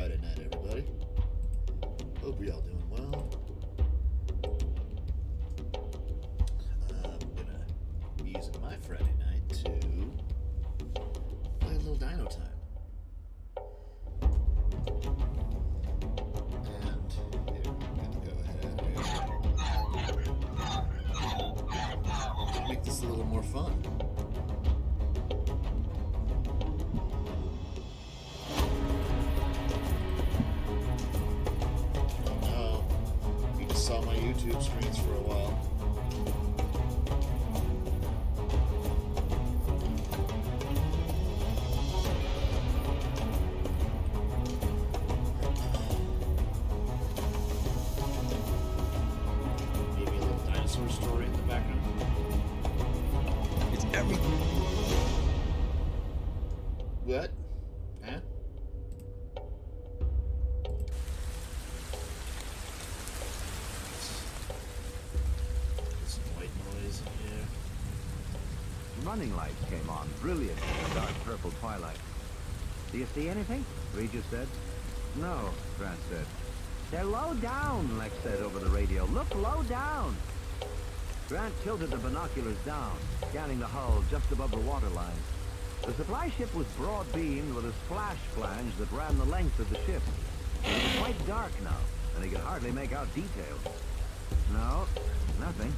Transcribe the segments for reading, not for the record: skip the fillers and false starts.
Friday night, everybody. Hope you're all doing well. I'm gonna be using my Friday night to play a little Dino Time. And here, I'm gonna go ahead and make this a little more fun. Saw my YouTube screens for a while. Maybe a little dinosaur story in the background. It's everything. What? Huh? Running lights came on, brilliant in the dark purple twilight. "Do you see anything?" Regis said. "No," Grant said. "They're low down," Lex said over the radio. "Look low down." Grant tilted the binoculars down, scanning the hull just above the waterline. The supply ship was broad-beamed with a splash flange that ran the length of the ship. It was quite dark now, and he could hardly make out details. "No, nothing."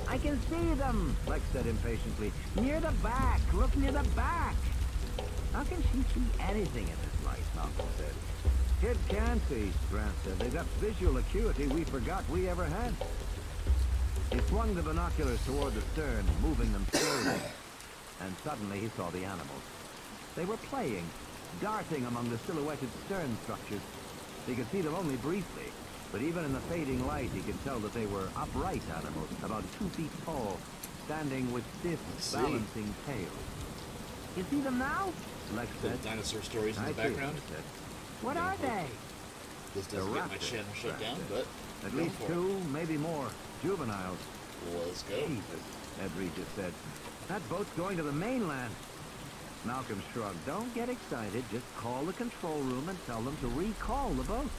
"I can see them," Lex said impatiently. "Near the back. Look near the back." "How can she see anything in this light?" Malcolm said. "Kid can see," Grant said. "They've got visual acuity we forgot we ever had." He swung the binoculars toward the stern, moving them slowly. And suddenly he saw the animals. They were playing, darting among the silhouetted stern structures. He could see them only briefly, but even in the fading light, he could tell that they were upright animals, about 2 feet tall, standing with stiff, balancing tails. "You see them now?" Lex said. Dinosaur stories in the background. "What are they?" This doesn't get my channel shut down, but at least 2, maybe more. Juveniles. Let's go. Jesus, Ed Regis said. "That boat's going to the mainland." Malcolm shrugged. "Don't get excited. Just call the control room and tell them to recall the boat."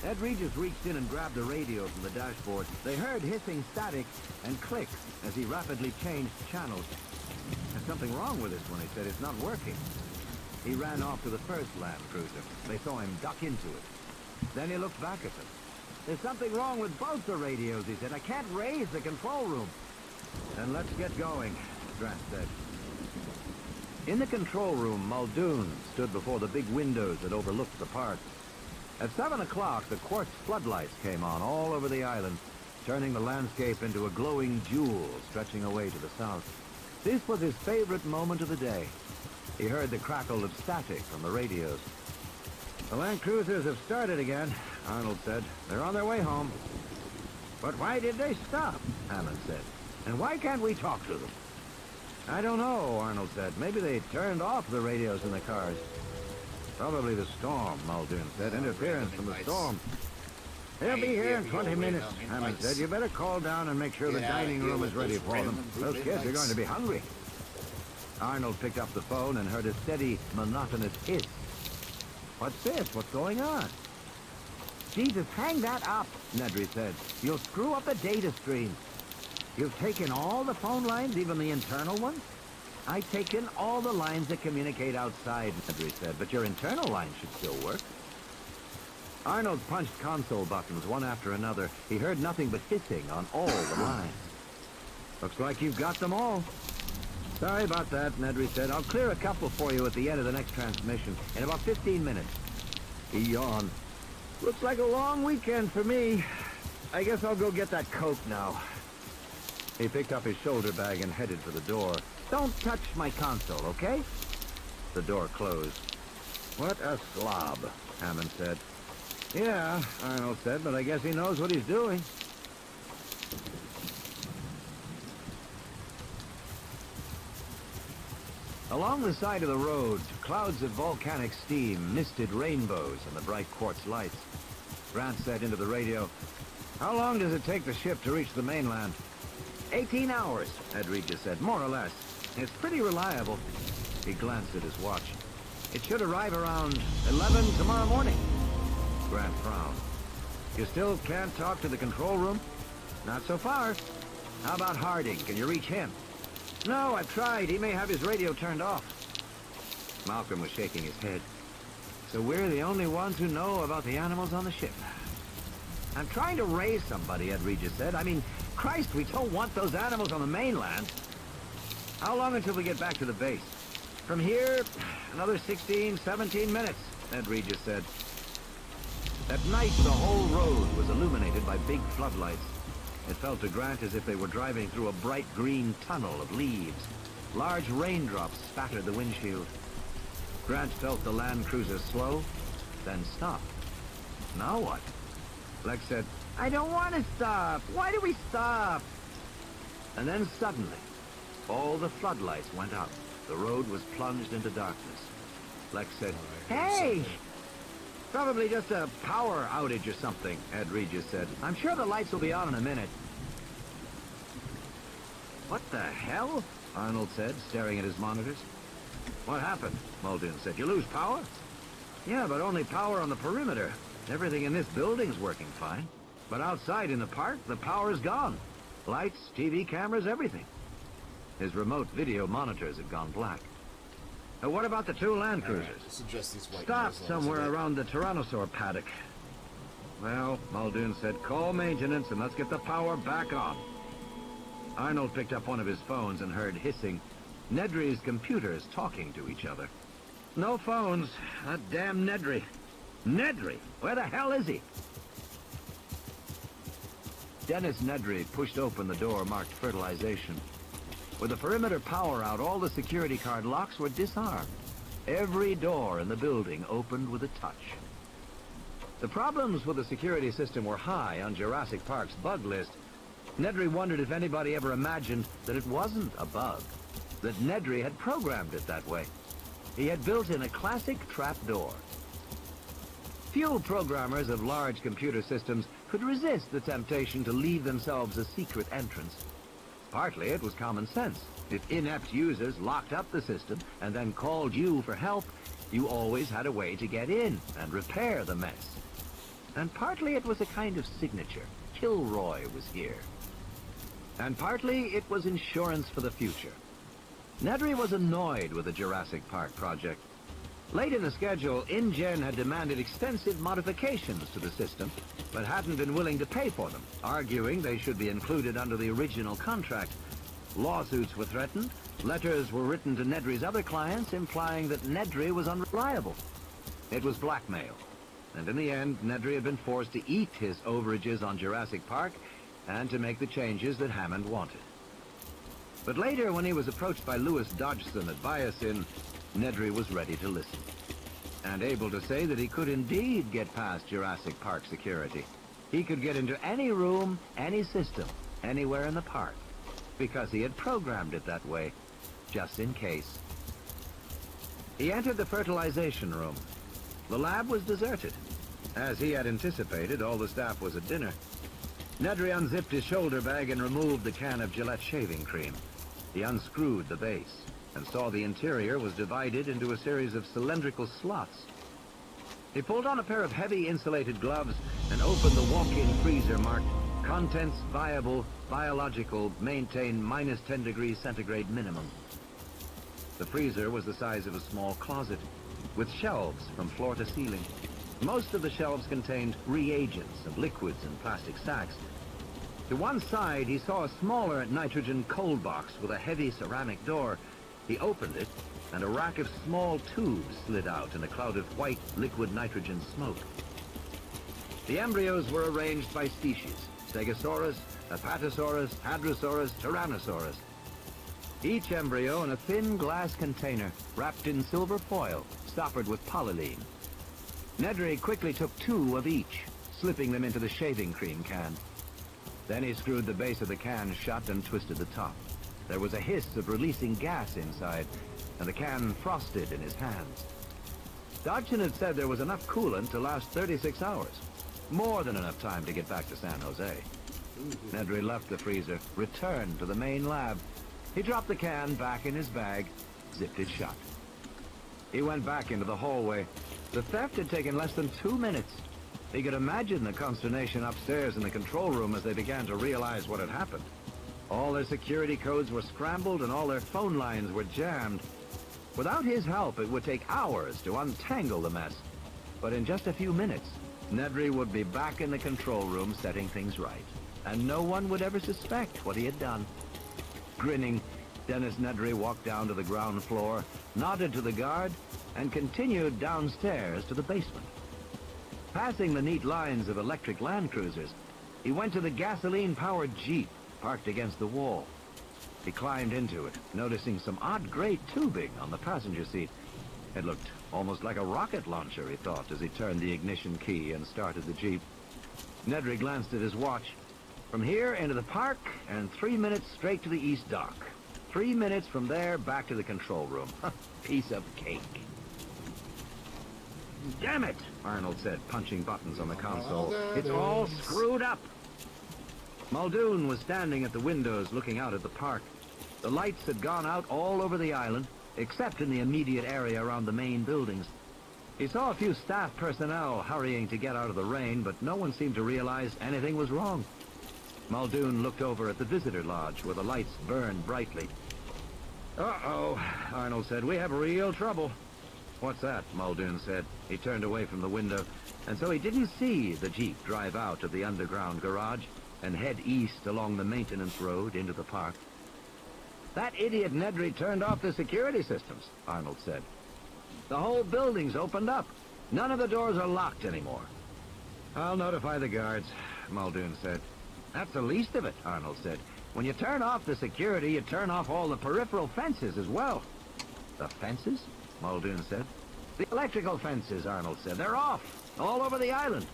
Ed Regis reached in and grabbed a radio from the dashboard. They heard hissing static and clicks as he rapidly changed channels. "There's something wrong with this one," he said. "It's not working." He ran off to the first land cruiser. They saw him duck into it. Then he looked back at them. "There's something wrong with both the radios," he said. "I can't raise the control room." "Then let's get going," Grant said. In the control room, Muldoon stood before the big windows that overlooked the parts. At 7 o'clock, the quartz floodlights came on all over the island, turning the landscape into a glowing jewel stretching away to the south. This was his favorite moment of the day. He heard the crackle of static from the radios. "The land cruisers have started again," Arnold said. "They're on their way home." "But why did they stop?" Hammond said. "And why can't we talk to them?" "I don't know," Arnold said. "Maybe they turned off the radios in the cars." "Probably the storm," Muldoon said. "Interference from the storm." "They'll be here in 20 minutes," Hammond said. "You better call down and make sure the dining room is ready for them. Those kids are going to be hungry." Arnold picked up the phone and heard a steady, monotonous hiss. "What's this? What's going on?" "Jesus, hang that up," Nedry said. "You'll screw up the data stream." "You've taken all the phone lines, even the internal ones?" "I've taken all the lines that communicate outside," Nedry said, "but your internal lines should still work." Arnold punched console buttons one after another. He heard nothing but hissing on all the lines. "Looks like you've got them all." "Sorry about that," Nedry said. "I'll clear a couple for you at the end of the next transmission, in about 15 minutes. He yawned. "Looks like a long weekend for me. I guess I'll go get that Coke now." He picked up his shoulder bag and headed for the door. "Don't touch my console, okay?" The door closed. "What a slob," Hammond said. "Yeah," Arnold said, "but I guess he knows what he's doing." Along the side of the road, clouds of volcanic steam misted rainbows in the bright quartz lights. Grant said into the radio, "How long does it take the ship to reach the mainland?" 18 hours, Ed Regis said, "more or less. It's pretty reliable." He glanced at his watch. It should arrive around 11 tomorrow morning. Grant frowned. You still can't talk to the control room? Not so far. How about Harding? Can you reach him? No, I've tried. He may have his radio turned off. Malcolm was shaking his head. So we're the only ones who know about the animals on the ship. I'm trying to raise somebody, Ed Regis said. I mean, Christ, we don't want those animals on the mainland. How long until we get back to the base? From here, another 16, 17 minutes, Ed Regis said. At night, the whole road was illuminated by big floodlights. It felt to Grant as if they were driving through a bright green tunnel of leaves. Large raindrops spattered the windshield. Grant felt the Land Cruiser slow, then stop. Now what? Lex said, I don't want to stop. Why do we stop? And then suddenly, all the floodlights went out. The road was plunged into darkness. Lex said, hey! Probably just a power outage or something, Ed Regis said. I'm sure the lights will be on in a minute. What the hell? Arnold said, staring at his monitors. What happened? Muldoon said. You lose power? Yeah, but only power on the perimeter. Everything in this building's working fine. But outside in the park, the power's gone. Lights, TV cameras, everything. His remote video monitors had gone black. What about the two Land Cruisers? Stop somewhere around the Tyrannosaur paddock. Well, Muldoon said, call maintenance and let's get the power back on. Arnold picked up one of his phones and heard hissing. Nedry's computers talking to each other. No phones. That damn Nedry. Nedry? Where the hell is he? Dennis Nedry pushed open the door marked fertilization. With the perimeter power out, all the security card locks were disarmed. Every door in the building opened with a touch. The problems with the security system were high on Jurassic Park's bug list. Nedry wondered if anybody ever imagined that it wasn't a bug, that Nedry had programmed it that way. He had built in a classic trapdoor. Few programmers of large computer systems could resist the temptation to leave themselves a secret entrance. Partly it was common sense. If inept users locked up the system and then called you for help, you always had a way to get in and repair the mess. And partly it was a kind of signature. Kilroy was here. And partly it was insurance for the future. Nedry was annoyed with the Jurassic Park project. Late in the schedule, InGen had demanded extensive modifications to the system, but hadn't been willing to pay for them, arguing they should be included under the original contract. Lawsuits were threatened. Letters were written to Nedry's other clients, implying that Nedry was unreliable. It was blackmail. And in the end, Nedry had been forced to eat his overages on Jurassic Park and to make the changes that Hammond wanted. But later, when he was approached by Louis Dodgson at Biosyn, Nedry was ready to listen, and able to say that he could indeed get past Jurassic Park security. He could get into any room, any system, anywhere in the park, because he had programmed it that way, just in case. He entered the fertilization room. The lab was deserted. As he had anticipated, all the staff was at dinner. Nedry unzipped his shoulder bag and removed the can of Gillette shaving cream. He unscrewed the base and saw the interior was divided into a series of cylindrical slots. He pulled on a pair of heavy insulated gloves and opened the walk-in freezer marked Contents Viable, Biological, Maintain minus 10 degrees centigrade minimum. The freezer was the size of a small closet, with shelves from floor to ceiling. Most of the shelves contained reagents and liquids in plastic sacks. To one side, he saw a smaller nitrogen cold box with a heavy ceramic door. He opened it, and a rack of small tubes slid out in a cloud of white liquid nitrogen smoke. The embryos were arranged by species: Stegosaurus, Apatosaurus, Hadrosaurus, Tyrannosaurus. Each embryo in a thin glass container wrapped in silver foil, stoppered with polyline. Nedry quickly took 2 of each, slipping them into the shaving cream can. Then he screwed the base of the can shut and twisted the top. There was a hiss of releasing gas inside, and the can frosted in his hands. Dodgson had said there was enough coolant to last 36 hours. More than enough time to get back to San Jose. Nedry left the freezer, returned to the main lab. He dropped the can back in his bag, zipped it shut. He went back into the hallway. The theft had taken less than 2 minutes. He could imagine the consternation upstairs in the control room as they began to realize what had happened. All their security codes were scrambled and all their phone lines were jammed. Without his help, it would take hours to untangle the mess. But in just a few minutes, Nedry would be back in the control room setting things right. And no one would ever suspect what he had done. Grinning, Dennis Nedry walked down to the ground floor, nodded to the guard, and continued downstairs to the basement. Passing the neat lines of electric Land Cruisers, he went to the gasoline-powered Jeep parked against the wall. He climbed into it, noticing some odd gray tubing on the passenger seat. It looked almost like a rocket launcher, he thought, as he turned the ignition key and started the Jeep. Nedry glanced at his watch. From here into the park, and 3 minutes straight to the East Dock. 3 minutes from there back to the control room. Piece of cake. Damn it, Arnold said, punching buttons on the console. It's all screwed up. Muldoon was standing at the windows looking out at the park. The lights had gone out all over the island, except in the immediate area around the main buildings. He saw a few staff personnel hurrying to get out of the rain, but no one seemed to realize anything was wrong. Muldoon looked over at the visitor lodge, where the lights burned brightly. Uh-oh, Arnold said. We have real trouble. What's that? Muldoon said. He turned away from the window, and so he didn't see the Jeep drive out of the underground garage and head east along the maintenance road into the park. That idiot Nedry turned off the security systems, Arnold said. The whole building's opened up. None of the doors are locked anymore. I'll notify the guards, Muldoon said. That's the least of it, Arnold said. When you turn off the security, you turn off all the peripheral fences as well. The fences? Muldoon said. The electrical fences, Arnold said. They're off, all over the island.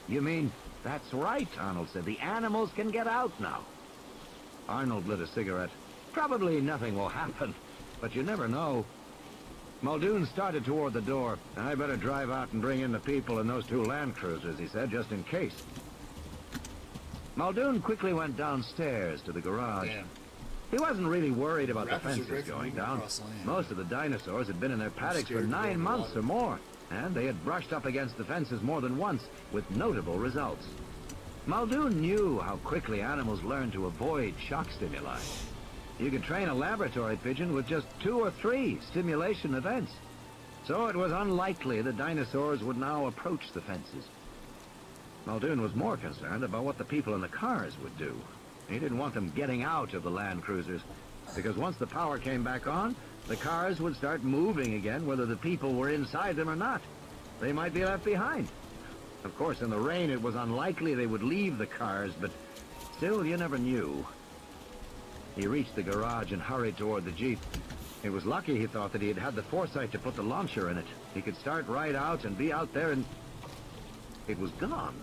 You mean... That's right, Arnold said. The animals can get out now. Arnold lit a cigarette. Probably nothing will happen, but you never know. Muldoon started toward the door. I better drive out and bring in the people in those 2 Land Cruisers, he said, just in case. Muldoon quickly went downstairs to the garage. Damn. He wasn't really worried about the Raptors are fences great for going moving down. across land. Most of the dinosaurs had been in their paddocks for scared to go 9 in the months water. or more, and they had brushed up against the fences more than once, with notable results. Muldoon knew how quickly animals learn to avoid shock stimuli. You could train a laboratory pigeon with just 2 or 3 stimulation events. So it was unlikely the dinosaurs would now approach the fences. Muldoon was more concerned about what the people in the cars would do. He didn't want them getting out of the Land Cruisers, because once the power came back on, the cars would start moving again whether the people were inside them or not. They might be left behind. Of course, in the rain, it was unlikely they would leave the cars, but still, you never knew. He reached the garage and hurried toward the Jeep. It was lucky, he thought, that he had had the foresight to put the launcher in it. He could start right out and be out there and... It was gone.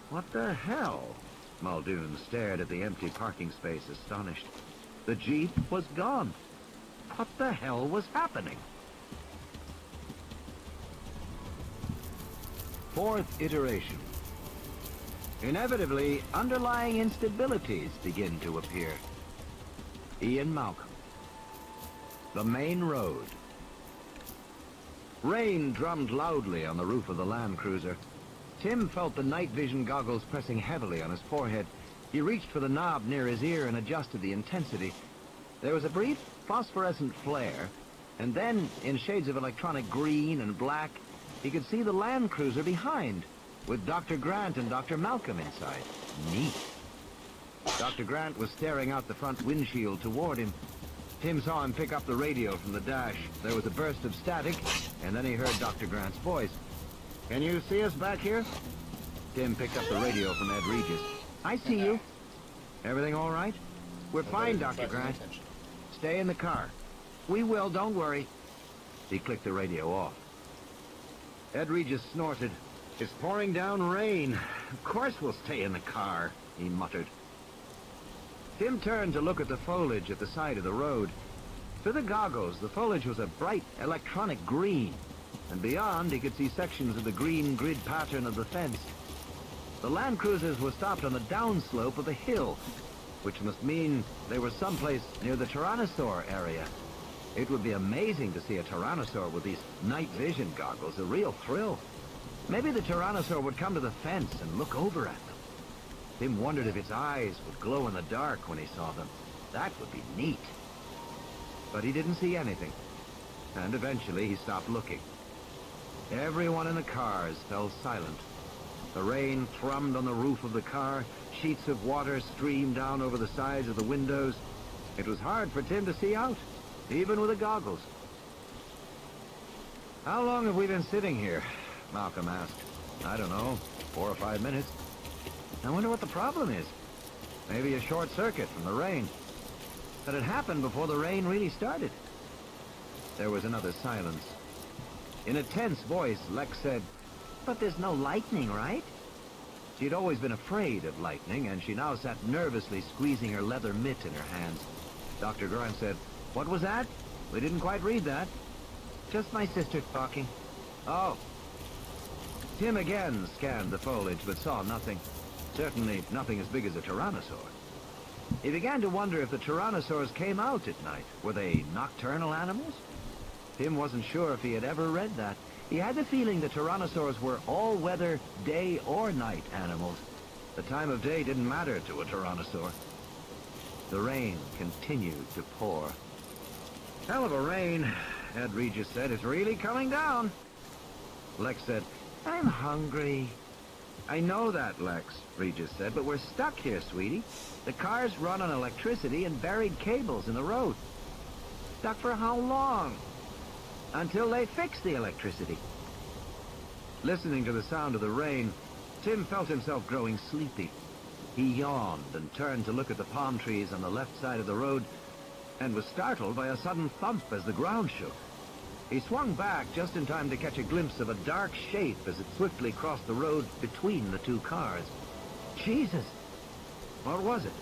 What the hell? Muldoon stared at the empty parking space, astonished. The Jeep was gone. What the hell was happening? 4th iteration. Inevitably, underlying instabilities begin to appear. Ian Malcolm. The main road. Rain drummed loudly on the roof of the Land Cruiser. Tim felt the night vision goggles pressing heavily on his forehead. He reached for the knob near his ear and adjusted the intensity. There was a brief phosphorescent flare, and then, in shades of electronic green and black, he could see the Land Cruiser behind, with Dr. Grant and Dr. Malcolm inside. Neat. Dr. Grant was staring out the front windshield toward him. Tim saw him pick up the radio from the dash. There was a burst of static, and then he heard Dr. Grant's voice. Can you see us back here? Tim picked up the radio from Ed Regis. I see you. Everything all right? We're fine, Dr. Grant. Stay in the car. We will, don't worry. He clicked the radio off. Ed Regis snorted. It's pouring down rain. Of course we'll stay in the car, he muttered. Tim turned to look at the foliage at the side of the road. Through the goggles, the foliage was a bright electronic green, and beyond he could see sections of the green grid pattern of the fence. The Land Cruisers were stopped on the downslope of a hill, which must mean they were someplace near the Tyrannosaur area. It would be amazing to see a tyrannosaur with these night vision goggles, a real thrill. Maybe the tyrannosaur would come to the fence and look over at them. Tim wondered if its eyes would glow in the dark when he saw them. That would be neat. But he didn't see anything. And eventually he stopped looking. Everyone in the cars fell silent. The rain thrummed on the roof of the car. Sheets of water streamed down over the sides of the windows. It was hard for Tim to see out, even with the goggles. "How long have we been sitting here?" Malcolm asked. "I don't know, 4 or 5 minutes. I wonder what the problem is. Maybe a short circuit from the rain." But it happened before the rain really started. There was another silence. In a tense voice, Lex said, "But there's no lightning, right?" She'd always been afraid of lightning, and she now sat nervously squeezing her leather mitt in her hands. Dr. Grant said, "What was that? We didn't quite read that." "Just my sister talking." "Oh." Tim again scanned the foliage, but saw nothing. Certainly nothing as big as a tyrannosaur. He began to wonder if the tyrannosaurs came out at night. Were they nocturnal animals? Tim wasn't sure if he had ever read that. He had the feeling the tyrannosaurs were all-weather, day or night animals. The time of day didn't matter to a tyrannosaur. The rain continued to pour. "Hell of a rain," Ed Regis said. "It's really coming down." Lex said, "I'm hungry." "I know that, Lex," Regis said, "but we're stuck here, sweetie. The cars run on electricity and buried cables in the road." "Stuck for how long?" "Until they fix the electricity." Listening to the sound of the rain, Tim felt himself growing sleepy. He yawned and turned to look at the palm trees on the left side of the road, and was startled by a sudden thump as the ground shook. He swung back just in time to catch a glimpse of a dark shape as it swiftly crossed the road between the two cars. Jesus! What was it?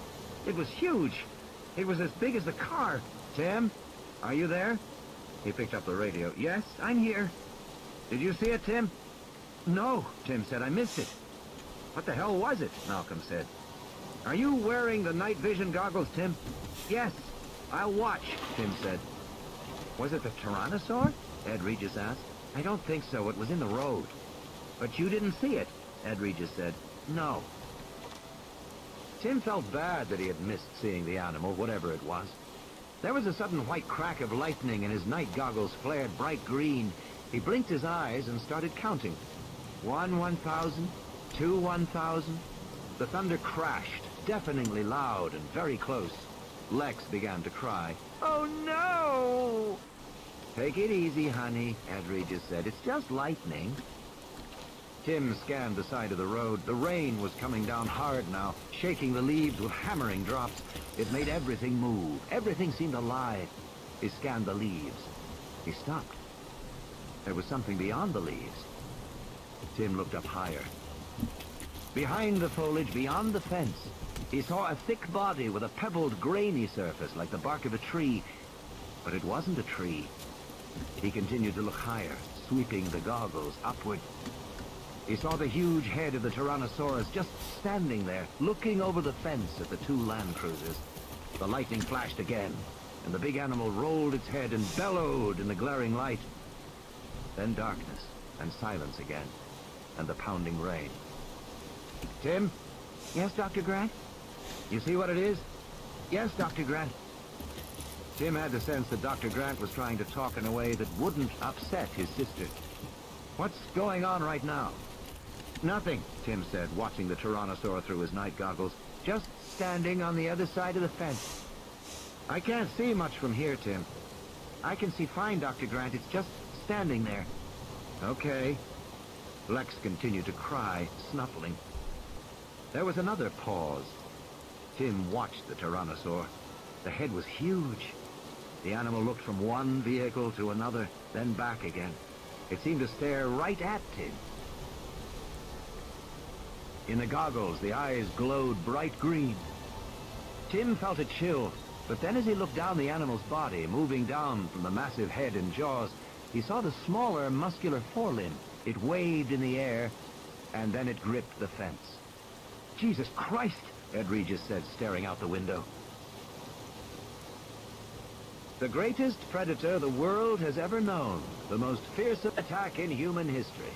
It was huge. It was as big as the car. "Tim, are you there?" He picked up the radio. "Yes, I'm here." "Did you see it, Tim?" "No," Tim said. "I missed it." "What the hell was it?" Malcolm said. "Are you wearing the night vision goggles, Tim?" "Yes, I'll watch," Tim said. "Was it the tyrannosaur?" Ed Regis asked. "I don't think so. It was in the road." "But you didn't see it?" Ed Regis said. "No." Tim felt bad that he had missed seeing the animal, whatever it was. There was a sudden white crack of lightning, and his night goggles flared bright green. He blinked his eyes and started counting. 1 1,000, 2 1,000. The thunder crashed, deafeningly loud and very close. Lex began to cry. "Oh, no!" "Take it easy, honey," Ed Regis said. "It's just lightning." Tim scanned the side of the road. The rain was coming down hard now, shaking the leaves with hammering drops. It made everything move. Everything seemed alive. He scanned the leaves. He stopped. There was something beyond the leaves. Tim looked up higher. Behind the foliage, beyond the fence, he saw a thick body with a pebbled, grainy surface like the bark of a tree. But it wasn't a tree. He continued to look higher, sweeping the goggles upward. He saw the huge head of the Tyrannosaurus just standing there, looking over the fence at the 2 Land Cruisers. The lightning flashed again, and the big animal rolled its head and bellowed in the glaring light. Then darkness, and silence again, and the pounding rain. "Tim?" "Yes, Dr. Grant?" "You see what it is?" "Yes, Dr. Grant." Tim had the sense that Dr. Grant was trying to talk in a way that wouldn't upset his sister. "What's going on right now?" "Nothing," Tim said, watching the Tyrannosaur through his night goggles. "Just standing on the other side of the fence." "I can't see much from here, Tim." "I can see fine, Dr. Grant. It's just standing there." "Okay." Lex continued to cry, snuffling. There was another pause. Tim watched the Tyrannosaur. The head was huge. The animal looked from one vehicle to another, then back again. It seemed to stare right at Tim. In the goggles, the eyes glowed bright green. Tim felt a chill, but then as he looked down the animal's body, moving down from the massive head and jaws, he saw the smaller, muscular forelimb. It waved in the air, and then it gripped the fence. "Jesus Christ!" Ed Regis said, staring out the window. The greatest predator the world has ever known. The most fearsome attack in human history.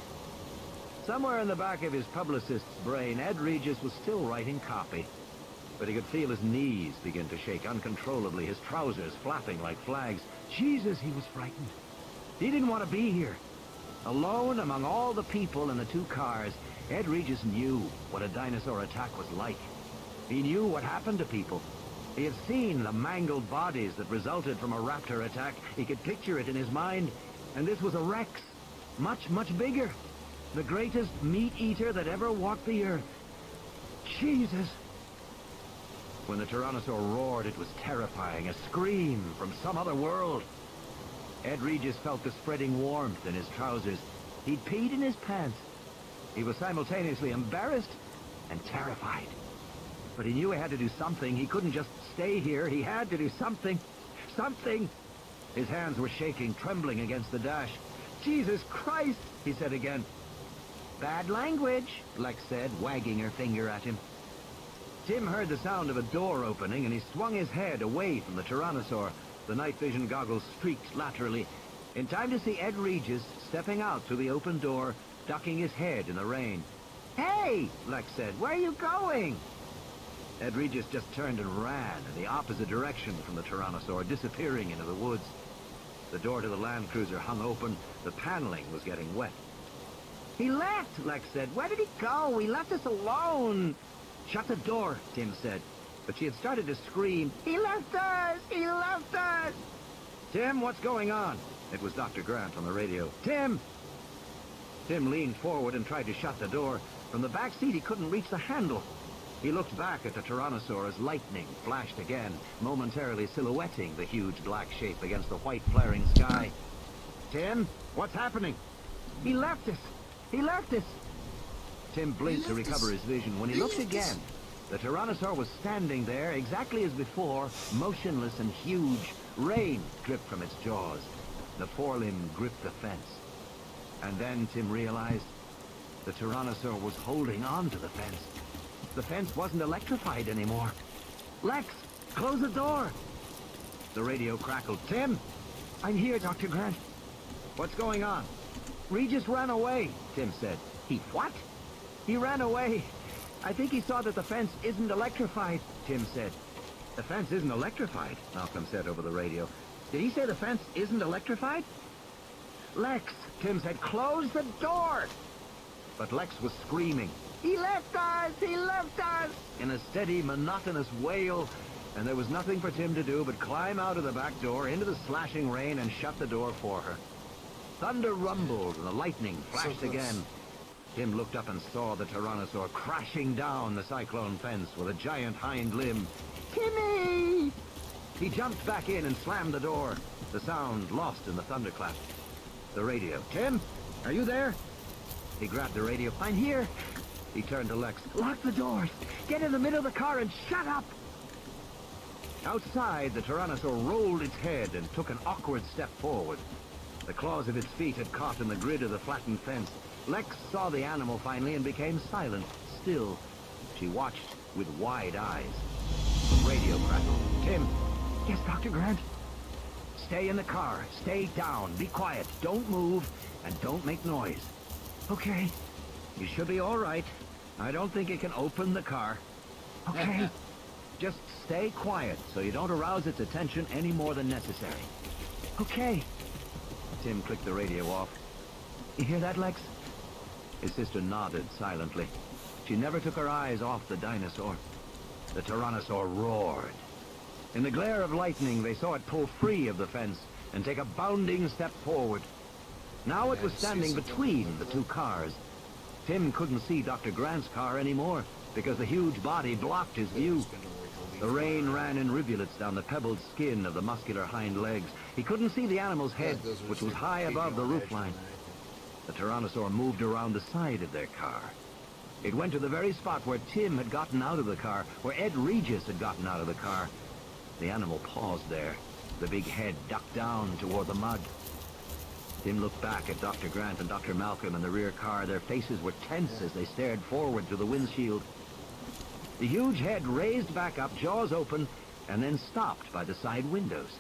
Somewhere in the back of his publicist's brain, Ed Regis was still writing copy. But he could feel his knees begin to shake uncontrollably, his trousers flapping like flags. Jesus, he was frightened. He didn't want to be here. Alone among all the people in the two cars, Ed Regis knew what a dinosaur attack was like. He knew what happened to people. He had seen the mangled bodies that resulted from a raptor attack. He could picture it in his mind. And this was a Rex. Much, much bigger. The greatest meat-eater that ever walked the earth. Jesus! When the Tyrannosaur roared, it was terrifying. A scream from some other world. Ed Regis felt the spreading warmth in his trousers. He'd peed in his pants. He was simultaneously embarrassed and terrified. But he knew he had to do something. He couldn't just stay here. He had to do something. Something! His hands were shaking, trembling against the dash. Jesus Christ, he said again. Bad language, Lex said, wagging her finger at him. Tim heard the sound of a door opening, and he swung his head away from the Tyrannosaur. The night vision goggles streaked laterally, in time to see Ed Regis stepping out through the open door, ducking his head in the rain. Hey, Lex said, where are you going? Ed Regis just turned and ran in the opposite direction from the Tyrannosaur, disappearing into the woods. The door to the Land Cruiser hung open. The paneling was getting wet. He left, Lex said. Where did he go? He left us alone. Shut the door, Tim said. But she had started to scream, He left us! He left us! Tim, what's going on? It was Dr. Grant on the radio. Tim! Tim leaned forward and tried to shut the door. From the back seat, he couldn't reach the handle. He looked back at the Tyrannosaur as lightning flashed again, momentarily silhouetting the huge black shape against the white flaring sky. Tim, what's happening? He left us! He left us! Tim blinked to recover his vision. When he looked again, the Tyrannosaur was standing there exactly as before, motionless and huge. Rain dripped from its jaws. The forelimb gripped the fence. And then Tim realized the Tyrannosaur was holding on to the fence. The fence wasn't electrified anymore. Lex, close the door! The radio crackled. Tim! I'm here, Dr. Grant. What's going on? Regis ran away, Tim said. He what? He ran away. I think he saw that the fence isn't electrified, Tim said. The fence isn't electrified, Malcolm said over the radio. Did he say the fence isn't electrified? Lex, Tim said, close the door! But Lex was screaming. He left us! He left us! In a steady, monotonous wail, and there was nothing for Tim to do but climb out of the back door into the slashing rain and shut the door for her. Thunder rumbled and the lightning flashed again. Tim looked up and saw the Tyrannosaur crashing down the cyclone fence with a giant hind limb. Timmy! He jumped back in and slammed the door, the sound lost in the thunderclap. The radio. Tim, are you there? He grabbed the radio. I'm here. He turned to Lex. Lock the doors. Get in the middle of the car and shut up. Outside, the Tyrannosaur rolled its head and took an awkward step forward. The claws of its feet had caught in the grid of the flattened fence. Lex saw the animal finally and became silent, still. She watched with wide eyes. Radio crackled. Tim. Yes, Dr. Grant? Stay in the car. Stay down. Be quiet. Don't move. And don't make noise. Okay. You should be all right. I don't think it can open the car. Okay. Just stay quiet so you don't arouse its attention any more than necessary. Okay. Tim clicked the radio off. You hear that, Lex? His sister nodded silently. She never took her eyes off the dinosaur. The Tyrannosaur roared. In the glare of lightning, they saw it pull free of the fence and take a bounding step forward. Now it was standing between the two cars. Tim couldn't see Dr. Grant's car anymore because the huge body blocked his view. The rain ran in rivulets down the pebbled skin of the muscular hind legs. He couldn't see the animal's head, which was high above the roofline. The Tyrannosaur moved around the side of their car. It went to the very spot where Tim had gotten out of the car, where Ed Regis had gotten out of the car. The animal paused there, the big head ducked down toward the mud. Tim looked back at Dr. Grant and Dr. Malcolm in the rear car. Their faces were tense as they stared forward through the windshield. The huge head raised back up, jaws open, and then stopped by the side windows.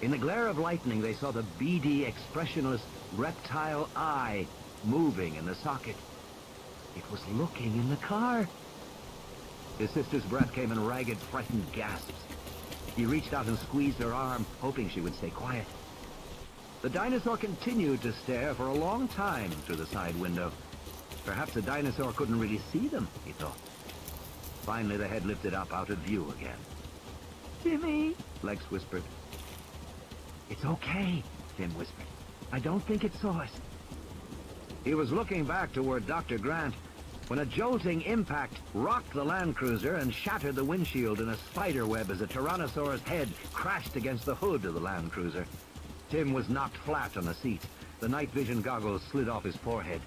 In the glare of lightning, they saw the beady, expressionless reptile eye moving in the socket. It was looking in the car. His sister's breath came in ragged, frightened gasps. He reached out and squeezed her arm, hoping she would stay quiet. The dinosaur continued to stare for a long time through the side window. Perhaps the dinosaur couldn't really see them, he thought. Finally, the head lifted up out of view again. "Timmy," Lex whispered. "It's okay," Tim whispered. "I don't think it saw us." He was looking back toward Dr. Grant when a jolting impact rocked the Land Cruiser and shattered the windshield in a spider web as a Tyrannosaur's head crashed against the hood of the Land Cruiser. Tim was knocked flat on the seat. The night vision goggles slid off his forehead.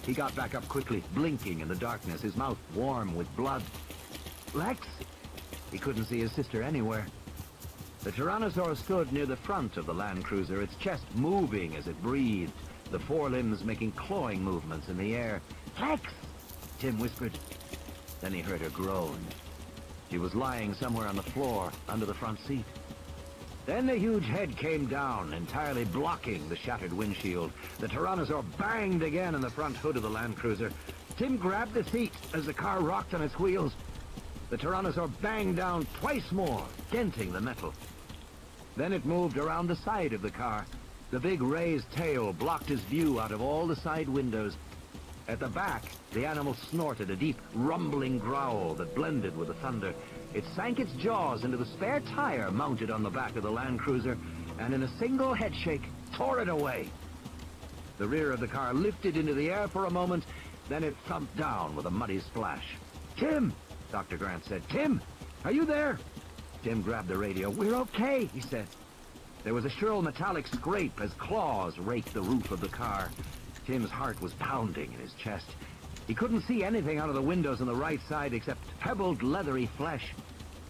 He got back up quickly, blinking in the darkness, his mouth warm with blood. "Lex?" He couldn't see his sister anywhere. The Tyrannosaur stood near the front of the Land Cruiser, its chest moving as it breathed, the forelimbs making clawing movements in the air. "Lex!" Tim whispered. Then he heard her groan. She was lying somewhere on the floor, under the front seat. Then the huge head came down, entirely blocking the shattered windshield. The Tyrannosaur banged again in the front hood of the Land Cruiser. Tim grabbed the seat as the car rocked on its wheels. The Tyrannosaur banged down twice more, denting the metal. Then it moved around the side of the car. The big raised tail blocked his view out of all the side windows. At the back, the animal snorted a deep, rumbling growl that blended with the thunder. It sank its jaws into the spare tire mounted on the back of the Land Cruiser, and in a single head shake, tore it away. The rear of the car lifted into the air for a moment, then it thumped down with a muddy splash. "Tim!" Dr. Grant said. "Tim! Are you there?" Tim grabbed the radio. "We're okay," he said. There was a shrill metallic scrape as claws raked the roof of the car. Tim's heart was pounding in his chest. He couldn't see anything out of the windows on the right side except pebbled, leathery flesh.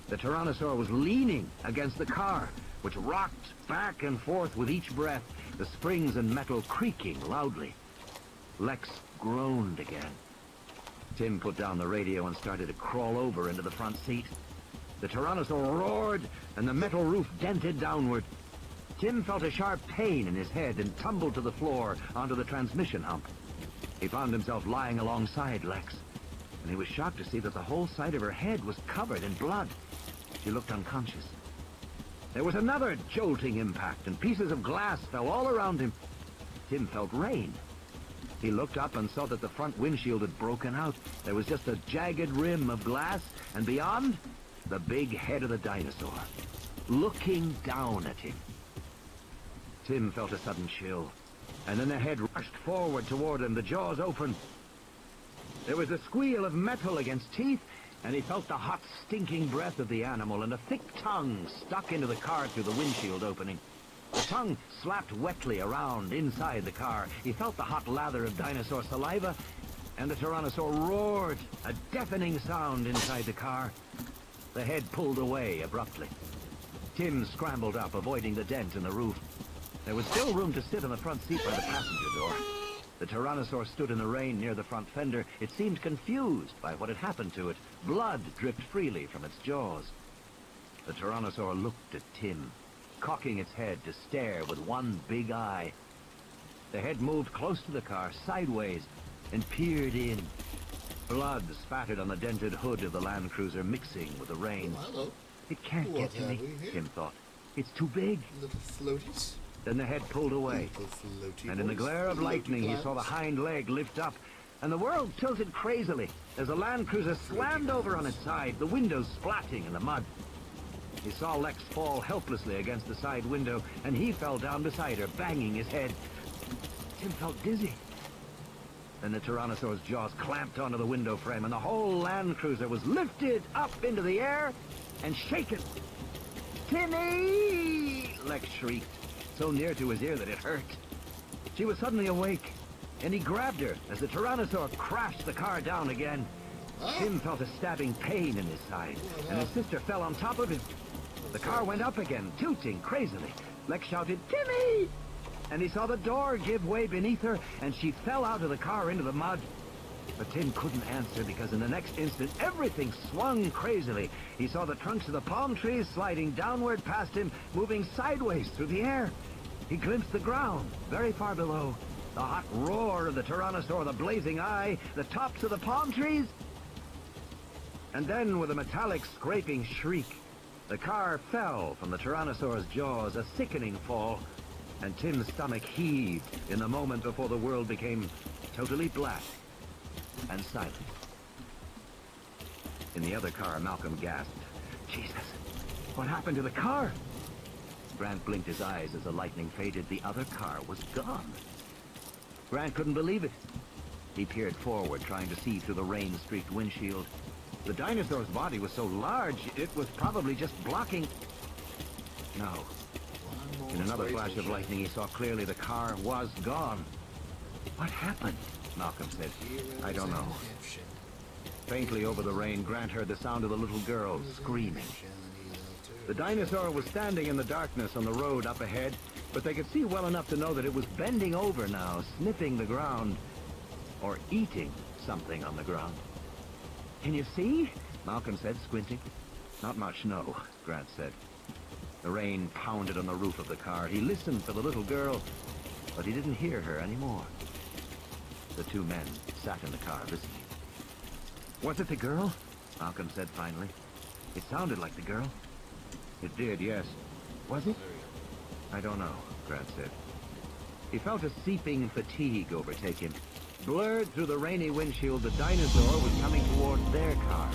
The Tyrannosaur was leaning against the car, which rocked back and forth with each breath, the springs and metal creaking loudly. Lex groaned again. Tim put down the radio and started to crawl over into the front seat. The Tyrannosaur roared, and the metal roof dented downward. Tim felt a sharp pain in his head and tumbled to the floor onto the transmission hump. He found himself lying alongside Lex, and he was shocked to see that the whole side of her head was covered in blood. She looked unconscious. There was another jolting impact, and pieces of glass fell all around him. Tim felt rain. He looked up and saw that the front windshield had broken out. There was just a jagged rim of glass, and beyond, the big head of the dinosaur, looking down at him. Tim felt a sudden chill, and then the head rushed forward toward him, the jaws open. There was a squeal of metal against teeth, and he felt the hot, stinking breath of the animal, and a thick tongue stuck into the car through the windshield opening. The tongue slapped wetly around inside the car. He felt the hot lather of dinosaur saliva, and the Tyrannosaur roared, a deafening sound inside the car. The head pulled away abruptly. Tim scrambled up, avoiding the dent in the roof. There was still room to sit on the front seat by the passenger door. The Tyrannosaur stood in the rain near the front fender. It seemed confused by what had happened to it. Blood dripped freely from its jaws. The Tyrannosaur looked at Tim, cocking its head to stare with one big eye. The head moved close to the car, sideways, and peered in. Blood spattered on the dented hood of the Land Cruiser, mixing with the rain. Oh, hello. It can't What get to have me, we here? Tim thought. It's too big. Little floaties. Then the head pulled away, Little floaty and in the boys. glare of Floaty lightning he saw the clowns. hind leg lift up, and the world tilted crazily as the Land Cruiser slammed over on its side, the windows splatting in the mud. He saw Lex fall helplessly against the side window, and he fell down beside her, banging his head. Tim felt dizzy. Then the Tyrannosaur's jaws clamped onto the window frame, and the whole Land Cruiser was lifted up into the air and shaken. "Timmy!" Lex shrieked, so near to his ear that it hurt. She was suddenly awake, and he grabbed her as the Tyrannosaur crashed the car down again. Tim felt a stabbing pain in his side, and his sister fell on top of him. The car went up again, tooting crazily. Lex shouted, "Timmy!" And he saw the door give way beneath her, and she fell out of the car into the mud. But Tim couldn't answer because in the next instant, everything swung crazily. He saw the trunks of the palm trees sliding downward past him, moving sideways through the air. He glimpsed the ground, very far below. The hot roar of the Tyrannosaur, the blazing eye, the tops of the palm trees. And then, with a metallic scraping shriek, the car fell from the Tyrannosaur's jaws, a sickening fall, and Tim's stomach heaved in the moment before the world became totally black and silent. In the other car, Malcolm gasped, "Jesus, what happened to the car?" Grant blinked his eyes as the lightning faded. The other car was gone. Grant couldn't believe it. He peered forward, trying to see through the rain-streaked windshield. The dinosaur's body was so large, it was probably just blocking... No. In another flash of lightning, he saw clearly the car was gone. "What happened?" Malcolm said. "I don't know." Faintly over the rain, Grant heard the sound of the little girl screaming. The dinosaur was standing in the darkness on the road up ahead, but they could see well enough to know that it was bending over now, sniffing the ground, or eating something on the ground. "Can you see?" Malcolm said, squinting. "Not much, no," Grant said. The rain pounded on the roof of the car. He listened for the little girl, but he didn't hear her anymore. The two men sat in the car listening. "Was it the girl?" Malcolm said finally. "It sounded like the girl." "It did, yes." "Was it?" "I don't know," Grant said. He felt a seeping fatigue overtake him. Blurred through the rainy windshield, the dinosaur was coming toward their car.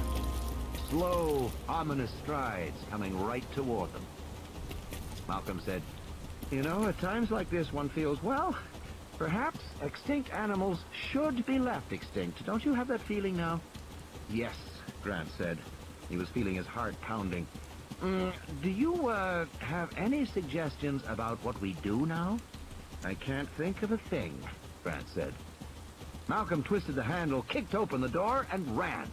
Slow, ominous strides coming right toward them. Malcolm said, "You know, at times like this one feels, well, perhaps extinct animals should be left extinct. Don't you have that feeling now?" "Yes," Grant said. He was feeling his heart pounding. Do you, have any suggestions about what we do now?" "I can't think of a thing," Grant said. Malcolm twisted the handle, kicked open the door, and ran.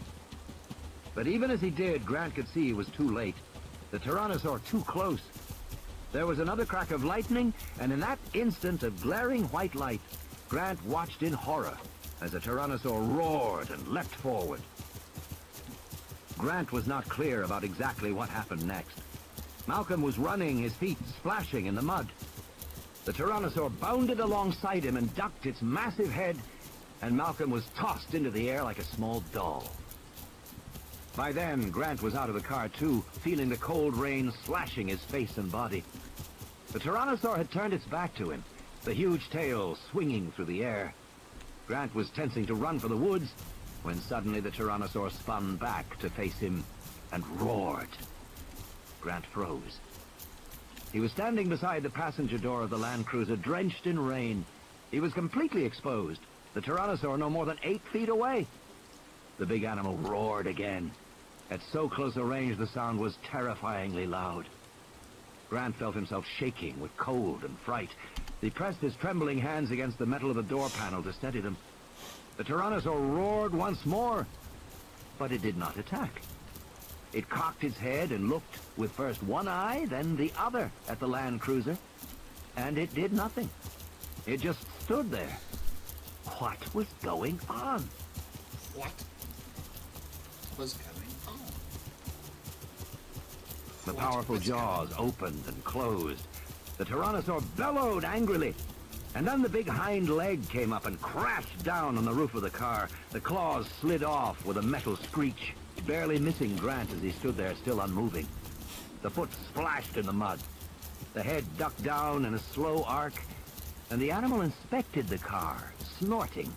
But even as he did, Grant could see he was too late. The Tyrannosaur too close. There was another crack of lightning, and in that instant of glaring white light, Grant watched in horror as the Tyrannosaur roared and leapt forward. Grant was not clear about exactly what happened next. Malcolm was running, his feet splashing in the mud. The Tyrannosaur bounded alongside him and ducked its massive head, and Malcolm was tossed into the air like a small doll. By then, Grant was out of the car too, feeling the cold rain slashing his face and body. The Tyrannosaur had turned its back to him, the huge tail swinging through the air. Grant was tensing to run for the woods, when suddenly the Tyrannosaur spun back to face him and roared. Grant froze. He was standing beside the passenger door of the Land Cruiser, drenched in rain. He was completely exposed, the Tyrannosaur no more than 8 feet away. The big animal roared again. At so close a range, the sound was terrifyingly loud. Grant felt himself shaking with cold and fright. He pressed his trembling hands against the metal of the door panel to steady them. The Tyrannosaur roared once more, but it did not attack. It cocked its head and looked with first one eye, then the other at the Land Cruiser, and it did nothing. It just stood there. What was going on? What was going on? The powerful jaws opened and closed. The Tyrannosaur bellowed angrily. And then the big hind leg came up and crashed down on the roof of the car. The claws slid off with a metal screech, barely missing Grant as he stood there still unmoving. The foot splashed in the mud. The head ducked down in a slow arc, and the animal inspected the car, snorting.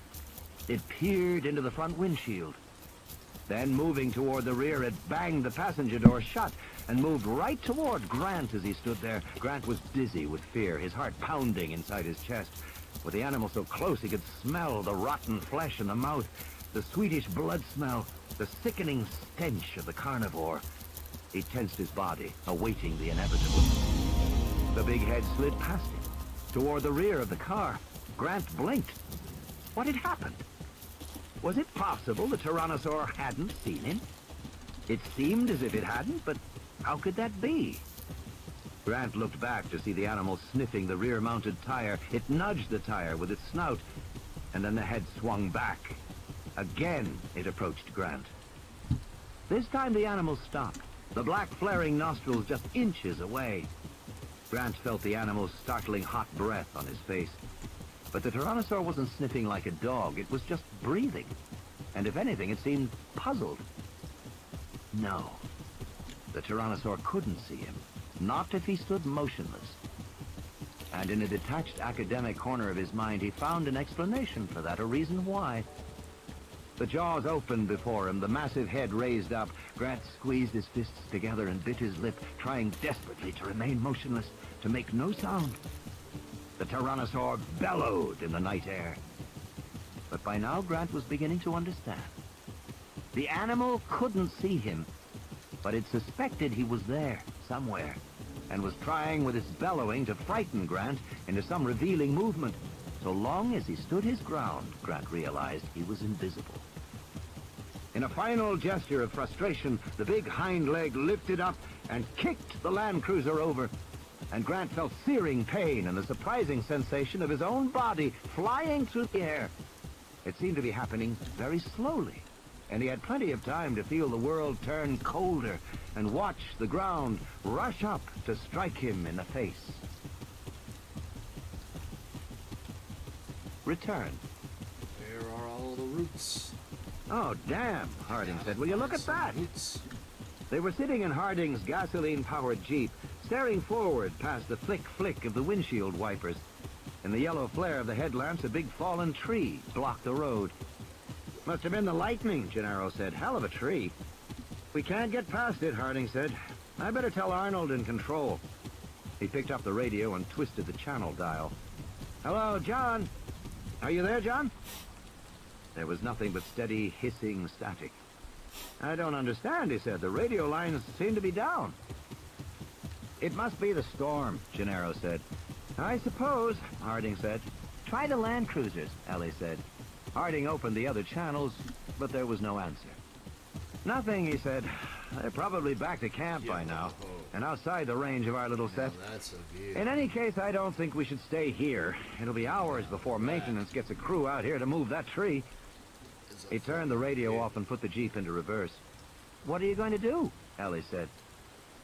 It peered into the front windshield. Then, moving toward the rear, it banged the passenger door shut and moved right toward Grant as he stood there. Grant was dizzy with fear, his heart pounding inside his chest. With the animal so close, he could smell the rotten flesh in the mouth, the sweetish blood smell, the sickening stench of the carnivore. He tensed his body, awaiting the inevitable. The big head slid past him, toward the rear of the car. Grant blinked. What had happened? Was it possible the Tyrannosaur hadn't seen him? It seemed as if it hadn't, but how could that be? Grant looked back to see the animal sniffing the rear-mounted tire. It nudged the tire with its snout, and then the head swung back Again, it approached Grant. This time the animal stopped, the black flaring nostrils just inches away. Grant felt the animal's startling hot breath on his face. But the Tyrannosaur wasn't sniffing like a dog, it was just breathing. And if anything, it seemed puzzled. No, the Tyrannosaur couldn't see him, not if he stood motionless. And in a detached academic corner of his mind, he found an explanation for that, a reason why. The jaws opened before him, the massive head raised up. Grant squeezed his fists together and bit his lip, trying desperately to remain motionless, to make no sound. The Tyrannosaur bellowed in the night air. But by now, Grant was beginning to understand. The animal couldn't see him, but it suspected he was there, somewhere, and was trying with its bellowing to frighten Grant into some revealing movement. So long as he stood his ground, Grant realized he was invisible. In a final gesture of frustration, the big hind leg lifted up and kicked the Land Cruiser over. And Grant felt searing pain and the surprising sensation of his own body flying through the air. It seemed to be happening very slowly, and he had plenty of time to feel the world turn colder and watch the ground rush up to strike him in the face. Return. Where are all the roots? Oh, damn, Harding said. Will you look at that? Roots. They were sitting in Harding's gasoline-powered Jeep, staring forward past the flick-flick of the windshield wipers. In the yellow flare of the headlamps, a big fallen tree blocked the road. Must have been the lightning, Gennaro said. Hell of a tree. We can't get past it, Harding said. I better tell Arnold in control. He picked up the radio and twisted the channel dial. Hello, John. Are you there, John? There was nothing but steady, hissing static. I don't understand, he said. The radio lines seem to be down. It must be the storm, Gennaro said. I suppose, Harding said. Try the Land Cruisers, Ellie said. Harding opened the other channels, but there was no answer. Nothing, he said. They're probably back to camp by now, and outside the range of our little set. That's a view. In any case, I don't think we should stay here. It'll be hours before maintenance gets a crew out here to move that tree. He turned the radio off and put the Jeep into reverse. What are you going to do? Ellie said.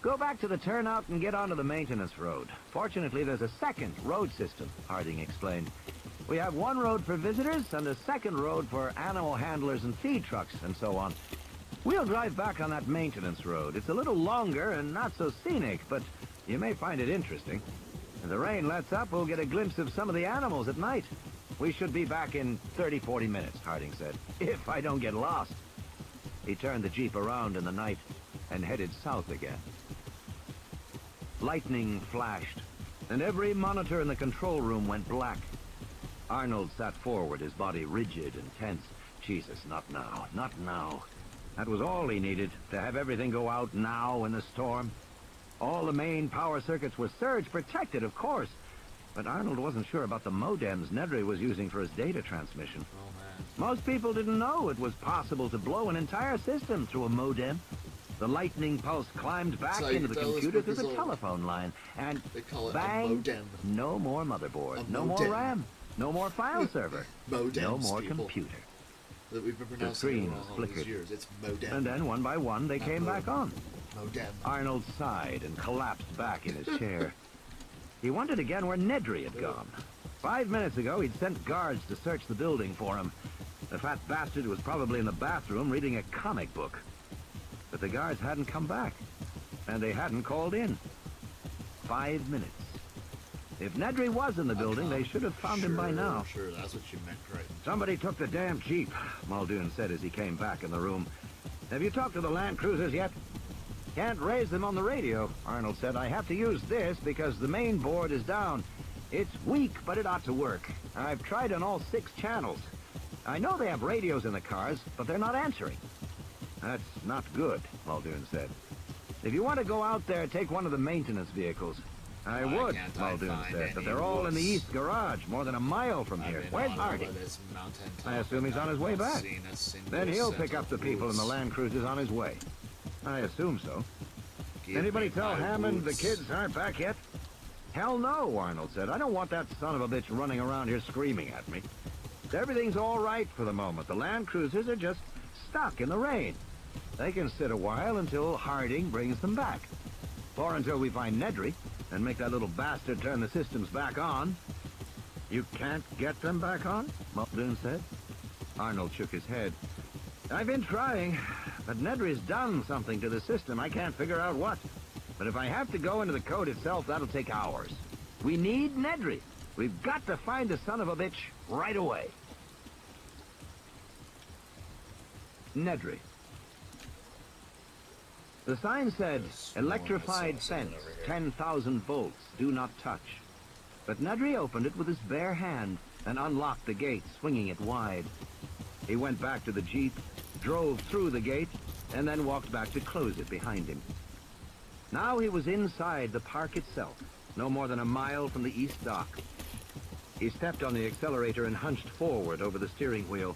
Go back to the turnout and get onto the maintenance road. Fortunately, there's a second road system, Harding explained. We have one road for visitors and a second road for animal handlers and feed trucks and so on. We'll drive back on that maintenance road. It's a little longer and not so scenic, but you may find it interesting. If the rain lets up, we'll get a glimpse of some of the animals at night. We should be back in 30-40 minutes, Harding said, if I don't get lost. He turned the Jeep around in the night and headed south again. Lightning flashed, and every monitor in the control room went black. Arnold sat forward, his body rigid and tense. Jesus, not now, not now. That was all he needed, to have everything go out now in the storm. All the main power circuits were surge protected, of course. But Arnold wasn't sure about the modems Nedry was using for his data transmission. Oh, man. Most people didn't know it was possible to blow an entire system through a modem. The lightning pulse climbed back into the computer through the telephone line, and They call it bang, a modem. no more motherboard, A no more modem. RAM, no more file server, Modems, no more people. computer. That we've been The pronouncing screens all these flickered. years. It's modem. And then, one by one, they came back on. Modem. Arnold sighed and collapsed back in his chair. He wondered again where Nedry had gone. 5 minutes ago, he'd sent guards to search the building for him. The fat bastard was probably in the bathroom reading a comic book. But the guards hadn't come back, and they hadn't called in. 5 minutes. If Nedry was in the building, they should have found him by now. Sure, that's what you meant, right? Somebody took the damn Jeep, Muldoon said as he came back in the room. Have you talked to the Land Cruisers yet? Can't raise them on the radio, Arnold said. I have to use this because the main board is down. It's weak, but it ought to work. I've tried on all 6 channels. I know they have radios in the cars, but they're not answering. That's not good, Muldoon said. If you want to go out there, take one of the maintenance vehicles. I would, Muldoon said, but they're all in the east garage, more than a mile from here. Where's Harding? I assume he's on his way back. Then he'll pick up the people in the Land Cruisers on his way. I assume so. Anybody tell Hammond the kids aren't back yet? Hell no, Arnold said. I don't want that son of a bitch running around here screaming at me. Everything's all right for the moment. The land cruisers are just stuck in the rain. They can sit a while until Harding brings them back. Or until we find Nedry and make that little bastard turn the systems back on. You can't get them back on? Muldoon said. Arnold shook his head. I've been trying, but Nedry's done something to the system. I can't figure out what. But if I have to go into the code itself, that'll take hours. We need Nedry. We've got to find the son of a bitch right away. Nedry. The sign said, electrified fence, 10,000 volts, do not touch. But Nedry opened it with his bare hand and unlocked the gate, swinging it wide. He went back to the Jeep, drove through the gate, and then walked back to close it behind him. Now he was inside the park itself, no more than a mile from the east dock. He stepped on the accelerator and hunched forward over the steering wheel,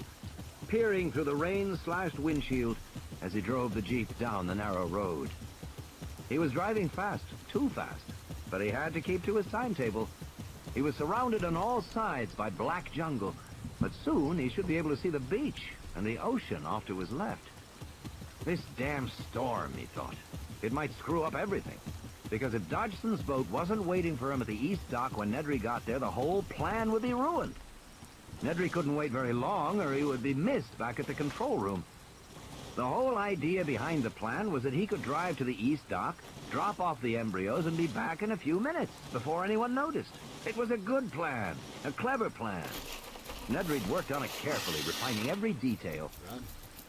peering through the rain-slashed windshield as he drove the Jeep down the narrow road. He was driving fast, too fast, but he had to keep to his timetable. He was surrounded on all sides by black jungle, but soon he should be able to see the beach and the ocean off to his left. This damn storm, he thought. It might screw up everything, because if Dodgson's boat wasn't waiting for him at the east dock when Nedry got there, the whole plan would be ruined. Nedry couldn't wait very long, or he would be missed back at the control room. The whole idea behind the plan was that he could drive to the east dock, drop off the embryos, and be back in a few minutes before anyone noticed. It was a good plan, a clever plan. Nedry'd worked on it carefully, refining every detail.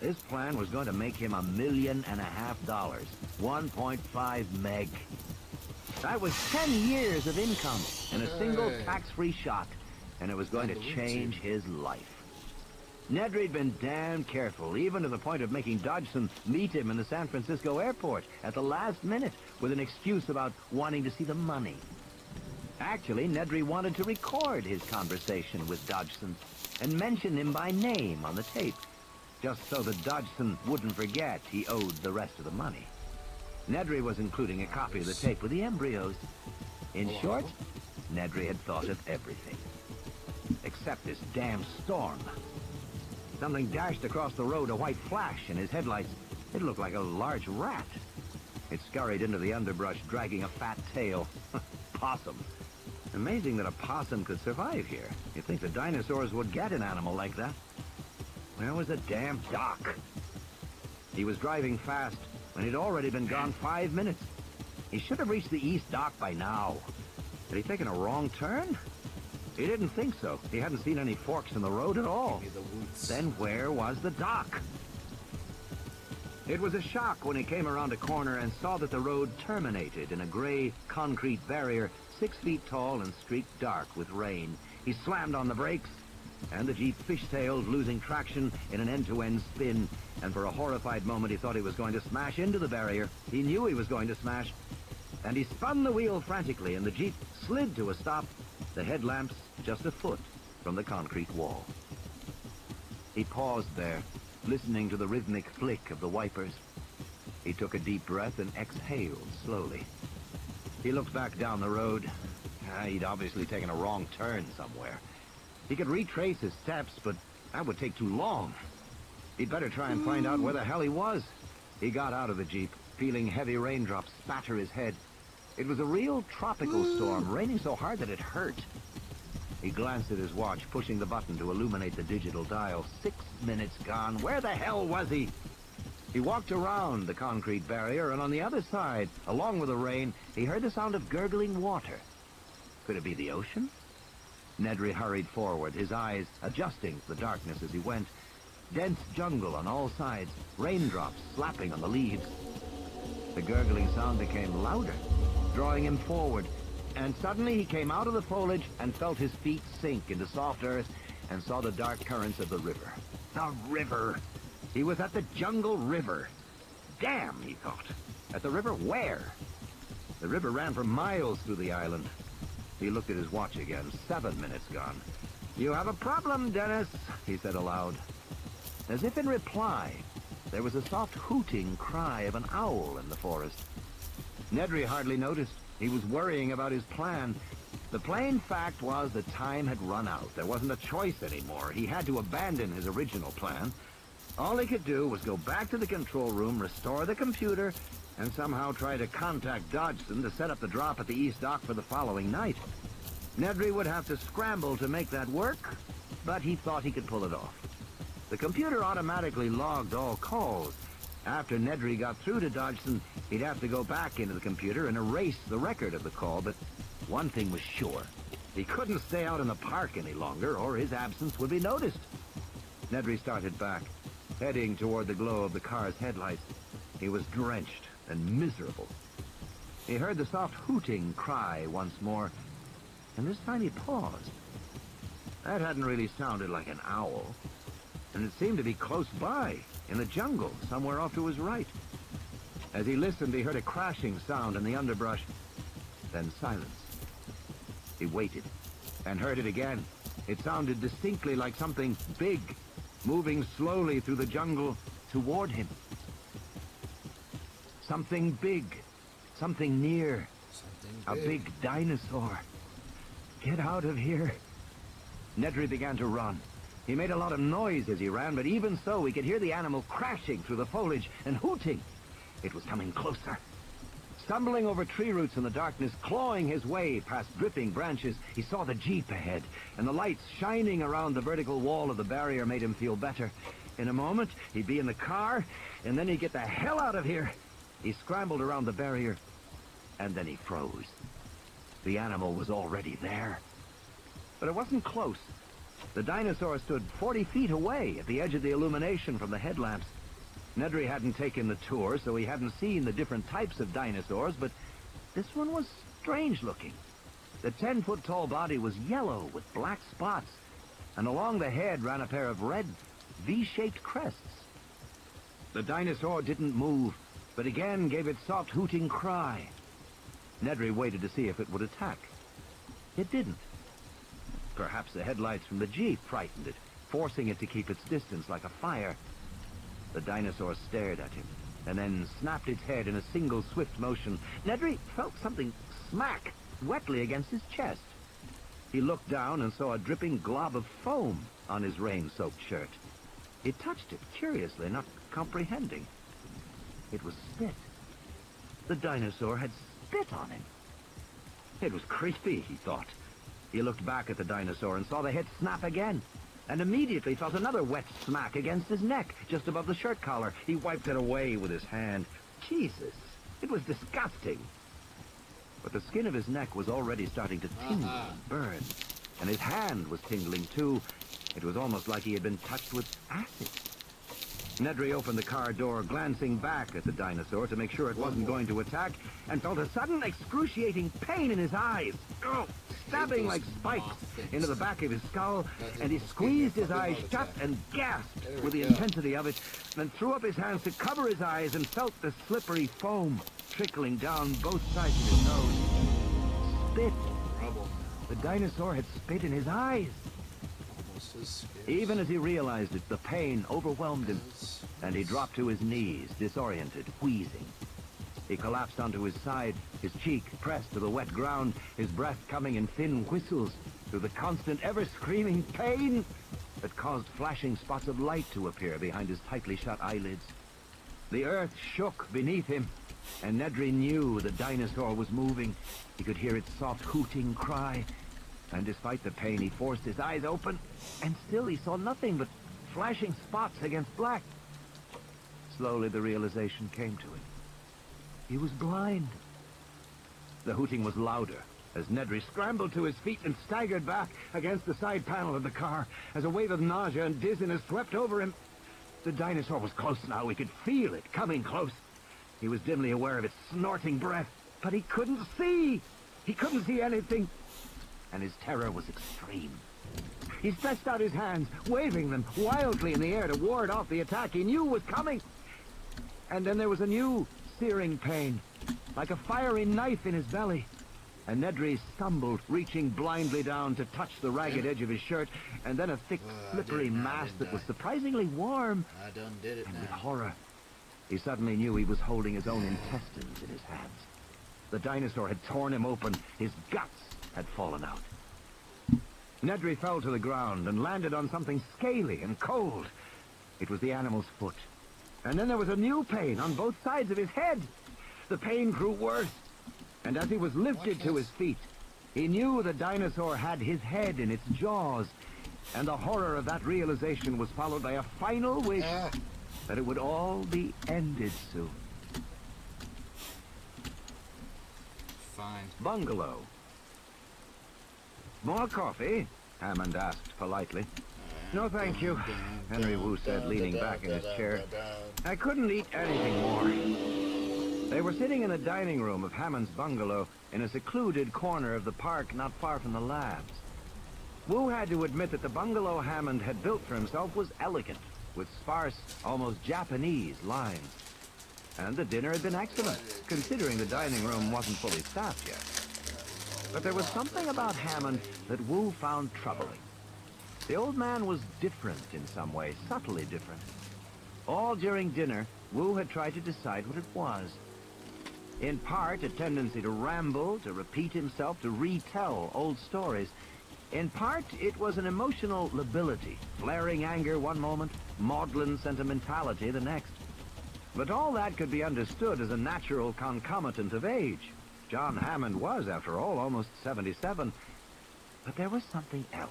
This plan was going to make him $1.5 million, 1.5 meg. That was 10 years of income in a single tax-free shot, and it was going to change his life. Nedry'd been damn careful, even to the point of making Dodgson meet him in the San Francisco airport at the last minute with an excuse about wanting to see the money. Actually, Nedry wanted to record his conversation with Dodgson and mention him by name on the tape, just so that Dodgson wouldn't forget he owed the rest of the money. Nedry was including a copy of the tape with the embryos. In short, Nedry had thought of everything. Except this damn storm. Something dashed across the road, a white flash in his headlights. It looked like a large rat. It scurried into the underbrush, dragging a fat tail. Possum. Amazing that a possum could survive here. You'd think the dinosaurs would get an animal like that. Where was the damn dock? He was driving fast, and he'd already been gone 5 minutes. He should have reached the east dock by now. Had he taken a wrong turn? He didn't think so. He hadn't seen any forks in the road at all. Then where was the dock? It was a shock when he came around a corner and saw that the road terminated in a gray concrete barrier 6 feet tall and streaked dark with rain. He slammed on the brakes, and the Jeep fishtailed, losing traction in an end-to-end spin. And for a horrified moment, he thought he was going to smash into the barrier. He knew he was going to smash. And he spun the wheel frantically, and the Jeep slid to a stop, the headlamps just a foot from the concrete wall. He paused there, listening to the rhythmic flick of the wipers. He took a deep breath and exhaled slowly. He looked back down the road. He'd obviously taken a wrong turn somewhere. He could retrace his steps, but that would take too long. He'd better try and find out where the hell he was. He got out of the Jeep, feeling heavy raindrops spatter his head. It was a real tropical storm, raining so hard that it hurt. He glanced at his watch, pushing the button to illuminate the digital dial. 6 minutes gone. Where the hell was he? He walked around the concrete barrier, and on the other side, along with the rain, he heard the sound of gurgling water. Could it be the ocean? Nedry hurried forward, his eyes adjusting to the darkness as he went. Dense jungle on all sides, raindrops slapping on the leaves. The gurgling sound became louder, drawing him forward, and suddenly he came out of the foliage and felt his feet sink into soft earth and saw the dark currents of the river. The river! He was at the jungle river. Damn, he thought. At the river where? The river ran for miles through the island. He looked at his watch again. 7 minutes gone. "You have a problem, Dennis," he said aloud. As if in reply, there was a soft hooting cry of an owl in the forest. Nedry hardly noticed. He was worrying about his plan. The plain fact was that time had run out. There wasn't a choice anymore. He had to abandon his original plan. All he could do was go back to the control room, restore the computer, and somehow try to contact Dodgson to set up the drop at the East Dock for the following night. Nedry would have to scramble to make that work, but he thought he could pull it off. The computer automatically logged all calls. After Nedry got through to Dodgson, he'd have to go back into the computer and erase the record of the call, but one thing was sure. He couldn't stay out in the park any longer, or his absence would be noticed. Nedry started back, heading toward the glow of the car's headlights. He was drenched and miserable. He heard the soft hooting cry once more, and this time he paused. That hadn't really sounded like an owl, and it seemed to be close by, in the jungle, somewhere off to his right. As he listened, he heard a crashing sound in the underbrush, then silence. He waited, and heard it again. It sounded distinctly like something big, moving slowly through the jungle toward him. Something big, something near. A big dinosaur. Get out of here. Nedry began to run. He made a lot of noise as he ran, but even so, he could hear the animal crashing through the foliage and hooting. It was coming closer. Stumbling over tree roots in the darkness, clawing his way past dripping branches, he saw the jeep ahead, and the lights shining around the vertical wall of the barrier made him feel better. In a moment, he'd be in the car, and then he'd get the hell out of here. He scrambled around the barrier, and then he froze. The animal was already there. But it wasn't close. The dinosaur stood 40 feet away at the edge of the illumination from the headlamps. Nedry hadn't taken the tour, so he hadn't seen the different types of dinosaurs, but this one was strange-looking. The 10-foot-tall body was yellow with black spots, and along the head ran a pair of red, V-shaped crests. The dinosaur didn't move, but again gave its soft hooting cry. Nedry waited to see if it would attack. It didn't. Perhaps the headlights from the jeep frightened it, forcing it to keep its distance like a fire. The dinosaur stared at him, and then snapped its head in a single swift motion. Nedry felt something smack wetly against his chest. He looked down and saw a dripping glob of foam on his rain-soaked shirt. He touched it curiously, not comprehending. It was spit. The dinosaur had spit on him. It was creepy, he thought. He looked back at the dinosaur and saw the head snap again, and immediately felt another wet smack against his neck, just above the shirt collar. He wiped it away with his hand. Jesus, it was disgusting. But the skin of his neck was already starting to tingle and burn, and his hand was tingling too. It was almost like he had been touched with acid. Nedry opened the car door, glancing back at the dinosaur to make sure it wasn't going to attack, and felt a sudden excruciating pain in his eyes. Oh, stabbing like spikes into the back of his skull, and he squeezed his eyes shut and gasped with the intensity of it, then threw up his hands to cover his eyes and felt the slippery foam trickling down both sides of his nose. Spit. The dinosaur had spit in his eyes. Even as he realized it, the pain overwhelmed him, and he dropped to his knees, disoriented, wheezing. He collapsed onto his side, his cheek pressed to the wet ground, his breath coming in thin whistles through the constant, ever-screaming pain that caused flashing spots of light to appear behind his tightly shut eyelids. The earth shook beneath him, and Nedry knew the dinosaur was moving. He could hear its soft hooting cry, and despite the pain, he forced his eyes open, and still he saw nothing but flashing spots against black. Slowly the realization came to him. He was blind. The hooting was louder as Nedry scrambled to his feet and staggered back against the side panel of the car as a wave of nausea and dizziness swept over him. The dinosaur was close now. He could feel it coming close. He was dimly aware of its snorting breath, but he couldn't see. He couldn't see anything, and his terror was extreme. He stretched out his hands, waving them wildly in the air to ward off the attack he knew was coming. And then there was a new searing pain, like a fiery knife in his belly. And Nedry stumbled, reaching blindly down to touch the ragged edge of his shirt, and then a thick, slippery mass that was surprisingly warm. I done did it and now. with horror, he suddenly knew he was holding his own intestines in his hands. The dinosaur had torn him open. His guts had fallen out. Nedry fell to the ground and landed on something scaly and cold. It was the animal's foot. And then there was a new pain on both sides of his head. The pain grew worse. And as he was lifted to his feet, he knew the dinosaur had his head in its jaws. And the horror of that realization was followed by a final wish that it would all be ended soon. Fine. Bungalow. More coffee? Hammond asked politely. No, thank you, Henry Wu said, leaning back in his chair. I couldn't eat anything more. They were sitting in the dining room of Hammond's bungalow in a secluded corner of the park not far from the labs. Wu had to admit that the bungalow Hammond had built for himself was elegant, with sparse, almost Japanese lines. And the dinner had been excellent, considering the dining room wasn't fully staffed yet. But there was something about Hammond that Wu found troubling. The old man was different in some way, subtly different. All during dinner, Wu had tried to decide what it was. In part, a tendency to ramble, to repeat himself, to retell old stories. In part, it was an emotional lability, flaring anger one moment, maudlin sentimentality the next. But all that could be understood as a natural concomitant of age. John Hammond was, after all, almost 77. But there was something else.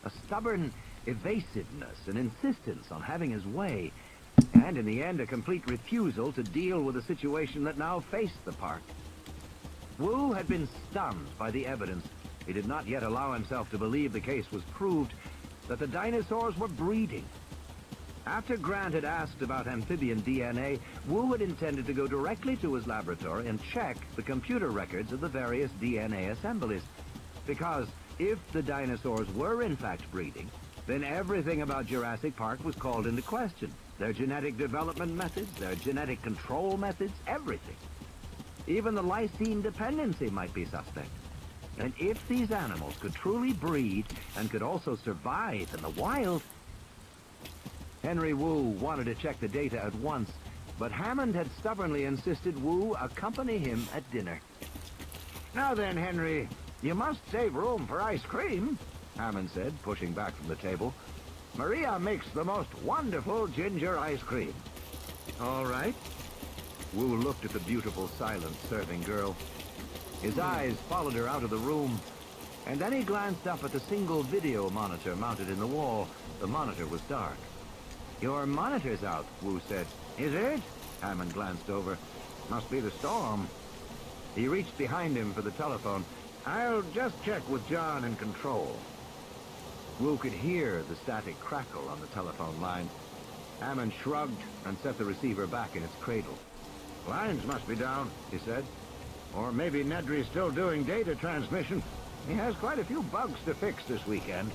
A stubborn evasiveness, an insistence on having his way, and in the end a complete refusal to deal with the situation that now faced the park. Wu had been stunned by the evidence. He did not yet allow himself to believe the case was proved, that the dinosaurs were breeding. After Grant had asked about amphibian DNA, Wu had intended to go directly to his laboratory and check the computer records of the various DNA assemblies. Because if the dinosaurs were in fact breeding, then everything about Jurassic Park was called into question. Their genetic development methods, their genetic control methods, everything. Even the lysine dependency might be suspect. And if these animals could truly breed and could also survive in the wild... Henry Wu wanted to check the data at once, but Hammond had stubbornly insisted Wu accompany him at dinner. Now then, Henry, you must save room for ice cream, Hammond said, pushing back from the table. Maria makes the most wonderful ginger ice cream. All right. Wu looked at the beautiful, silent serving girl. His eyes followed her out of the room, and then he glanced up at the single video monitor mounted in the wall. The monitor was dark. Your monitor's out, Wu said. Is it? Hammond glanced over. Must be the storm. He reached behind him for the telephone. I'll just check with John in control. Wu could hear the static crackle on the telephone line. Hammond shrugged and set the receiver back in its cradle. Lines must be down, he said. Or maybe Nedry's still doing data transmission. He has quite a few bugs to fix this weekend.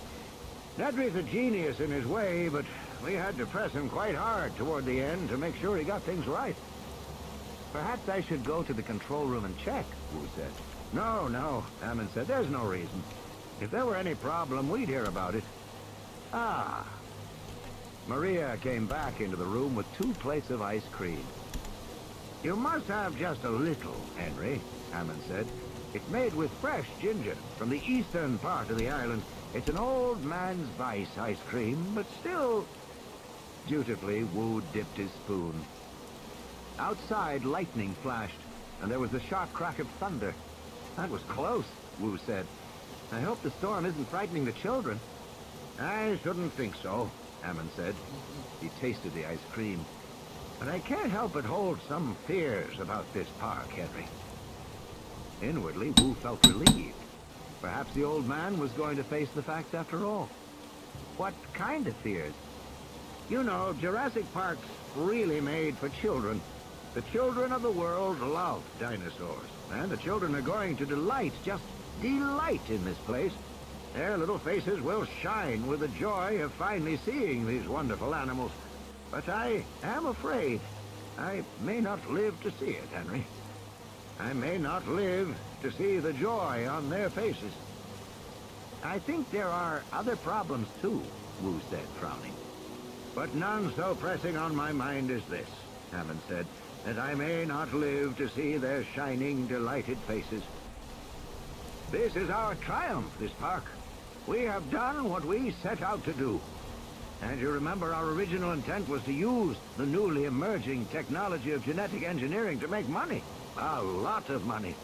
Nedry's a genius in his way, but we had to press him quite hard toward the end to make sure he got things right. Perhaps I should go to the control room and check, Wu said. No, Hammond said. There's no reason. If there were any problem, we'd hear about it. Ah. Maria came back into the room with 2 plates of ice cream. You must have just a little, Henry, Hammond said. It's made with fresh ginger from the eastern part of the island. It's an old man's vice ice cream, but still... Dutifully, Wu dipped his spoon. Outside, lightning flashed, and there was the sharp crack of thunder. That was close, Wu said. I hope the storm isn't frightening the children. I shouldn't think so, Hammond said. He tasted the ice cream. But I can't help but hold some fears about this park, Henry. Inwardly, Wu felt relieved. Perhaps the old man was going to face the facts after all. What kind of fears? You know, Jurassic Park's really made for children. The children of the world love dinosaurs. And the children are going to delight, just delight in this place. Their little faces will shine with the joy of finally seeing these wonderful animals. But I am afraid I may not live to see it, Henry. I may not live to see the joy on their faces. I think there are other problems, too, Wu said, frowning. But none so pressing on my mind as this, Hammond said. that I may not live to see their shining, delighted faces. This is our triumph, this park. We have done what we set out to do. And you remember our original intent was to use the newly emerging technology of genetic engineering to make money. A lot of money.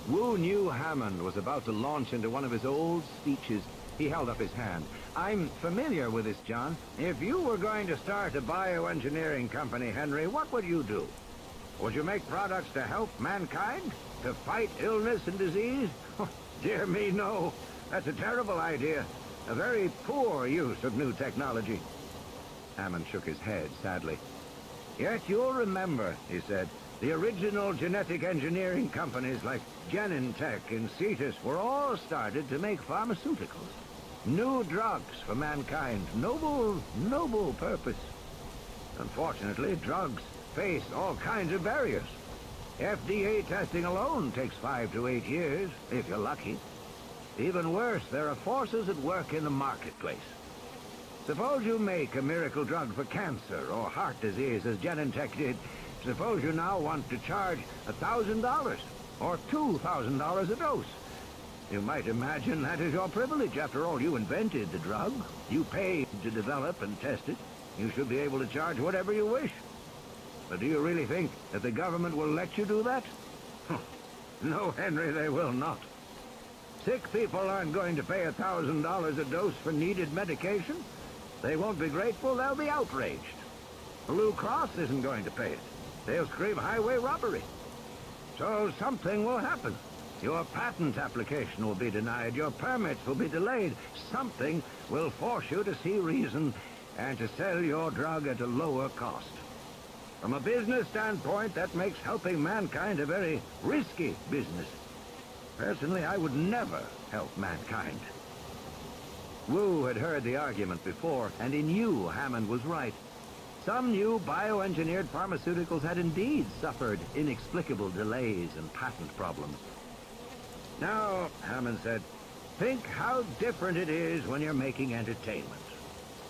Wu knew Hammond was about to launch into one of his old speeches. He held up his hand. I'm familiar with this, John. If you were going to start a bioengineering company, Henry, what would you do? Would you make products to help mankind? To fight illness and disease? Oh, dear me, no. That's a terrible idea. A very poor use of new technology. Hammond shook his head sadly. Yet you'll remember, he said, the original genetic engineering companies like Genentech and Cetus were all started to make pharmaceuticals. New drugs for mankind. Noble, noble purpose. Unfortunately, drugs face all kinds of barriers. FDA testing alone takes 5 to 8 years, if you're lucky. Even worse, there are forces at work in the marketplace. Suppose you make a miracle drug for cancer or heart disease, as Genentech did. Suppose you now want to charge $1,000 or $2,000 a dose. You might imagine that is your privilege. After all, you invented the drug. You paid to develop and test it. You should be able to charge whatever you wish. But do you really think that the government will let you do that? No, Henry, they will not. Sick people aren't going to pay $1,000 a dose for needed medication. They won't be grateful, they'll be outraged. Blue Cross isn't going to pay it. They'll scream highway robbery. So something will happen. Your patent application will be denied. Your permits will be delayed. Something will force you to see reason and to sell your drug at a lower cost. From a business standpoint, that makes helping mankind a very risky business. Personally, I would never help mankind. Wu had heard the argument before, and he knew Hammond was right. Some new bioengineered pharmaceuticals had indeed suffered inexplicable delays and patent problems. Now, Hammond said, think how different it is when you're making entertainment.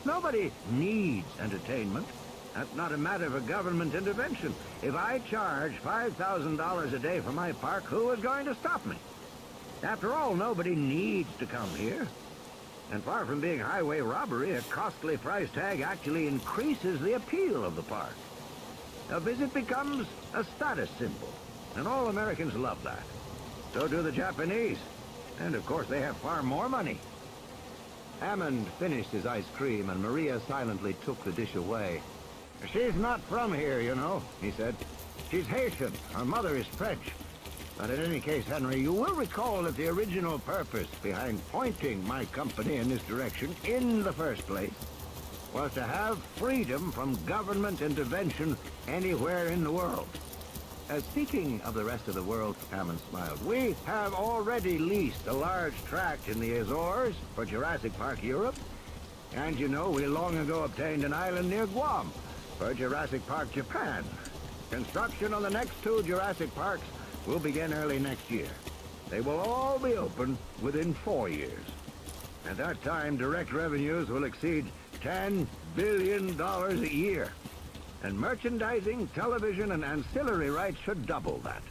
Nobody needs entertainment. That's not a matter for government intervention. If I charge $5,000 a day for my park, who is going to stop me? After all, nobody needs to come here. And far from being highway robbery, a costly price tag actually increases the appeal of the park. A visit becomes a status symbol, and all Americans love that. So do the Japanese. And of course, they have far more money. Hammond finished his ice cream, and Maria silently took the dish away. She's not from here, you know, he said. She's Haitian. Her mother is French. But in any case, Henry, you will recall that the original purpose behind pointing my company in this direction in the first place was to have freedom from government intervention anywhere in the world. Speaking of the rest of the world, Hammond smiled, we have already leased a large tract in the Azores for Jurassic Park Europe. And you know, we long ago obtained an island near Guam for Jurassic Park Japan. Construction on the next 2 Jurassic Parks will begin early next year. They will all be open within 4 years. At that time, direct revenues will exceed $10 billion a year. And merchandising, television, and ancillary rights should double that.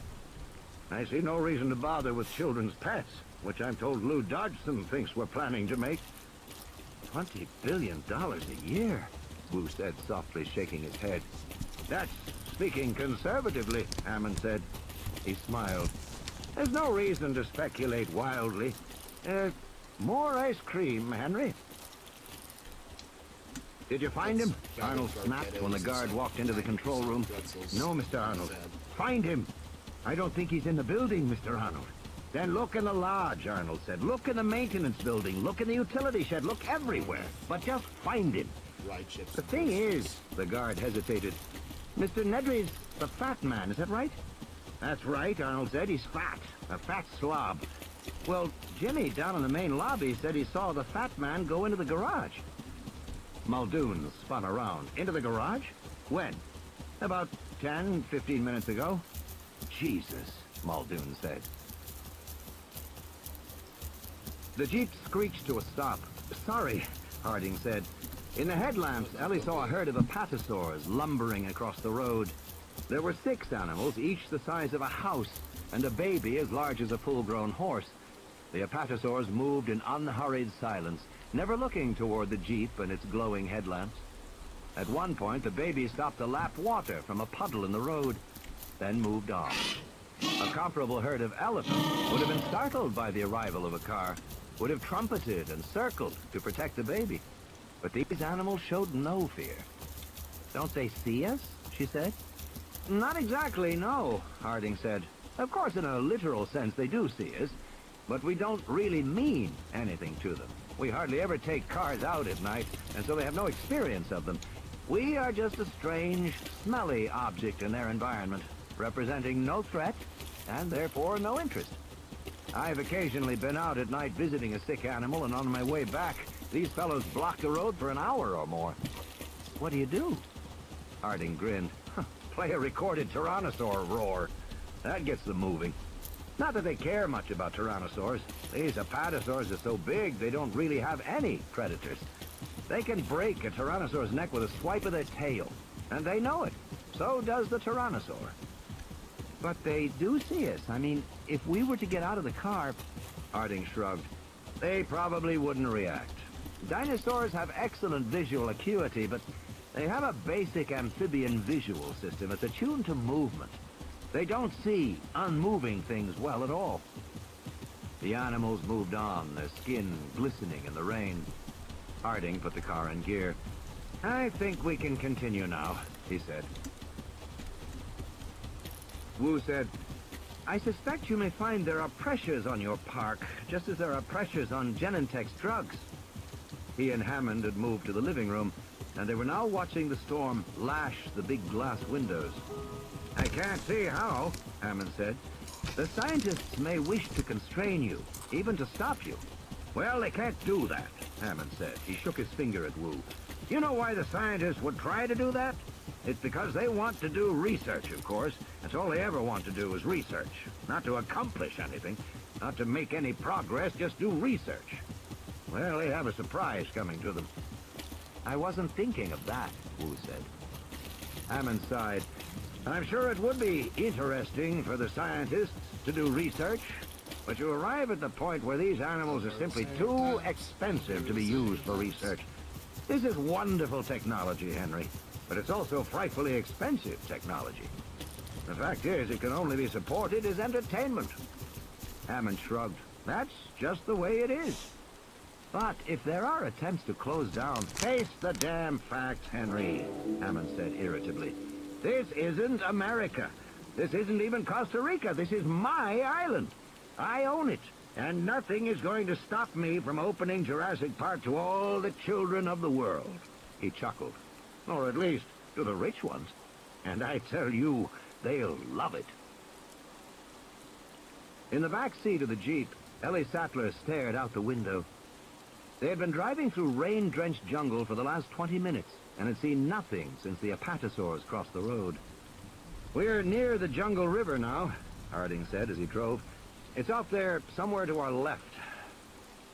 I see no reason to bother with children's pets, which I'm told Lou Dodgson thinks we're planning to make. $20 billion a year, Wu said softly, shaking his head. That's speaking conservatively, Hammond said. He smiled. There's no reason to speculate wildly. More ice cream, Henry. Did you find him? Arnold snapped when the guard walked into the control room. No, Mr. Arnold. Find him. I don't think he's in the building, Mr. Arnold. Then look in the lodge, Arnold said. Look in the maintenance building. Look in the utility shed. Look everywhere. But just find him. The thing is, the guard hesitated. Mr. Nedry's the fat man, is that right? That's right, Arnold said. He's fat. A fat slob. Well, Jimmy down in the main lobby said he saw the fat man go into the garage. Muldoon spun around. Into the garage? When? About 10, 15 minutes ago. Jesus, Muldoon said. The jeep screeched to a stop. Sorry, Harding said. In the headlamps, Ellie saw a herd of apatosaurs lumbering across the road. There were 6 animals, each the size of a house, and a baby as large as a full-grown horse. The apatosaurs moved in unhurried silence, never looking toward the jeep and its glowing headlamps. At one point, the baby stopped to lap water from a puddle in the road, then moved on. A comparable herd of elephants would have been startled by the arrival of a car, would have trumpeted and circled to protect the baby. But these animals showed no fear. "Don't they see us?" she said. "Not exactly, no," Harding said. "Of course, in a literal sense, they do see us, but we don't really mean anything to them. We hardly ever take cars out at night, and so they have no experience of them. We are just a strange, smelly object in their environment, representing no threat, and therefore no interest. I've occasionally been out at night visiting a sick animal, and on my way back, these fellows block the road for an hour or more." "What do you do?" Harding grinned. "Play a recorded tyrannosaur roar. That gets them moving. Not that they care much about tyrannosaurs. These apatosaurs are so big, they don't really have any predators. They can break a tyrannosaur's neck with a swipe of their tail, and they know it. So does the tyrannosaur." "But they do see us. I mean, if we were to get out of the car..." Harding shrugged. "They probably wouldn't react. Dinosaurs have excellent visual acuity, but they have a basic amphibian visual system. It's attuned to movement. They don't see unmoving things well at all." The animals moved on, their skin glistening in the rain. Harding put the car in gear. "I think we can continue now," he said. Wu said, "I suspect you may find there are pressures on your park, just as there are pressures on Genentech's drugs." He and Hammond had moved to the living room, and they were now watching the storm lash the big glass windows. "I can't see how," Hammond said. "The scientists may wish to constrain you, even to stop you." "Well, they can't do that," Hammond said. He shook his finger at Wu. "You know why the scientists would try to do that? It's because they want to do research, of course. That's all they ever want to do is research. Not to accomplish anything, not to make any progress, just do research. Well, they have a surprise coming to them." "I wasn't thinking of that," Wu said. Hammond sighed. "I'm sure it would be interesting for the scientists to do research, but you arrive at the point where these animals are simply too expensive to be used for research. This is wonderful technology, Henry, but it's also frightfully expensive technology. The fact is, it can only be supported as entertainment." Hammond shrugged. "That's just the way it is." "But if there are attempts to close down..." "Face the damn facts, Henry," Hammond said irritably. "This isn't America. This isn't even Costa Rica. This is my island. I own it, and nothing is going to stop me from opening Jurassic Park to all the children of the world." He chuckled. "Or at least to the rich ones. And I tell you, they'll love it." In the back seat of the Jeep, Ellie Sattler stared out the window. They had been driving through rain-drenched jungle for the last 20 minutes, and had seen nothing since the apatosaurs crossed the road. "We're near the Jungle River now," Harding said as he drove. "It's off there, somewhere to our left."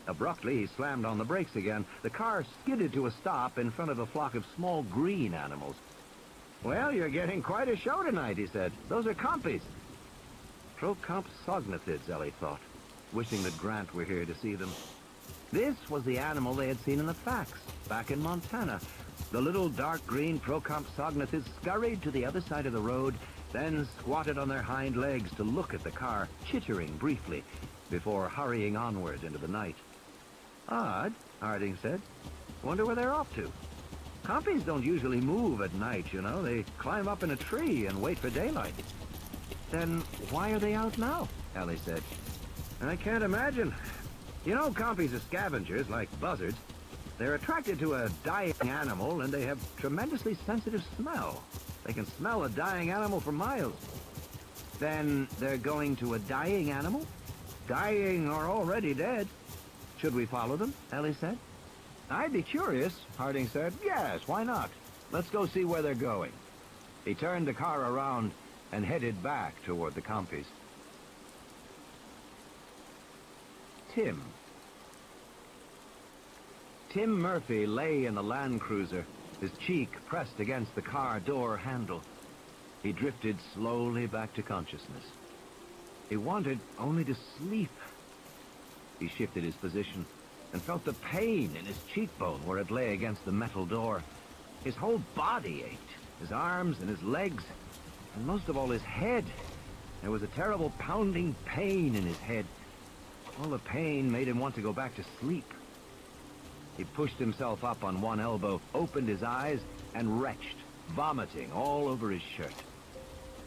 Abruptly, he slammed on the brakes again. The car skidded to a stop in front of a flock of small green animals. "Well, you're getting quite a show tonight," he said. "Those are compies." Procompsognathids, Ellie thought, wishing that Grant were here to see them. This was the animal they had seen in the facts, back in Montana. The little dark green Procompsognathids scurried to the other side of the road, then squatted on their hind legs to look at the car, chittering briefly, before hurrying onward into the night. "Odd," Harding said. "Wonder where they're off to. Compies don't usually move at night, you know. They climb up in a tree and wait for daylight." "Then why are they out now?" Ellie said. "I can't imagine. You know, compies are scavengers, like buzzards. They're attracted to a dying animal, and they have tremendously sensitive smell. They can smell a dying animal for miles." "Then they're going to a dying animal?" "Dying or already dead." "Should we follow them?" Ellie said. "I'd be curious," Harding said. "Yes, why not? Let's go see where they're going." He turned the car around and headed back toward the compies. Tim. Tim Murphy lay in the Land Cruiser, his cheek pressed against the car door handle. He drifted slowly back to consciousness. He wanted only to sleep. He shifted his position and felt the pain in his cheekbone where it lay against the metal door. His whole body ached, his arms and his legs, and most of all his head. There was a terrible pounding pain in his head. All the pain made him want to go back to sleep. He pushed himself up on one elbow, opened his eyes, and retched, vomiting all over his shirt.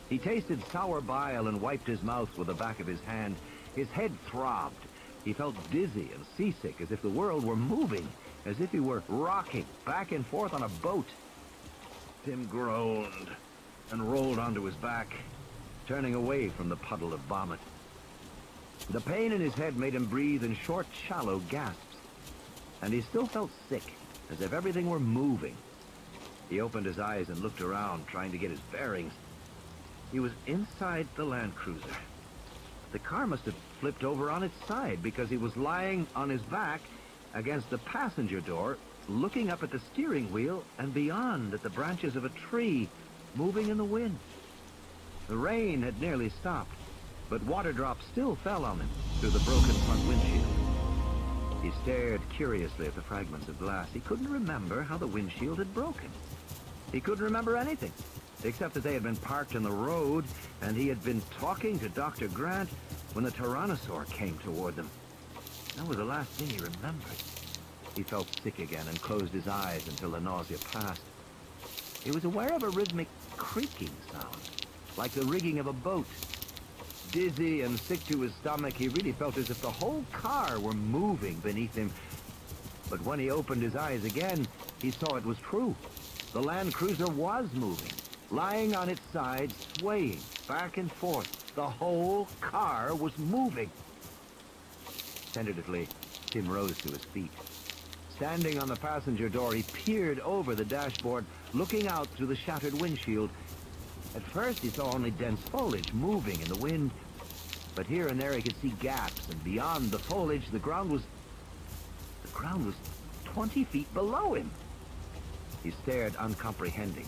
He tasted sour bile and wiped his mouth with the back of his hand. His head throbbed. He felt dizzy and seasick, as if the world were moving, as if he were rocking back and forth on a boat. Tim groaned and rolled onto his back, turning away from the puddle of vomit. The pain in his head made him breathe in short, shallow gasps, and he still felt sick, as if everything were moving. He opened his eyes and looked around, trying to get his bearings. He was inside the Land Cruiser. The car must have flipped over on its side, because he was lying on his back against the passenger door, looking up at the steering wheel and beyond at the branches of a tree moving in the wind. The rain had nearly stopped, but water drops still fell on him through the broken front windshield. He stared curiously at the fragments of glass. He couldn't remember how the windshield had broken. He couldn't remember anything, except that they had been parked in the road, and he had been talking to Dr. Grant when the Tyrannosaur came toward them. That was the last thing he remembered. He felt sick again and closed his eyes until the nausea passed. He was aware of a rhythmic creaking sound, like the rigging of a boat. Dizzy and sick to his stomach, he really felt as if the whole car were moving beneath him. But when he opened his eyes again, he saw it was true. The Land Cruiser was moving, lying on its side, swaying back and forth. The whole car was moving. Tentatively, Tim rose to his feet. Standing on the passenger door, he peered over the dashboard, looking out through the shattered windshield. At first, he saw only dense foliage moving in the wind, but here and there he could see gaps, and beyond the foliage, the ground was 20 feet below him. He stared uncomprehendingly.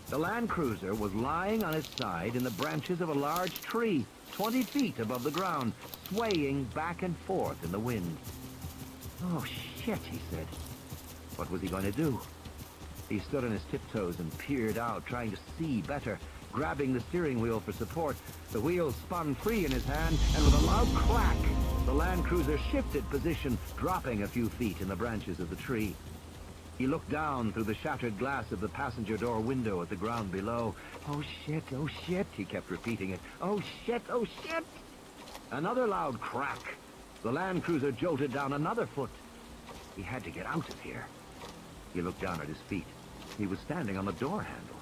The Land Cruiser was lying on its side in the branches of a large tree, 20 feet above the ground, swaying back and forth in the wind. "Oh, shit," he said. What was he going to do? He stood on his tiptoes and peered out, trying to see better, grabbing the steering wheel for support. The wheel spun free in his hand, and with a loud crack, the Land Cruiser shifted position, dropping a few feet in the branches of the tree. He looked down through the shattered glass of the passenger door window at the ground below. "Oh, shit, oh, shit," he kept repeating it. "Oh, shit, oh, shit." Another loud crack. The Land Cruiser jolted down another foot. He had to get out of here. He looked down at his feet. He was standing on the door handle.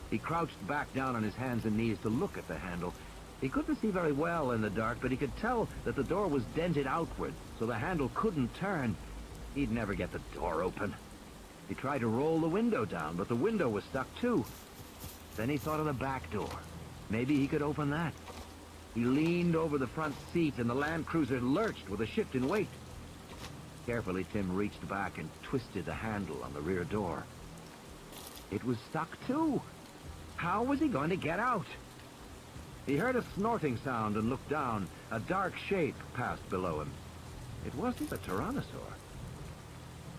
He crouched back down on his hands and knees to look at the handle. He couldn't see very well in the dark, but he could tell that the door was dented outward, so the handle couldn't turn. He'd never get the door open. He tried to roll the window down, but the window was stuck too. Then he thought of the back door. Maybe he could open that. He leaned over the front seat, and the Land Cruiser lurched with a shift in weight. Carefully, Tim reached back and twisted the handle on the rear door. It was stuck too. How was he going to get out? He heard a snorting sound and looked down. A dark shape passed below him. It wasn't a Tyrannosaur.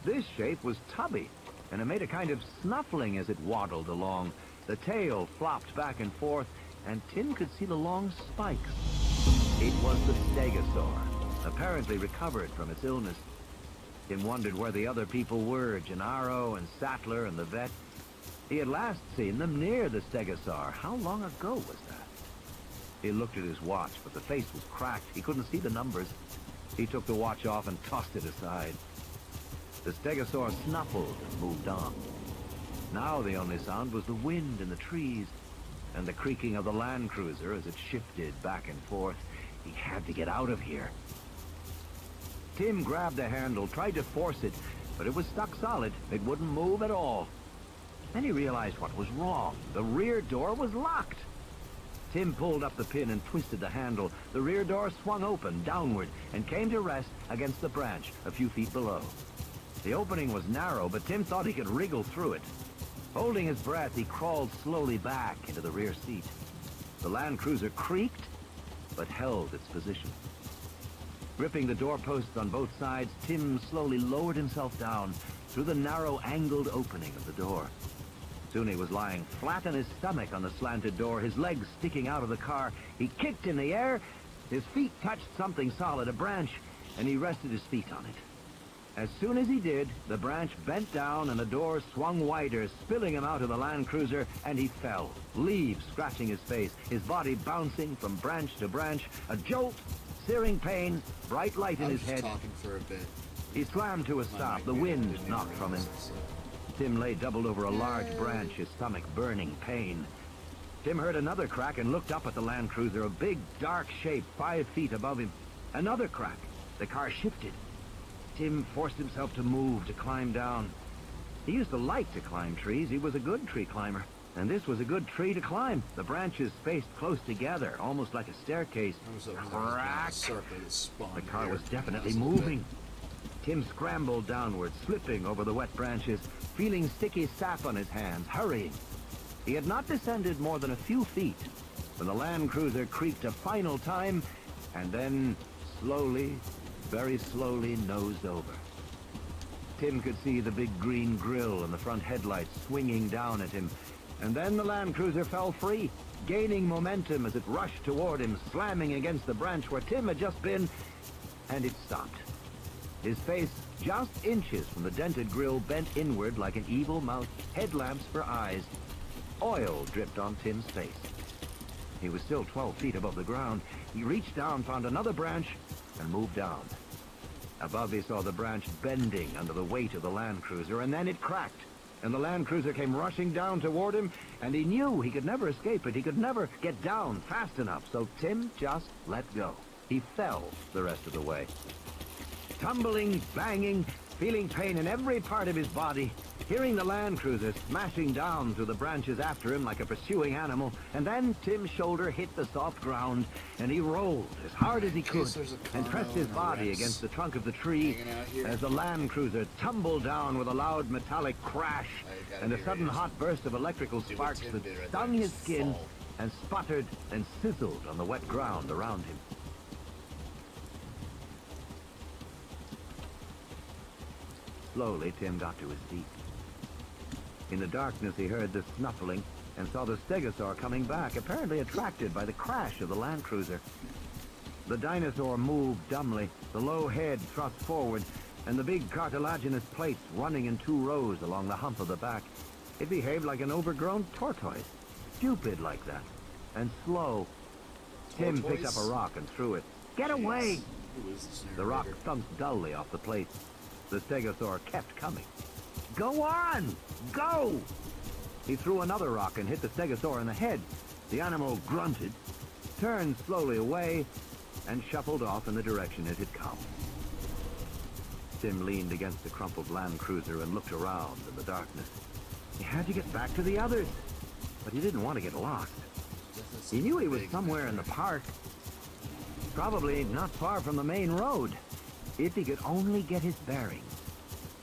This shape was tubby, and it made a kind of snuffling as it waddled along. The tail flopped back and forth, and Tim could see the long spikes. It was the Stegosaur, apparently recovered from its illness. Tim wondered where the other people were, Gennaro and Sattler and the vet. He had last seen them near the Stegosaur. How long ago was that? He looked at his watch, but the face was cracked. He couldn't see the numbers. He took the watch off and tossed it aside. The Stegosaur snuffled and moved on. Now the only sound was the wind in the trees and the creaking of the Land Cruiser as it shifted back and forth. He had to get out of here. Tim grabbed the handle, tried to force it, but it was stuck solid. It wouldn't move at all. Then he realized what was wrong. The rear door was locked. Tim pulled up the pin and twisted the handle. The rear door swung open, downward, and came to rest against the branch a few feet below. The opening was narrow, but Tim thought he could wriggle through it. Holding his breath, he crawled slowly back into the rear seat. The Land Cruiser creaked, but held its position. Gripping the doorposts on both sides, Tim slowly lowered himself down through the narrow, angled opening of the door. Soon he was lying flat on his stomach on the slanted door, his legs sticking out of the car. He kicked in the air, his feet touched something solid, a branch, and he rested his feet on it. As soon as he did, the branch bent down and the door swung wider, spilling him out of the Land Cruiser, and he fell, leaves scratching his face, his body bouncing from branch to branch, a jolt, searing pain, bright light in his head. Talking for a bit. He slammed to a stop, the wind knocked from him. Tim lay doubled over a large branch, his stomach burning pain. Tim heard another crack and looked up at the Land Cruiser, a big, dark shape 5 feet above him. Another crack. The car shifted. Tim forced himself to move, to climb down. He used to like to climb trees. He was a good tree climber. And this was a good tree to climb. The branches spaced close together, almost like a staircase. Crack! The car was definitely moving. Tim scrambled downward, slipping over the wet branches, feeling sticky sap on his hands, hurrying. He had not descended more than a few feet when the Land Cruiser creaked a final time, and then slowly, very slowly nosed over. Tim could see the big green grille and the front headlights swinging down at him, and then the Land Cruiser fell free, gaining momentum as it rushed toward him, slamming against the branch where Tim had just been, and it stopped. His face, just inches from the dented grille, bent inward like an evil mouth, headlamps for eyes. Oil dripped on Tim's face. He was still 12 feet above the ground. He reached down, found another branch, and moved down. Above, he saw the branch bending under the weight of the Land Cruiser, and then it cracked, and the Land Cruiser came rushing down toward him, and he knew he could never escape it. He could never get down fast enough, so Tim just let go. He fell the rest of the way. Tumbling, banging, feeling pain in every part of his body, hearing the Land Cruiser smashing down through the branches after him like a pursuing animal, and then Tim's shoulder hit the soft ground, and he rolled as hard as he could and pressed his body against the trunk of the tree as the Land Cruiser tumbled down with a loud metallic crash and a sudden hot burst of electrical sparks that stung his skin and sputtered and sizzled on the wet ground around him. Slowly, Tim got to his feet. In the darkness, he heard the snuffling and saw the stegosaur coming back, apparently attracted by the crash of the Land Cruiser. The dinosaur moved dumbly, the low head thrust forward, and the big cartilaginous plates running in 2 rows along the hump of the back. It behaved like an overgrown tortoise, stupid like that, and slow. Tim picked up a rock and threw it. Get away! The rock thunked dully off the plates. The stegosaur kept coming. Go on! Go! He threw another rock and hit the stegosaur in the head. The animal grunted, turned slowly away, and shuffled off in the direction it had come. Tim leaned against the crumpled Land Cruiser and looked around in the darkness. He had to get back to the others, but he didn't want to get lost. He knew he was somewhere in the park, probably not far from the main road. If he could only get his bearings.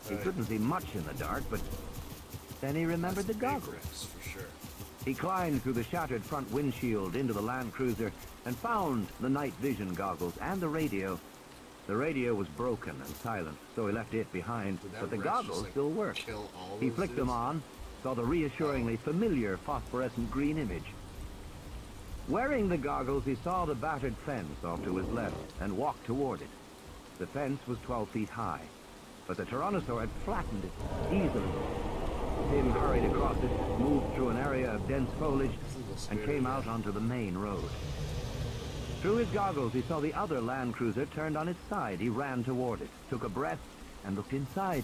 He couldn't see much in the dark, but then he remembered the goggles. For sure. He climbed through the shattered front windshield into the Land Cruiser and found the night vision goggles and the radio. The radio was broken and silent, so he left it behind, but the goggles still worked. He flicked them on, saw the reassuringly familiar phosphorescent green image. Wearing the goggles, he saw the battered fence off to his left and walked toward it. The fence was 12 feet high, but the Tyrannosaur had flattened it easily. Tim hurried across it, moved through an area of dense foliage, and came out onto the main road. Through his goggles, he saw the other Land Cruiser turned on its side. He ran toward it, took a breath, and looked inside.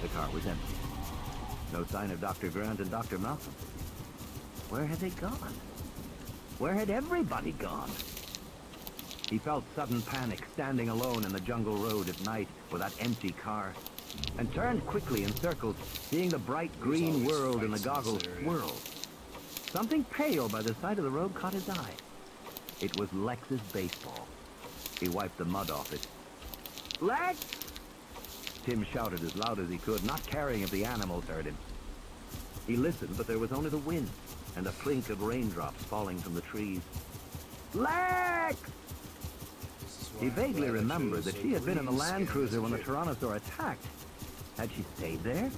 The car was empty. No sign of Dr. Grant and Dr. Malcolm. Where had they gone? Where had everybody gone? He felt sudden panic, standing alone in the jungle road at night with that empty car, and turned quickly in circles, seeing the bright green world in the goggles swirl. Something pale by the side of the road caught his eye. It was Lex's baseball. He wiped the mud off it. Lex! Tim shouted as loud as he could, not caring if the animals heard him. He listened, but there was only the wind and a plink of raindrops falling from the trees. Lex! He vaguely remembered that she had been in the Land Cruiser when the Tyrannosaur attacked. Had she stayed there?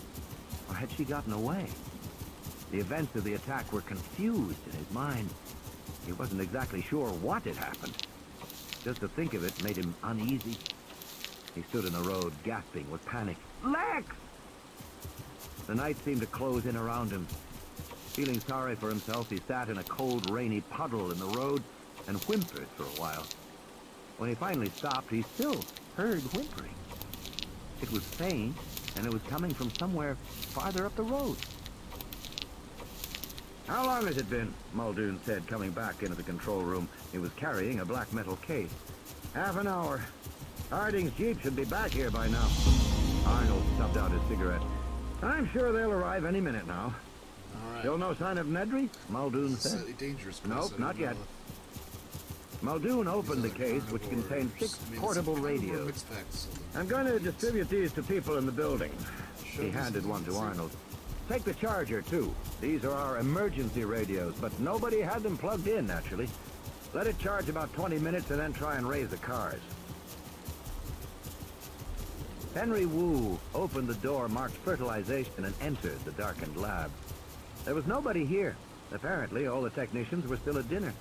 Or had she gotten away? The events of the attack were confused in his mind. He wasn't exactly sure what had happened. Just to think of it made him uneasy. He stood in the road, gasping with panic. Lex! The night seemed to close in around him. Feeling sorry for himself, he sat in a cold, rainy puddle in the road and whimpered for a while. When he finally stopped, he still heard whimpering. It was faint, and it was coming from somewhere farther up the road. How long has it been? Muldoon said, coming back into the control room. He was carrying a black metal case. Half an hour. Harding's Jeep should be back here by now. Arnold stubbed out his cigarette. I'm sure they'll arrive any minute now. All right. Still no sign of Nedry? Muldoon said. Slightly dangerous place. Nope, not yet. Muldoon opened the case, which contained 6 portable radios. I'm going to distribute these to people in the building. He handed one to Arnold. Take the charger, too. These are our emergency radios, but nobody had them plugged in, naturally. Let it charge about 20 minutes and then try and raise the cars. Henry Wu opened the door marked fertilization and entered the darkened lab. There was nobody here. Apparently, all the technicians were still at dinner.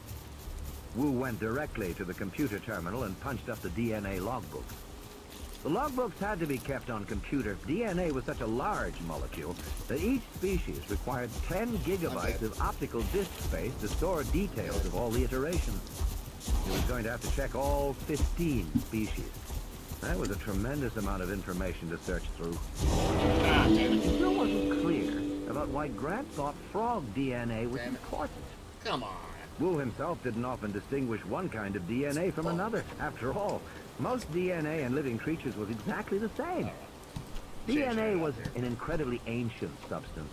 Wu went directly to the computer terminal and punched up the DNA logbooks. The logbooks had to be kept on computer. DNA was such a large molecule that each species required 10 gigabytes of optical disk space to store details of all the iterations. He was going to have to check all 15 species. That was a tremendous amount of information to search through. It still wasn't clear about why Grant thought frog DNA was important. Come on. Wu himself didn't often distinguish one kind of DNA from another. After all, most DNA in living creatures was exactly the same. DNA was an incredibly ancient substance.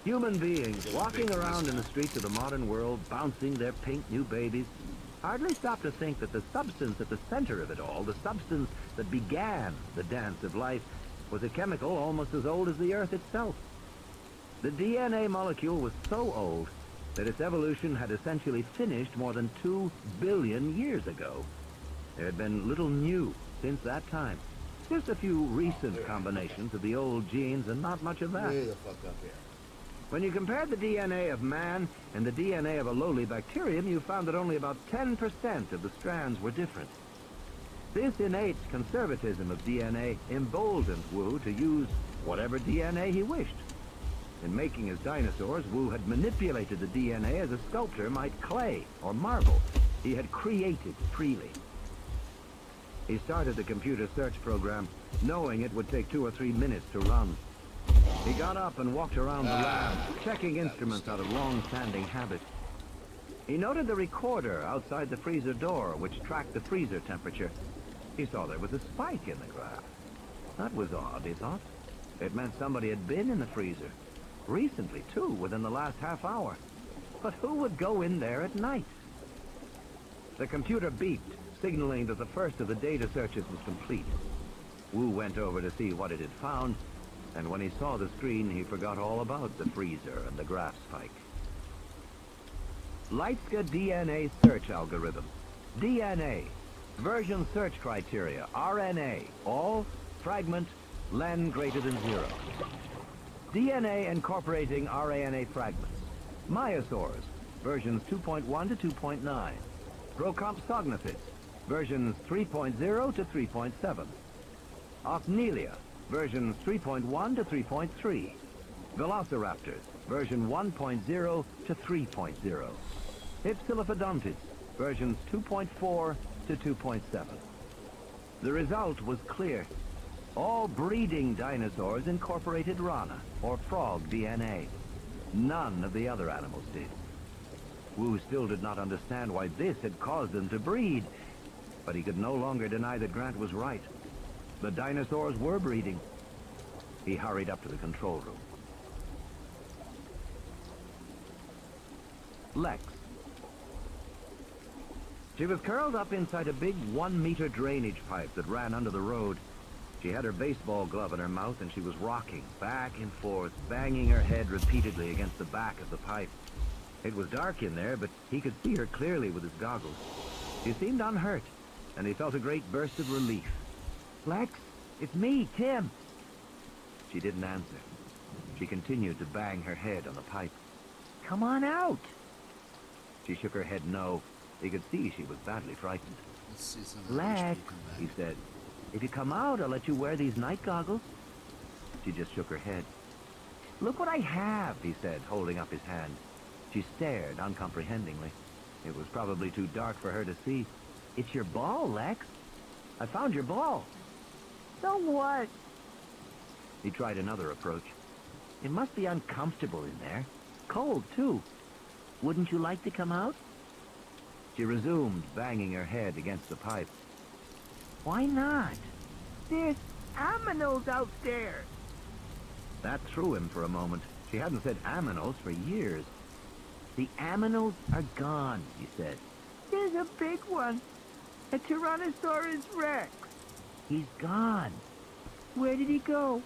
Human beings walking around in the streets of the modern world, bouncing their pink new babies, hardly stopped to think that the substance at the center of it all, the substance that began the dance of life, was a chemical almost as old as the Earth itself. The DNA molecule was so old that its evolution had essentially finished more than 2 billion years ago. There had been little new since that time. Just a few recent combinations of the old genes and not much of that. Way the fuck up here. When you compared the DNA of man and the DNA of a lowly bacterium, you found that only about 10% of the strands were different. This innate conservatism of DNA emboldened Wu to use whatever DNA he wished. In making his dinosaurs, Wu had manipulated the DNA as a sculptor might clay or marble. He had created freely. He started the computer search program, knowing it would take 2 or 3 minutes to run. He got up and walked around the lab, checking instruments out of long-standing habit. He noted the recorder outside the freezer door, which tracked the freezer temperature. He saw there was a spike in the graph. That was odd, he thought. It meant somebody had been in the freezer. Recently, too, within the last half hour. But who would go in there at night? The computer beeped, signaling that the first of the data searches was complete. Wu went over to see what it had found, and when he saw the screen, he forgot all about the freezer and the graph spike. Leitska DNA search algorithm. DNA. Version search criteria. RNA. All. Fragment. Len greater than 0. DNA incorporating RNA fragments. Myosaurs. Versions 2.1 to 2.9. Procompsognathus. Versions 3.0 to 3.7. Ocnelia. Versions 3.1 to 3.3. Velociraptors. Version 1.0 to 3.0. Hypsilophodontids. Versions 2.4 to 2.7. The result was clear. All breeding dinosaurs incorporated rana, or frog DNA. None of the other animals did. Wu still did not understand why this had caused them to breed, but he could no longer deny that Grant was right. The dinosaurs were breeding. He hurried up to the control room. Lex. She was curled up inside a big 1-meter drainage pipe that ran under the road. She had her baseball glove in her mouth and she was rocking back and forth, banging her head repeatedly against the back of the pipe. It was dark in there, but he could see her clearly with his goggles. She seemed unhurt, and he felt a great burst of relief. "Lex, it's me, Tim." She didn't answer. She continued to bang her head on the pipe. "Come on out." She shook her head no. He could see she was badly frightened. Let's see some of "Lex," come back. he said, "if you come out, I'll let you wear these night goggles." She just shook her head. "Look what I have," he said, holding up his hand. She stared uncomprehendingly. It was probably too dark for her to see. "It's your ball, Lex. I found your ball." "So what?" He tried another approach. "It must be uncomfortable in there. Cold, too. Wouldn't you like to come out?" She resumed banging her head against the pipe. "Why not?" "There's aminals out there." That threw him for a moment. She hadn't said aminals for years. "The aminals are gone," he said. "There's a big one. A Tyrannosaurus Rex." "He's gone." "Where did he go?"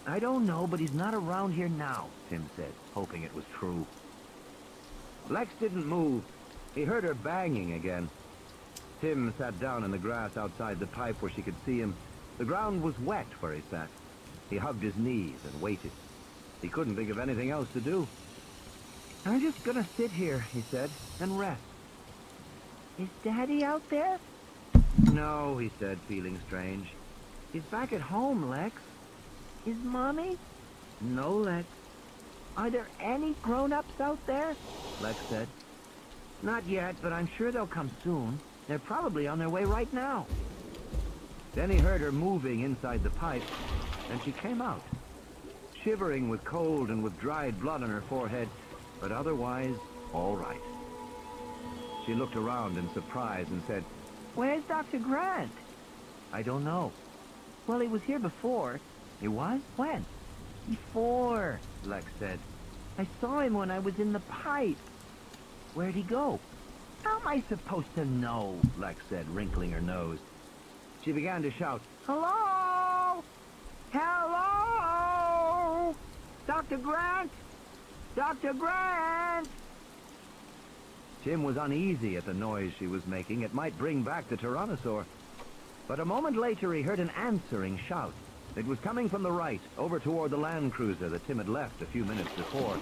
"I don't know, but he's not around here now," Tim said, hoping it was true. Lex didn't move. He heard her banging again. Tim sat down in the grass outside the pipe where she could see him. The ground was wet where he sat. He hugged his knees and waited. He couldn't think of anything else to do. "I'm just gonna sit here," he said, "and rest." "Is Daddy out there?" "No," he said, feeling strange. "He's back at home, Lex." "Is Mommy?" "No, Lex." "Are there any grown-ups out there?" Lex said. "Not yet, but I'm sure they'll come soon. They're probably on their way right now." Then he heard her moving inside the pipe, and she came out, shivering with cold and with dried blood on her forehead, but otherwise all right. She looked around in surprise and said, "Where's Dr. Grant?" "I don't know." "Well, he was here before." "He was? When?" "Before," Lex said. "I saw him when I was in the pipe." "Where'd he go?" "How am I supposed to know?" Lex said, wrinkling her nose. She began to shout, "Hello! Hello! Dr. Grant! Dr. Grant!" Tim was uneasy at the noise she was making. It might bring back the Tyrannosaur. But a moment later he heard an answering shout. It was coming from the right, over toward the Land Cruiser that Tim had left a few minutes before.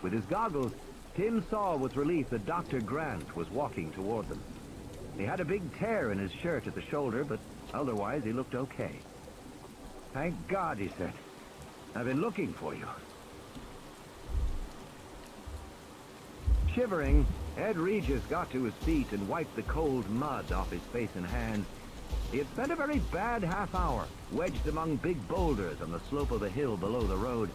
With his goggles, Tim saw with relief that Dr. Grant was walking toward them. He had a big tear in his shirt at the shoulder, but otherwise he looked okay. "Thank God," he said. "I've been looking for you." Shivering, Ed Regis got to his feet and wiped the cold mud off his face and hands. He had spent a very bad half hour, wedged among big boulders on the slope of the hill below the road.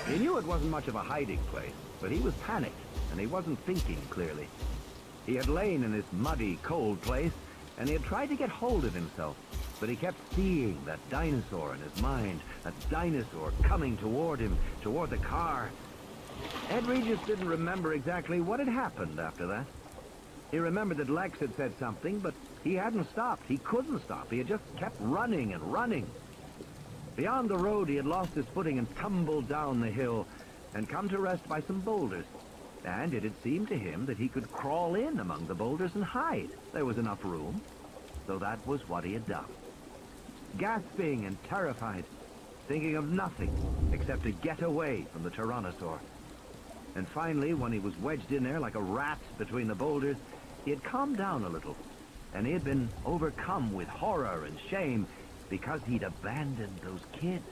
He knew it wasn't much of a hiding place, but he was panicked, and he wasn't thinking clearly. He had lain in this muddy, cold place, and he had tried to get hold of himself, but he kept seeing that dinosaur in his mind, that dinosaur coming toward him, toward the car. Ed Regis didn't remember exactly what had happened after that. He remembered that Lex had said something, but he hadn't stopped. He couldn't stop. He had just kept running and running. Beyond the road, he had lost his footing and tumbled down the hill and come to rest by some boulders. And it had seemed to him that he could crawl in among the boulders and hide. There was enough room. So that was what he had done. Gasping and terrified, thinking of nothing except to get away from the Tyrannosaur. And finally, when he was wedged in there like a rat between the boulders, he had calmed down a little, and he had been overcome with horror and shame because he'd abandoned those kids.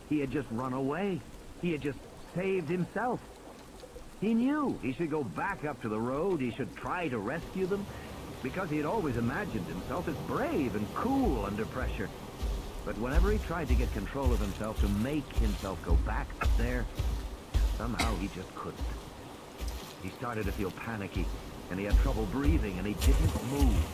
He had just run away. He had just saved himself. He knew he should go back up to the road. He should try to rescue them, because he had always imagined himself as brave and cool under pressure. But whenever he tried to get control of himself, to make himself go back up there, somehow he just couldn't. He started to feel panicky, and he had trouble breathing, and he didn't move.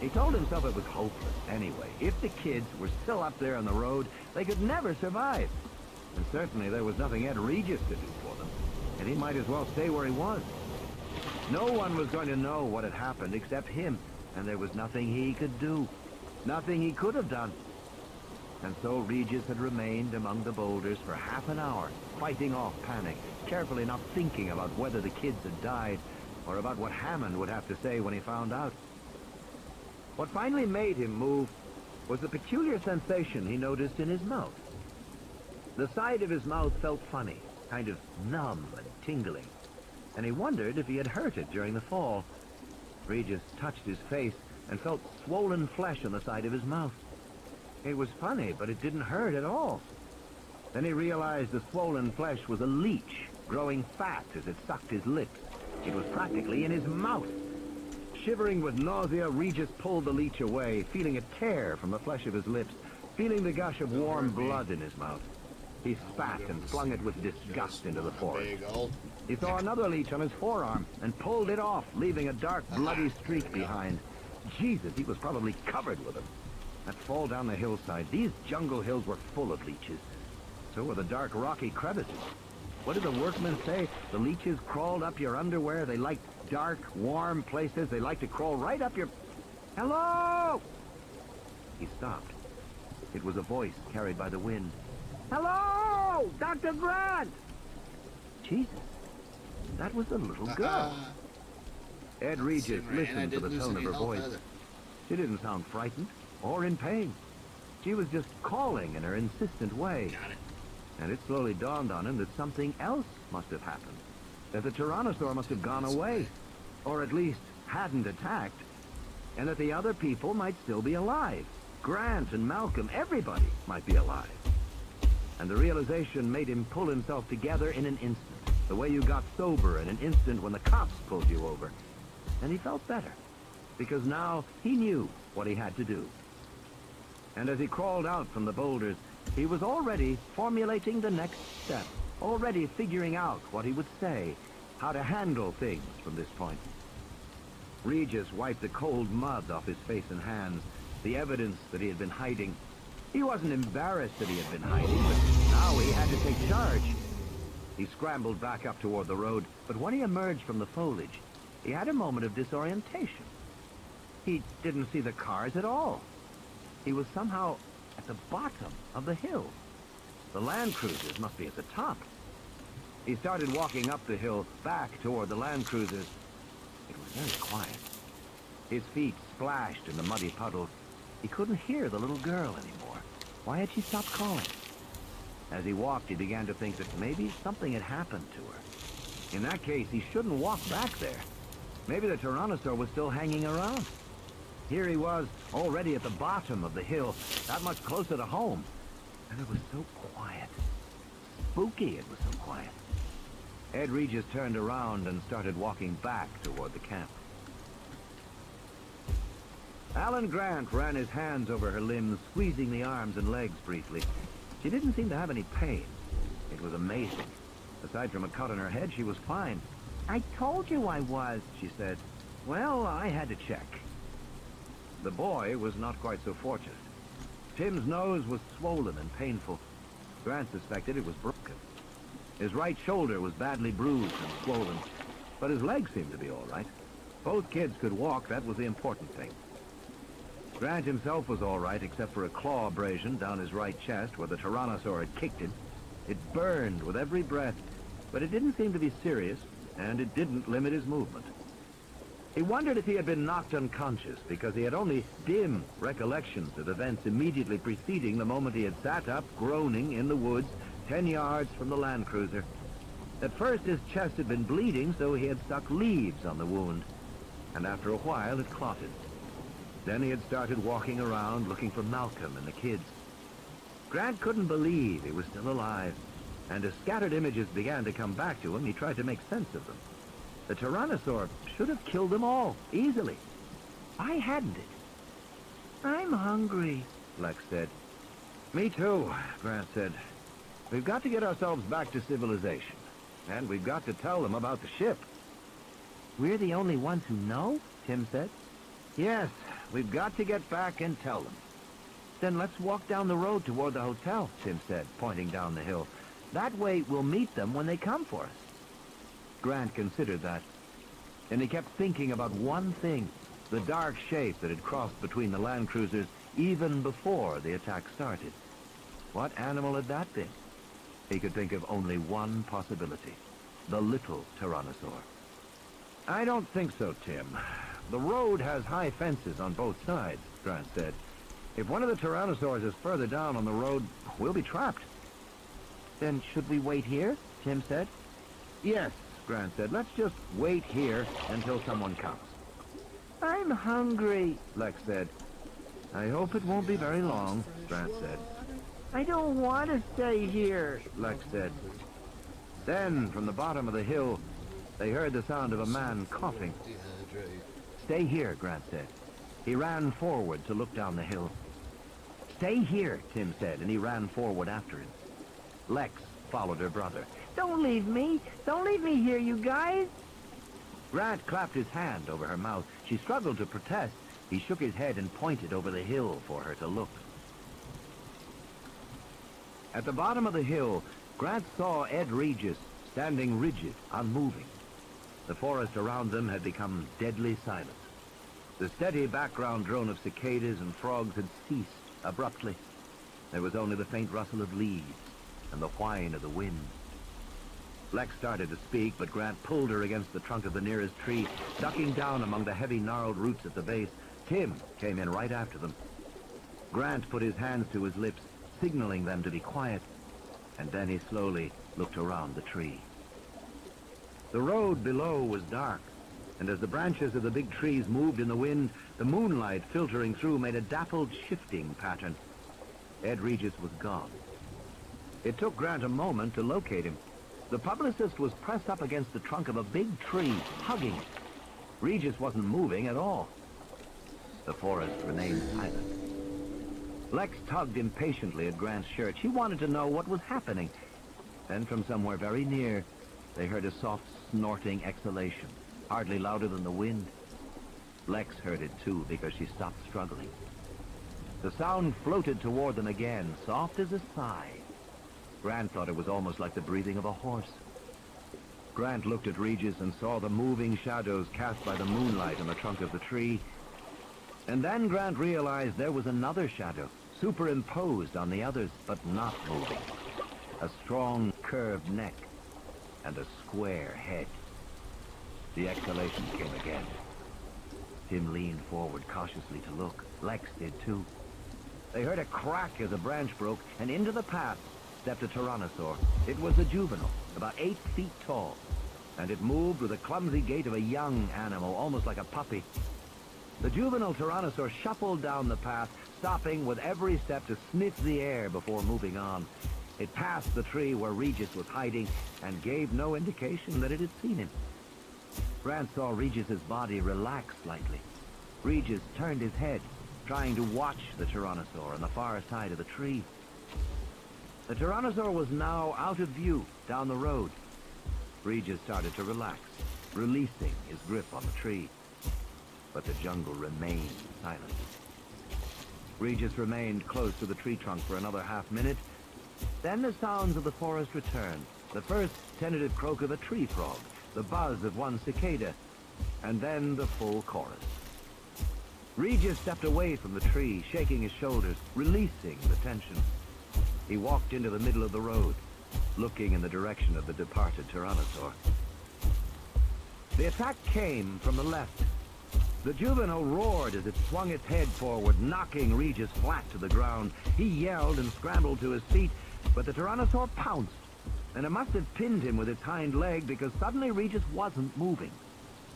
He told himself it was hopeless anyway. If the kids were still up there on the road, they could never survive. And certainly there was nothing Ed Regis could do for them, and he might as well stay where he was. No one was going to know what had happened except him, and there was nothing he could do. Nothing he could have done. And so Regis had remained among the boulders for half an hour, fighting off panic, carefully not thinking about whether the kids had died, or about what Hammond would have to say when he found out. What finally made him move was the peculiar sensation he noticed in his mouth. The side of his mouth felt funny, kind of numb and tingling, and he wondered if he had hurt it during the fall. Regis touched his face and felt swollen flesh on the side of his mouth. It was funny, but it didn't hurt at all. Then he realized the swollen flesh was a leech, growing fat as it sucked his lips. It was practically in his mouth. Shivering with nausea, Regis pulled the leech away, feeling a tear from the flesh of his lips, feeling the gush of warm blood in his mouth. He spat and flung it with disgust into the forest. He saw another leech on his forearm and pulled it off, leaving a dark, bloody streak behind. Jesus, he was probably covered with them. That fall down the hillside, these jungle hills were full of leeches. So were the dark, rocky crevices. What did the workmen say? The leeches crawled up your underwear. They liked dark, warm places. They liked to crawl right up your... Hello! He stopped. It was a voice carried by the wind. Hello! Dr. Grant! Jesus, that was the little girl. Ed Regis listened to the tone of her voice. She didn't sound frightened or in pain. She was just calling in her insistent way. And it slowly dawned on him that something else must have happened. That the Tyrannosaur must have gone away, or at least hadn't attacked, and that the other people might still be alive. Grant and Malcolm, everybody might be alive. And the realization made him pull himself together in an instant, the way you got sober in an instant when the cops pulled you over. And he felt better, because now he knew what he had to do. And as he crawled out from the boulders, he was already formulating the next step, already figuring out what he would say, how to handle things from this point. Regis wiped the cold mud off his face and hands, the evidence that he had been hiding. He wasn't embarrassed that he had been hiding, but now he had to take charge. He scrambled back up toward the road, but when he emerged from the foliage, he had a moment of disorientation. He didn't see the cars at all. He was somehow at the bottom of the hill. The Land Cruisers must be at the top. He started walking up the hill, back toward the Land Cruisers. It was very quiet. His feet splashed in the muddy puddles. He couldn't hear the little girl anymore. Why had she stopped calling? As he walked, he began to think that maybe something had happened to her. In that case, he shouldn't walk back there. Maybe the Tyrannosaur was still hanging around. Here he was, already at the bottom of the hill, that much closer to home. And it was so quiet. Spooky, it was so quiet. Ed Regis turned around and started walking back toward the camp. Alan Grant ran his hands over her limbs, squeezing the arms and legs briefly. She didn't seem to have any pain. It was amazing. Aside from a cut on her head, she was fine. "I told you I was," she said. "Well, I had to check." The boy was not quite so fortunate. Tim's nose was swollen and painful. Grant suspected it was broken. His right shoulder was badly bruised and swollen, but his legs seemed to be all right. Both kids could walk, that was the important thing. Grant himself was all right, except for a claw abrasion down his right chest where the Tyrannosaur had kicked him. It burned with every breath, but it didn't seem to be serious, and it didn't limit his movement. He wondered if he had been knocked unconscious, because he had only dim recollections of events immediately preceding the moment he had sat up, groaning, in the woods, 10 yards from the Land Cruiser. At first, his chest had been bleeding, so he had stuck leaves on the wound, and after a while, it clotted. Then he had started walking around, looking for Malcolm and the kids. Grant couldn't believe he was still alive, and as scattered images began to come back to him, he tried to make sense of them. The Tyrannosaur should have killed them all, easily. Why hadn't it? "I'm hungry," Lex said. "Me too," Grant said. "We've got to get ourselves back to civilization, and we've got to tell them about the ship." "We're the only ones who know?" Tim said. "Yes, we've got to get back and tell them." "Then let's walk down the road toward the hotel," Tim said, pointing down the hill. "That way we'll meet them when they come for us." Grant considered that. And he kept thinking about one thing, the dark shape that had crossed between the Land Cruisers even before the attack started. What animal had that been? He could think of only one possibility. The little tyrannosaur. I don't think so, Tim. The road has high fences on both sides, Grant said. If one of the tyrannosaurs is further down on the road, we'll be trapped. Then should we wait here? Tim said. Yes, Grant said. Let's just wait here until someone comes. I'm hungry, Lex said. I hope it won't be very long, Grant said. I don't want to stay here, Lex said. Then, from the bottom of the hill, they heard the sound of a man coughing. Stay here, Grant said. He ran forward to look down the hill. Stay here, Tim said, and he ran forward after him. Lex followed her brother. Don't leave me! Don't leave me here, you guys! Grant clapped his hand over her mouth. She struggled to protest. He shook his head and pointed over the hill for her to look. At the bottom of the hill, Grant saw Ed Regis standing rigid, unmoving. The forest around them had become deadly silent. The steady background drone of cicadas and frogs had ceased abruptly. There was only the faint rustle of leaves and the whine of the wind. Lex started to speak, but Grant pulled her against the trunk of the nearest tree, ducking down among the heavy gnarled roots at the base. Tim came in right after them. Grant put his hands to his lips, signaling them to be quiet, and then he slowly looked around the tree. The road below was dark, and as the branches of the big trees moved in the wind, the moonlight filtering through made a dappled shifting pattern. Ed Regis was gone. It took Grant a moment to locate him. The publicist was pressed up against the trunk of a big tree, hugging it. Regis wasn't moving at all. The forest remained silent. Lex tugged impatiently at Grant's shirt. She wanted to know what was happening. Then from somewhere very near, they heard a soft snorting exhalation, hardly louder than the wind. Lex heard it too, because she stopped struggling. The sound floated toward them again, soft as a sigh. Grant thought it was almost like the breathing of a horse. Grant looked at Regis and saw the moving shadows cast by the moonlight on the trunk of the tree. And then Grant realized there was another shadow, superimposed on the others, but not moving. A strong, curved neck and a square head. The exhalation came again. Tim leaned forward cautiously to look. Lex did too. They heard a crack as a branch broke, and into the path stepped a tyrannosaur. It was a juvenile, about 8 feet tall, and it moved with the clumsy gait of a young animal, almost like a puppy. The juvenile tyrannosaur shuffled down the path, stopping with every step to sniff the air before moving on. It passed the tree where Regis was hiding and gave no indication that it had seen him. Grant saw Regis's body relax slightly. Regis turned his head, trying to watch the tyrannosaur on the far side of the tree. The tyrannosaur was now out of view down the road. Regis started to relax, releasing his grip on the tree. But the jungle remained silent. Regis remained close to the tree trunk for another half-minute. Then the sounds of the forest returned. The first tentative croak of a tree frog, the buzz of one cicada, and then the full chorus. Regis stepped away from the tree, shaking his shoulders, releasing the tension. He walked into the middle of the road, looking in the direction of the departed tyrannosaur. The attack came from the left. The juvenile roared as it swung its head forward, knocking Regis flat to the ground. He yelled and scrambled to his feet, but the tyrannosaur pounced, and it must have pinned him with its hind leg, because suddenly Regis wasn't moving.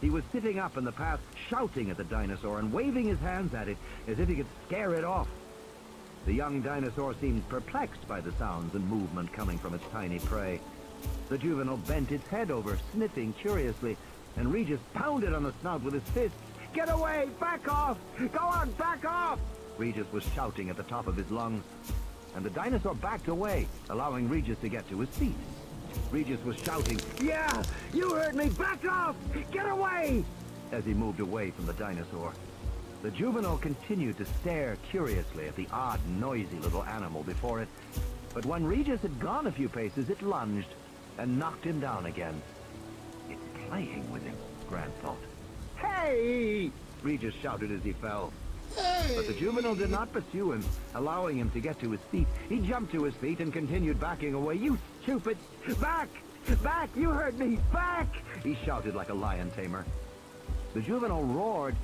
He was sitting up in the path, shouting at the dinosaur and waving his hands at it as if he could scare it off. The young dinosaur seemed perplexed by the sounds and movement coming from its tiny prey. The juvenile bent its head over, sniffing curiously, and Regis pounded on the snout with his fists. "Get away! Back off! Go on, back off!" Regis was shouting at the top of his lungs, and the dinosaur backed away, allowing Regis to get to his feet. Regis was shouting, "Yeah, you heard me! Back off! Get away!" as he moved away from the dinosaur. The juvenile continued to stare curiously at the odd, noisy little animal before it, but when Regis had gone a few paces, it lunged and knocked him down again. "It's playing with him," Grant thought. "Hey!" Regis shouted as he fell. But the juvenile did not pursue him, allowing him to get to his feet. He jumped to his feet and continued backing away. "You stupid! Back! Back! You heard me! Back!" he shouted like a lion tamer. The juvenile roared,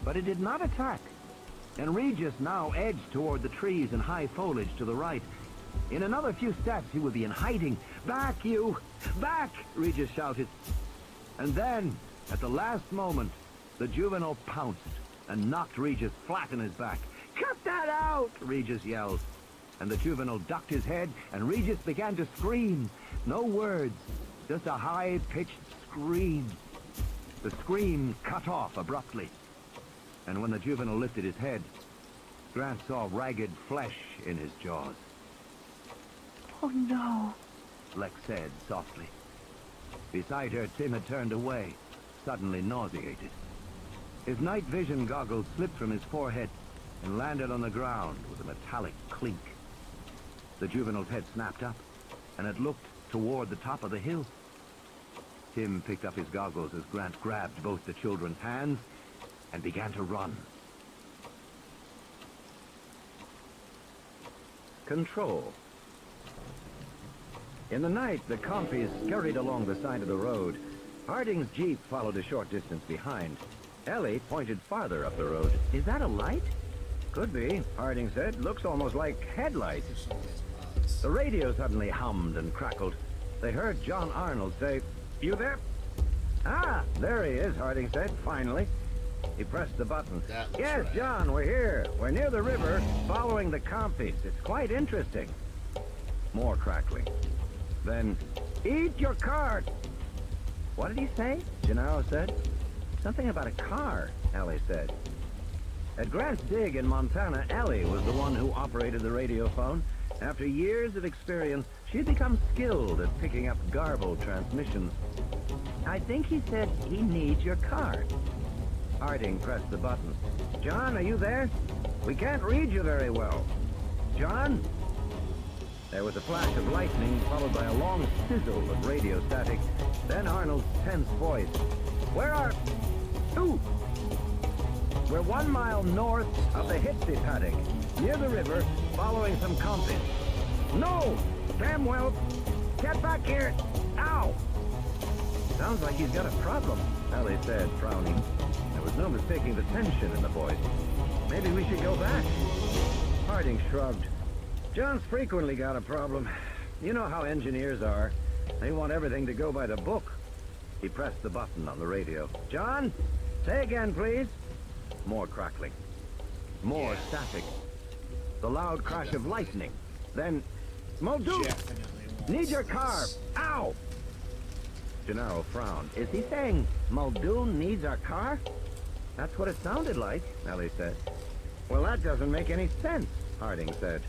but it did not attack. And Regis now edged toward the trees and high foliage to the right. In another few steps, he would be in hiding. "Back, you! Back!" Regis shouted. And then, at the last moment, the juvenile pounced and knocked Regis flat on his back. "Cut that out!" Regis yelled. And the juvenile ducked his head, and Regis began to scream. No words, just a high-pitched scream. The scream cut off abruptly. And when the juvenile lifted his head, Grant saw ragged flesh in his jaws. "Oh, no," Lex said softly. Beside her, Tim had turned away, suddenly nauseated. His night vision goggles slipped from his forehead and landed on the ground with a metallic clink. The juvenile's head snapped up, and it looked toward the top of the hill. Tim picked up his goggles as Grant grabbed both the children's hands and began to run. Control. In the night, the compies scurried along the side of the road. Harding's jeep followed a short distance behind. Ellie pointed farther up the road. "Is that a light?" "Could be," Harding said. "Looks almost like headlights." The radio suddenly hummed and crackled. They heard John Arnold say, "You there?" "Ah, there he is," Harding said, finally. He pressed the button. "Yes, right. John, we're here. We're near the river, following the compies. It's quite interesting." More crackling. Then, "Eat your car!" "What did he say?" Gennaro said. "Something about a car," Ellie said. At Grant's dig in Montana, Ellie was the one who operated the radio phone. After years of experience, she had become skilled at picking up garbled transmissions. "I think he said he needs your car." Harding pressed the button. "John, are you there? We can't read you very well. John?" There was a flash of lightning, followed by a long sizzle of radio static. Then Arnold's tense voice. "Where are... Ooh! We're 1 mile north of the Hitsy paddock, near the river, following some compies." "No! Damn well! Get back here! Ow!" "Sounds like he's got a problem," Ellie said, frowning. There was no mistaking the tension in the voice. "Maybe we should go back." Harding shrugged. "John's frequently got a problem. You know how engineers are. They want everything to go by the book." He pressed the button on the radio. "John, say again, please." More crackling. More static. The loud crash of lightning. Then, "Muldoon, need your car. Ow!" Gennaro frowned. "Is he saying Muldoon needs our car?" "That's what it sounded like," Ellie said. "Well, that doesn't make any sense," Harding said.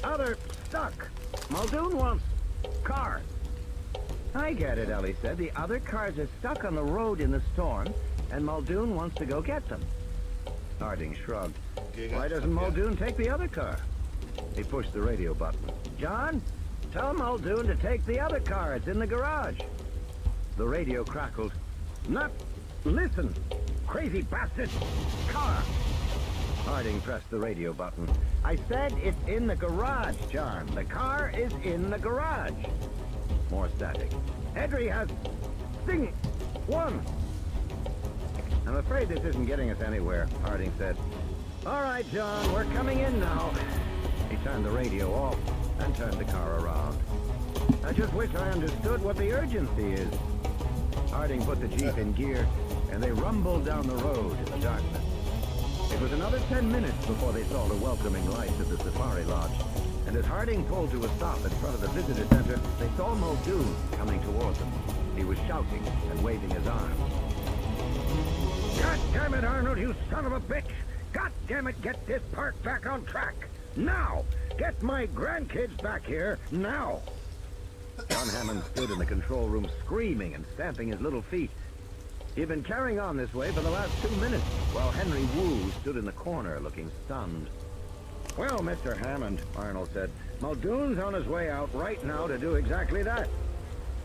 "Other stuck. Muldoon wants car." "I get it," Ellie said. "The other cars are stuck on the road in the storm, and Muldoon wants to go get them." Harding shrugged. "Why doesn't Muldoon take the other car?" He pushed the radio button. "John, tell Muldoon to take the other car. It's in the garage." The radio crackled. "Not... Listen, crazy bastard! Car!" Harding pressed the radio button. "I said it's in the garage, John. The car is in the garage." More static. "Edry has... Thing... One." "I'm afraid this isn't getting us anywhere," Harding said. "All right, John, we're coming in now." He turned the radio off and turned the car around. "I just wish I understood what the urgency is." Harding put the Jeep in gear, and they rumbled down the road in the darkness. It was another 10 minutes before they saw the welcoming lights of the safari lodge. And as Harding pulled to a stop in front of the visitor center, they saw Muldoon coming toward them. He was shouting and waving his arms. "God damn it, Arnold, you son of a bitch! God damn it, get this park back on track! Now! Get my grandkids back here, now!" John Hammond stood in the control room screaming and stamping his little feet. He'd been carrying on this way for the last 2 minutes, while Henry Wu stood in the corner looking stunned. "Well, Mr. Hammond," Arnold said, "Muldoon's on his way out right now to do exactly that."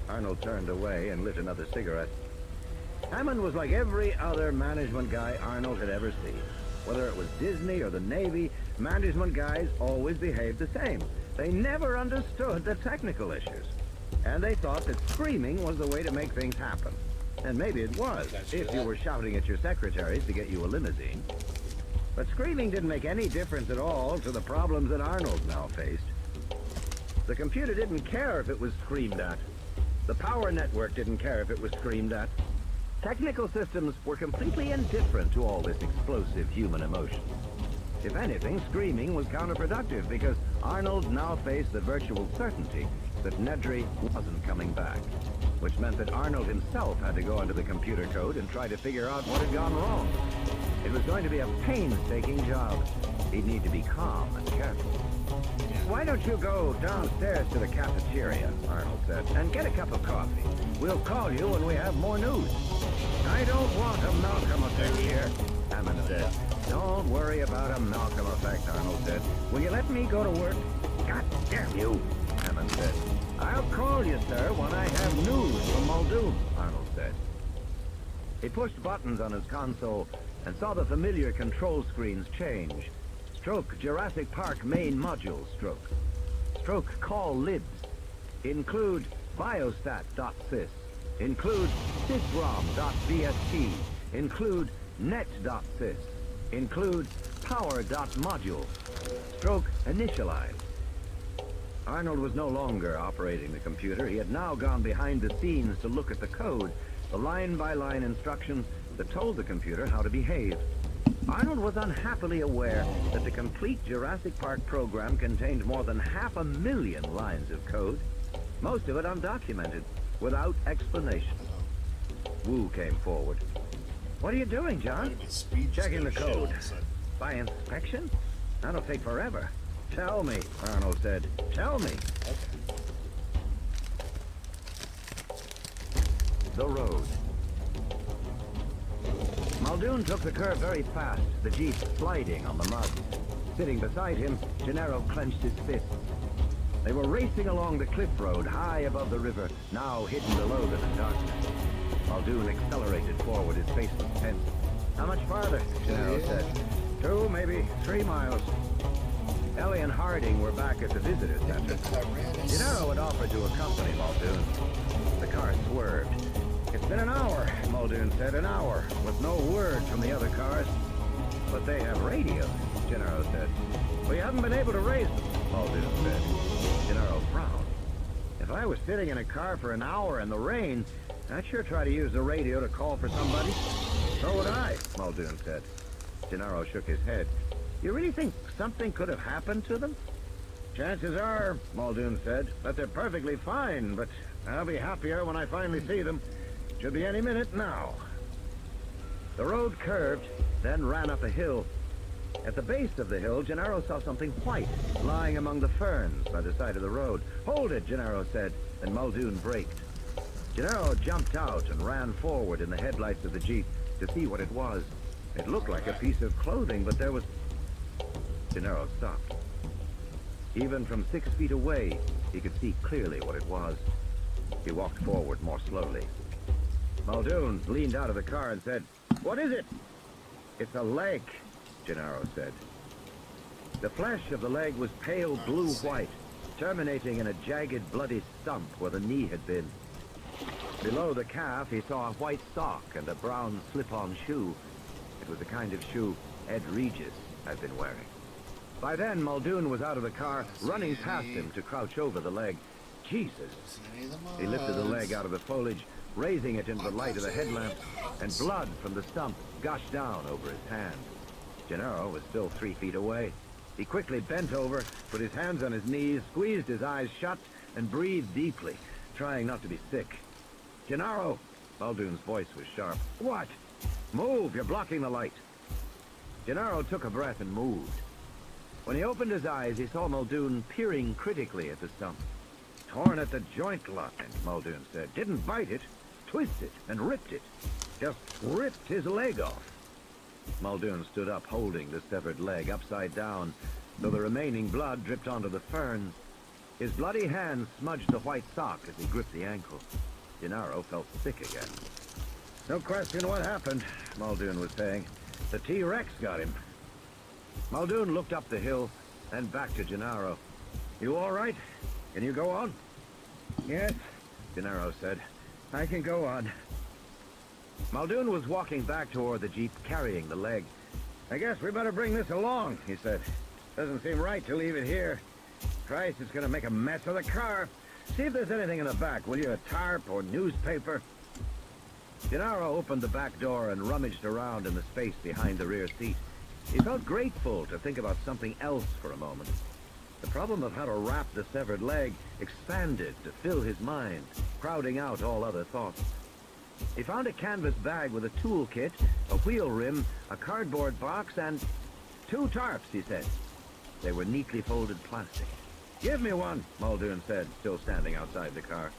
Arnold turned away and lit another cigarette. Hammond was like every other management guy Arnold had ever seen. Whether it was Disney or the Navy, management guys always behaved the same. They never understood the technical issues. And they thought that screaming was the way to make things happen. And maybe it was, if you were shouting at your secretaries to get you a limousine. But screaming didn't make any difference at all to the problems that Arnold now faced. The computer didn't care if it was screamed at. The power network didn't care if it was screamed at. Technical systems were completely indifferent to all this explosive human emotion. If anything, screaming was counterproductive because Arnold now faced the virtual certainty that Nedry wasn't coming back, which meant that Arnold himself had to go into the computer code and try to figure out what had gone wrong. It was going to be a painstaking job. He'd need to be calm and careful. Why don't you go downstairs to the cafeteria, Arnold said, and get a cup of coffee. We'll call you when we have more news. I don't want a Malcolm effect here, Hammond said. Don't worry about a Malcolm effect, Arnold said. Will you let me go to work? God damn you, Hammond said. I'll call you, sir, when I have news from Muldoon, Arnold said. He pushed buttons on his console and saw the familiar control screens change. Stroke Jurassic Park main module stroke. Stroke call libs. Include biostat.sys. Include sysrom.bst. Include net.sys. Include power.module. Stroke initialize. Arnold was no longer operating the computer. He had now gone behind the scenes to look at the code, the line-by-line instructions that told the computer how to behave. Arnold was unhappily aware that the complete Jurassic Park program contained more than 500,000 lines of code, most of it undocumented, without explanation. Wu came forward. What are you doing, John? Checking the code. By inspection? That'll take forever. Tell me, Arnold said. Tell me. The road. Muldoon took the curve very fast, the Jeep sliding on the mud. Sitting beside him, Gennaro clenched his fists. They were racing along the cliff road high above the river, now hidden below them in darkness. Muldoon accelerated forward, his face was tense. How much farther? Gennaro said. 2, maybe 3 miles. Ellie and Harding were back at the visitor center. Gennaro had offered to accompany Muldoon. The car swerved. It's been an hour, Muldoon said, an hour, with no word from the other cars. But they have radios, Gennaro said. We haven't been able to raise them, Muldoon said. Gennaro frowned. If I was sitting in a car for an hour in the rain, I'd sure try to use the radio to call for somebody. So would I, Muldoon said. Gennaro shook his head. You really think something could have happened to them? Chances are, Muldoon said, that they're perfectly fine, but I'll be happier when I finally see them. Should be any minute now. The road curved, then ran up a hill. At the base of the hill, Gennaro saw something white lying among the ferns by the side of the road. Hold it, Gennaro said, and Muldoon braked. Gennaro jumped out and ran forward in the headlights of the Jeep to see what it was. It looked like a piece of clothing, but there was... Gennaro stopped. Even from 6 feet away, he could see clearly what it was. He walked forward more slowly. Muldoon leaned out of the car and said, "What is it?" "It's a leg," Gennaro said. The flesh of the leg was pale blue-white, terminating in a jagged, bloody stump where the knee had been. Below the calf, he saw a white sock and a brown slip-on shoe. It was the kind of shoe Ed Regis had been wearing. By then, Muldoon was out of the car, running past him to crouch over the leg. Jesus! He lifted the leg out of the foliage, raising it into the light of the headlamp, and blood from the stump gushed down over his hand. Gennaro was still 3 feet away. He quickly bent over, put his hands on his knees, squeezed his eyes shut, and breathed deeply, trying not to be sick. "Gennaro!" Muldoon's voice was sharp. "What?" "Move! You're blocking the light." Gennaro took a breath and moved. When he opened his eyes, he saw Muldoon peering critically at the stump. "Torn at the joint line," Muldoon said. "Didn't bite it, twisted and ripped it. Just ripped his leg off." Muldoon stood up, holding the severed leg upside down, though the remaining blood dripped onto the ferns. His bloody hand smudged the white sock as he gripped the ankle. Gennaro felt sick again. "No question what happened," Muldoon was saying. "The T-Rex got him. Muldoon looked up the hill, then back to Gennaro. You all right? Can you go on? Yes, Gennaro said. I can go on. Muldoon was walking back toward the jeep, carrying the leg. I guess we better bring this along, he said. Doesn't seem right to leave it here. Christ, it's gonna make a mess of the car. See if there's anything in the back, will you? A tarp or newspaper? Gennaro opened the back door and rummaged around in the space behind the rear seat. He felt grateful to think about something else for a moment. The problem of how to wrap the severed leg expanded to fill his mind, crowding out all other thoughts. He found a canvas bag with a tool kit, a wheel rim, a cardboard box, and 2 tarps, he said. They were neatly folded plastic. Give me one, Muldoon said, still standing outside the car.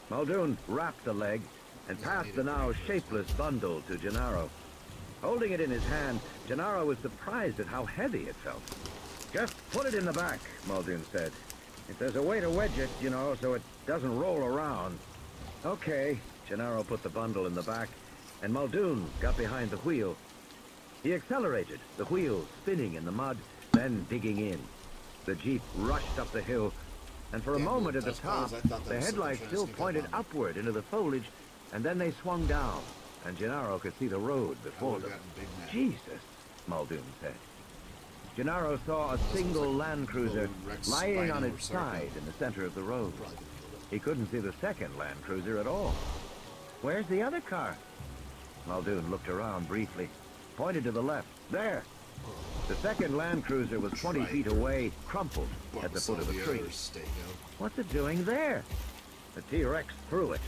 Muldoon wrapped the leg and passed the now shapeless bundle to Gennaro. Holding it in his hand, Gennaro was surprised at how heavy it felt. Just put it in the back, Muldoon said. If there's a way to wedge it, you know, so it doesn't roll around. Okay, Gennaro put the bundle in the back, and Muldoon got behind the wheel. He accelerated, the wheel spinning in the mud, then digging in. The jeep rushed up the hill, and for a moment at the top, the headlights still pointed upward into the foliage, and then they swung down, and Gennaro could see the road before them. Jesus, Muldoon said. Gennaro saw a single Land Cruiser lying on its side in the center of the road. He couldn't see the second Land Cruiser at all. Where's the other car? Muldoon looked around briefly, pointed to the left. There! The second Land Cruiser was 20 feet away, crumpled at the foot of the tree. What's it doing there? The T-Rex threw it.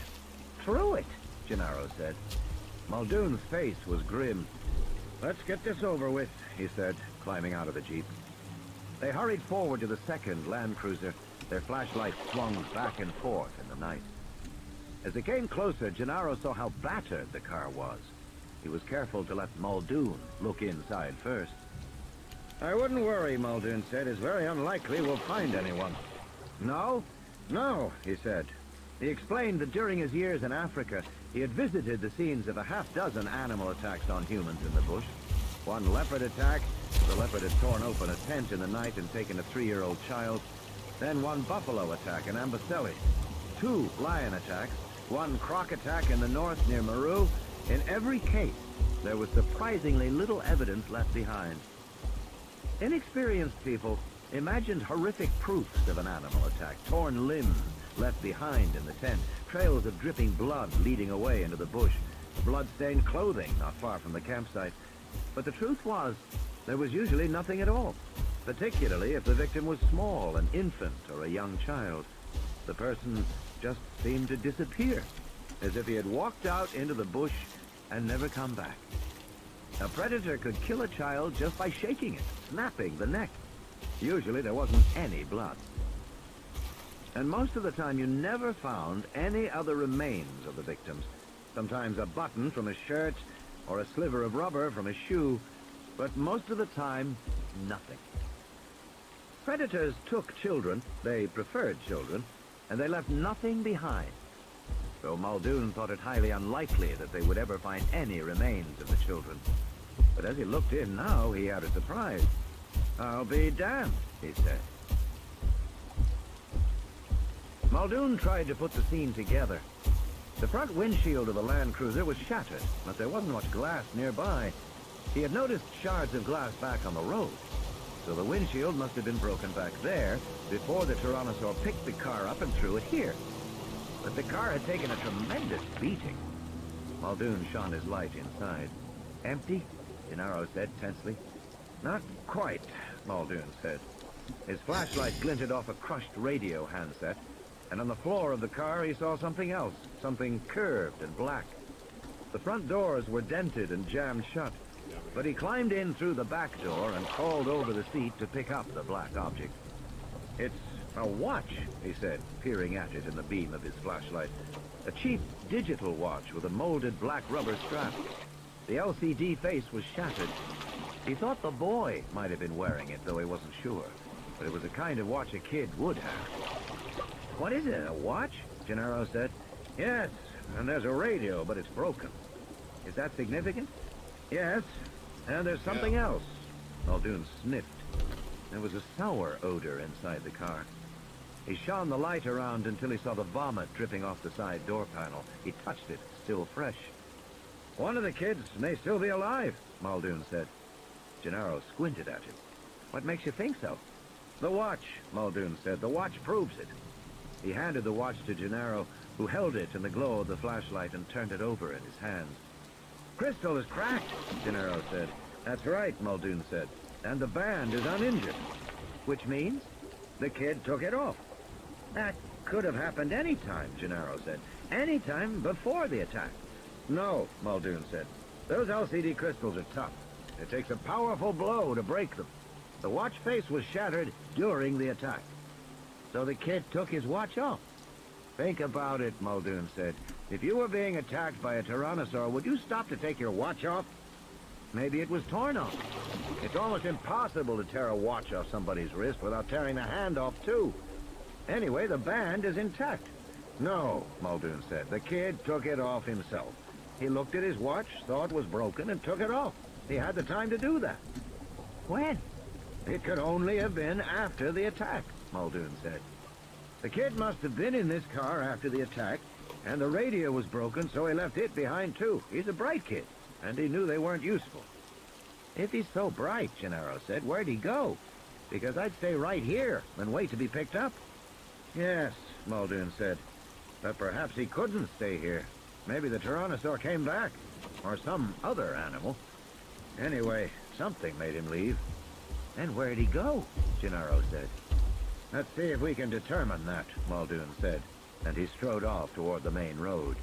Threw it, Gennaro said. Muldoon's face was grim. Let's get this over with, he said, climbing out of the jeep. They hurried forward to the second Land Cruiser. Their flashlights swung back and forth in the night. As they came closer, Gennaro saw how battered the car was. He was careful to let Muldoon look inside first. I wouldn't worry, Muldoon said. It's very unlikely we'll find anyone. No? No, he said. He explained that during his years in Africa, he had visited the scenes of a half-dozen animal attacks on humans in the bush. One leopard attack, the leopard had torn open a tent in the night and taken a 3-year-old child. Then one buffalo attack in Amboseli. 2 lion attacks, 1 croc attack in the north near Meru. In every case, there was surprisingly little evidence left behind. Inexperienced people imagined horrific proofs of an animal attack, torn limbs left behind in the tent, trails of dripping blood leading away into the bush, blood-stained clothing not far from the campsite. But the truth was, there was usually nothing at all, particularly if the victim was small, an infant or a young child. The person just seemed to disappear, as if he had walked out into the bush and never come back. A predator could kill a child just by shaking it, snapping the neck. Usually there wasn't any blood. And most of the time you never found any other remains of the victims. Sometimes a button from a shirt or a sliver of rubber from a shoe, but most of the time, nothing. Predators took children, they preferred children, and they left nothing behind. So Muldoon thought it highly unlikely that they would ever find any remains of the children. But as he looked in now, he had a surprise. I'll be damned, he said. Muldoon tried to put the scene together. The front windshield of the Land Cruiser was shattered, but there wasn't much glass nearby. He had noticed shards of glass back on the road, so the windshield must have been broken back there before the Tyrannosaur picked the car up and threw it here. But the car had taken a tremendous beating. Muldoon shone his light inside. Empty? Gennaro said tensely. Not quite, Muldoon said. His flashlight glinted off a crushed radio handset, and on the floor of the car he saw something else, something curved and black. The front doors were dented and jammed shut, but he climbed in through the back door and crawled over the seat to pick up the black object. It's a watch, he said, peering at it in the beam of his flashlight. A cheap digital watch with a molded black rubber strap. The LCD face was shattered. He thought the boy might have been wearing it, though he wasn't sure. But it was the kind of watch a kid would have. What is it, a watch? Gennaro said. Yes, and there's a radio, but it's broken. Is that significant? Yes, and there's something else. Muldoon sniffed. There was a sour odor inside the car. He shone the light around until he saw the vomit dripping off the side door panel. He touched it, still fresh. "One of the kids may still be alive," Muldoon said. Gennaro squinted at him. "What makes you think so?" "The watch," Muldoon said. "The watch proves it." He handed the watch to Gennaro, who held it in the glow of the flashlight and turned it over in his hands. "Crystal is cracked," Gennaro said. "That's right," Muldoon said. "And the band is uninjured." "Which means?" "The kid took it off." "That could have happened any time," Gennaro said. "Any time before the attack." "No," Muldoon said. "Those LCD crystals are tough. It takes a powerful blow to break them. The watch face was shattered during the attack. So the kid took his watch off." "Think about it," Muldoon said. "If you were being attacked by a tyrannosaur, would you stop to take your watch off?" "Maybe it was torn off." "It's almost impossible to tear a watch off somebody's wrist without tearing the hand off, too. Anyway, the band is intact." "No," Muldoon said. "The kid took it off himself. He looked at his watch, saw it was broken, and took it off. He had the time to do that." "When?" "It could only have been after the attack," Muldoon said. "The kid must have been in this car after the attack, and the radio was broken, so he left it behind, too. He's a bright kid, and he knew they weren't useful." "If he's so bright," Gennaro said, "where'd he go? Because I'd stay right here and wait to be picked up." "Yes," Muldoon said, "but perhaps he couldn't stay here. Maybe the Tyrannosaur came back, or some other animal. Anyway, something made him leave." "And where'd he go?" Gennaro said. "Let's see if we can determine that," Muldoon said, and he strode off toward the main road.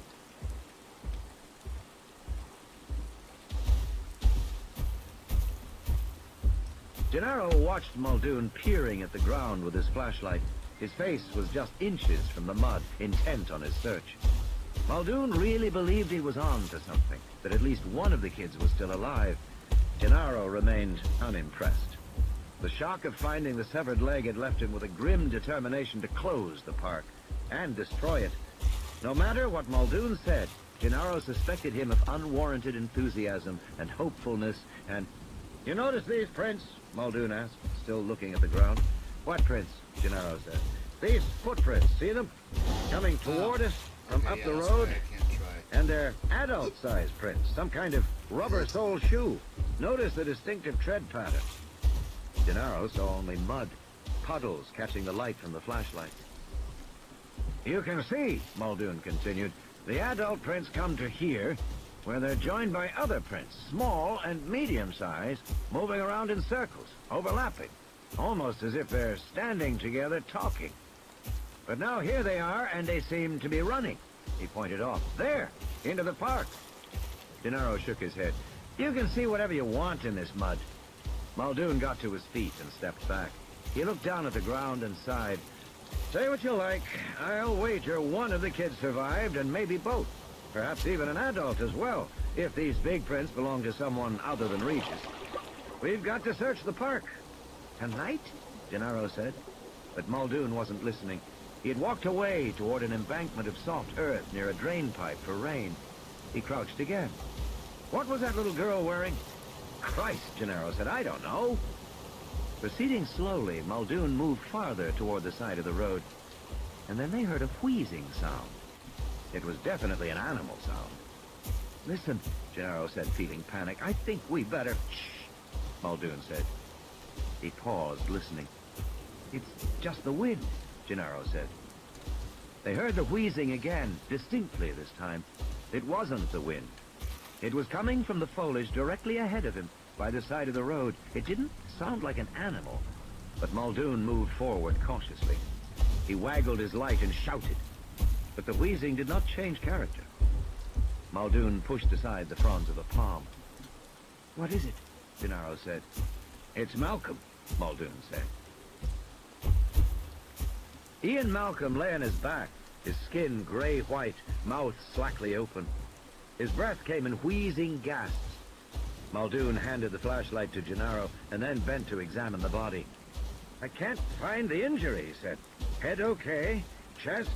Gennaro watched Muldoon peering at the ground with his flashlight. His face was just inches from the mud, intent on his search. Muldoon really believed he was on to something, that at least one of the kids was still alive. Gennaro remained unimpressed. The shock of finding the severed leg had left him with a grim determination to close the park and destroy it. No matter what Muldoon said, Gennaro suspected him of unwarranted enthusiasm and hopefulness and... "You notice these prints?" Muldoon asked, still looking at the ground. "What prints?" Gennaro said. "These footprints, see them? Coming toward us from up the road. I can't try. And they're adult-sized prints, some kind of rubber-sole shoe. Notice the distinctive tread pattern." Gennaro saw only mud, puddles catching the light from the flashlight. "You can see," Muldoon continued, "the adult prints come to here, where they're joined by other prints, small and medium-sized, moving around in circles, overlapping, almost as if they're standing together talking. But now here they are, and they seem to be running." He pointed off. "There, into the park." Gennaro shook his head. "You can see whatever you want in this mud." Muldoon got to his feet and stepped back. He looked down at the ground and sighed. "Say what you like. I'll wager one of the kids survived, and maybe both. Perhaps even an adult as well, if these big prints belong to someone other than Regis. We've got to search the park." "Tonight?" Gennaro said. But Muldoon wasn't listening. He had walked away toward an embankment of soft earth near a drain pipe for rain. He crouched again. "What was that little girl wearing?" "Christ," Gennaro said, "I don't know." Proceeding slowly, Muldoon moved farther toward the side of the road. And then they heard a wheezing sound. It was definitely an animal sound. "Listen," Gennaro said, feeling panic. "I think we better..." "Shh," Muldoon said. He paused, listening. "It's just the wind," Gennaro said. They heard the wheezing again, distinctly this time. It wasn't the wind. It was coming from the foliage directly ahead of him, by the side of the road. It didn't sound like an animal, but Muldoon moved forward cautiously. He waggled his light and shouted, but the wheezing did not change character. Muldoon pushed aside the fronds of a palm. "What is it?" Gennaro said. "It's Malcolm," Muldoon said. Ian Malcolm lay on his back, his skin gray-white, mouth slackly open. His breath came in wheezing gasps. Muldoon handed the flashlight to Gennaro and then bent to examine the body. "I can't find the injury," he said. "Head okay, chest,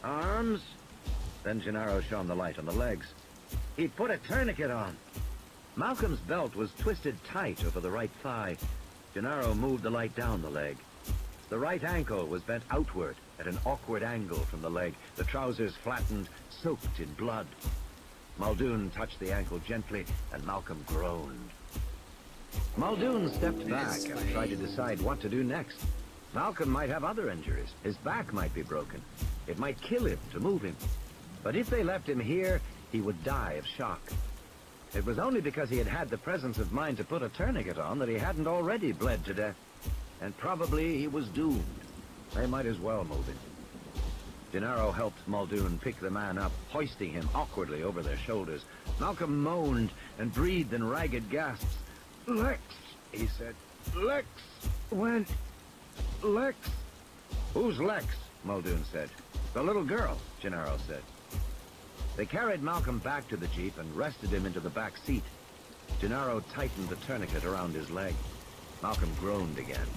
arms..." Then Gennaro shone the light on the legs. "He put a tourniquet on." Malcolm's belt was twisted tight over the right thigh. Gennaro moved the light down the leg. The right ankle was bent outward at an awkward angle from the leg, the trousers flattened, soaked in blood. Muldoon touched the ankle gently, and Malcolm groaned. Muldoon stepped back and tried to decide what to do next. Malcolm might have other injuries. His back might be broken. It might kill him to move him. But if they left him here, he would die of shock. It was only because he had had the presence of mind to put a tourniquet on that he hadn't already bled to death. And probably he was doomed. They might as well move him. Gennaro helped Muldoon pick the man up, hoisting him awkwardly over their shoulders. Malcolm moaned and breathed in ragged gasps. "Lex," he said. "Lex went... Lex." "Who's Lex?" Muldoon said. "The little girl," Gennaro said. They carried Malcolm back to the jeep and rested him into the back seat. Gennaro tightened the tourniquet around his leg. Malcolm groaned again.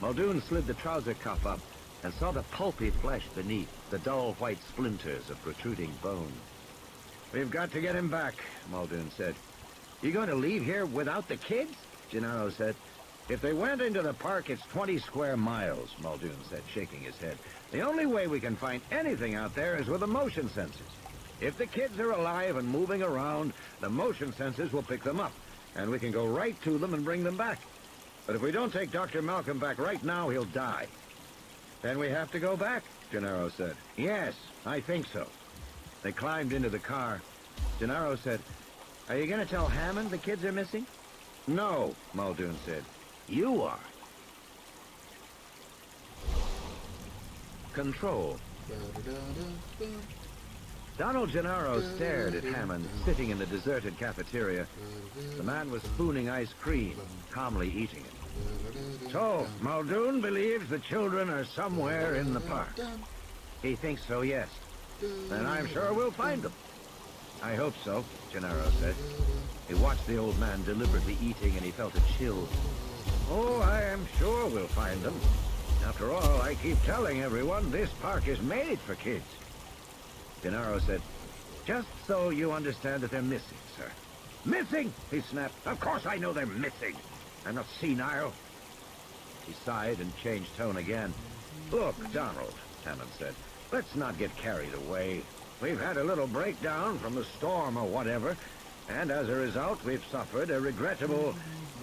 Muldoon slid the trouser cuff up and saw the pulpy flesh beneath, the dull white splinters of protruding bone. "We've got to get him back," Muldoon said. "You going to leave here without the kids?" Gennaro said. "If they went into the park, it's 20 square miles, Muldoon said, shaking his head. "The only way we can find anything out there is with the motion sensors. If the kids are alive and moving around, the motion sensors will pick them up, and we can go right to them and bring them back. But if we don't take Dr. Malcolm back right now, he'll die." "Then we have to go back," Gennaro said. "Yes, I think so." They climbed into the car. Gennaro said, "Are you going to tell Hammond the kids are missing?" "No," Muldoon said. "You are." Control. Donald Gennaro stared at Hammond, sitting in the deserted cafeteria. The man was spooning ice cream, calmly eating it. "So, Muldoon believes the children are somewhere in the park." "He thinks so, yes." "Then I'm sure we'll find them." "I hope so," Gennaro said. He watched the old man deliberately eating, and he felt a chill. "Oh, I am sure we'll find them. After all, I keep telling everyone this park is made for kids." Gennaro said, "Just so you understand that they're missing, sir." "Missing?" he snapped. "Of course I know they're missing. I'm not senile." He sighed and changed tone again. "Look, Donald," Hammond said, "let's not get carried away. We've had a little breakdown from the storm or whatever, and as a result, we've suffered a regrettable,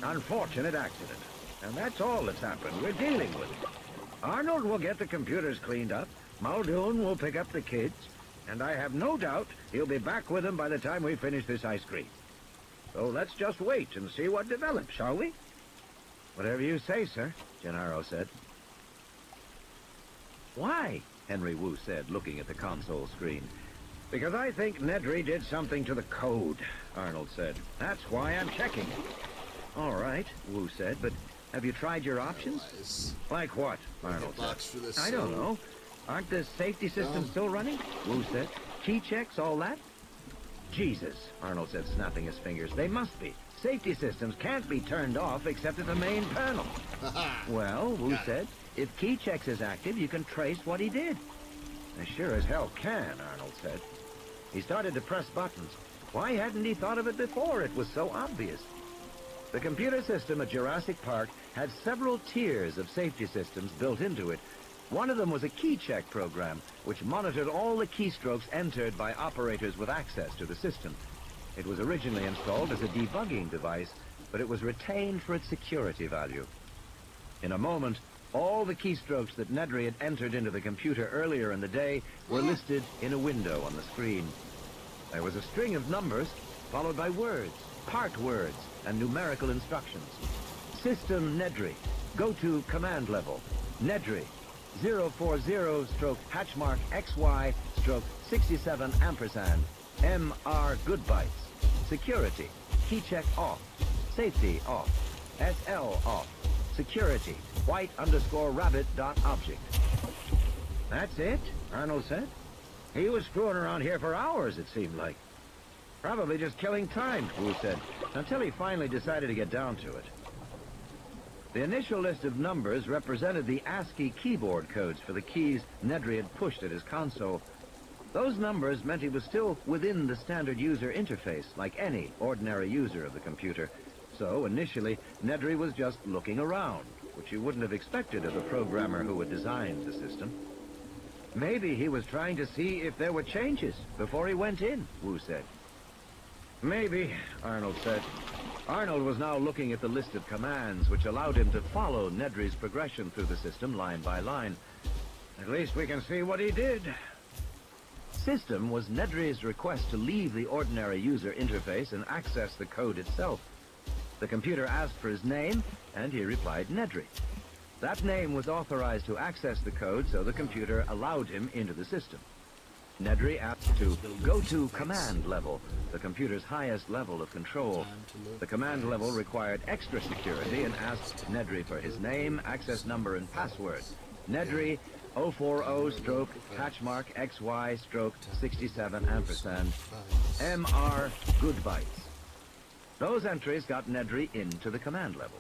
unfortunate accident. And that's all that's happened. We're dealing with it. Arnold will get the computers cleaned up. Muldoon will pick up the kids. And I have no doubt he'll be back with them by the time we finish this ice cream. So let's just wait and see what develops, shall we?" "Whatever you say, sir," Gennaro said. "Why?" Henry Wu said, looking at the console screen. "Because I think Nedry did something to the code," Arnold said. "That's why I'm checking it." "All right," Wu said, "but have you tried your options?" "Like what?" Arnold said. "I don't know. Aren't the safety systems still running?" Wu said. "Key checks, all that?" "Jesus," Arnold said, snapping his fingers. "They must be. Safety systems can't be turned off except at the main panel." "Well," Wu said, "if key checks is active, you can trace what he did." "I sure as hell can," Arnold said. He started to press buttons. Why hadn't he thought of it before? It was so obvious. The computer system at Jurassic Park had several tiers of safety systems built into it. One of them was a key check program, which monitored all the keystrokes entered by operators with access to the system. It was originally installed as a debugging device, but it was retained for its security value. In a moment, all the keystrokes that Nedry had entered into the computer earlier in the day were listed in a window on the screen. There was a string of numbers, followed by words, part words, and numerical instructions. System Nedry. Go to command level. Nedry. 040-hatchmark XY-67 ampersand. MR Goodbytes. Security. Key check off. Safety off. SL off. Security. white_rabbit.object. "That's it?" Arnold said. "He was screwing around here for hours, it seemed like." "Probably just killing time," Wu said, until he finally decided to get down to it. The initial list of numbers represented the ASCII keyboard codes for the keys Nedry had pushed at his console. Those numbers meant he was still within the standard user interface, like any ordinary user of the computer. So, initially, Nedry was just looking around, which you wouldn't have expected of the programmer who had designed the system. Maybe he was trying to see if there were changes before he went in, Wu said. Maybe, Arnold said. Arnold was now looking at the list of commands, which allowed him to follow Nedry's progression through the system line by line. At least we can see what he did. System was Nedry's request to leave the ordinary user interface and access the code itself. The computer asked for his name, and he replied Nedry. That name was authorized to access the code, so the computer allowed him into the system. Nedry asked to go to command level, the computer's highest level of control. The command level required extra security and asked Nedry for his name, access number, and password. Nedry 040-#XY-67 MR Goodbytes. Those entries got Nedry into the command level.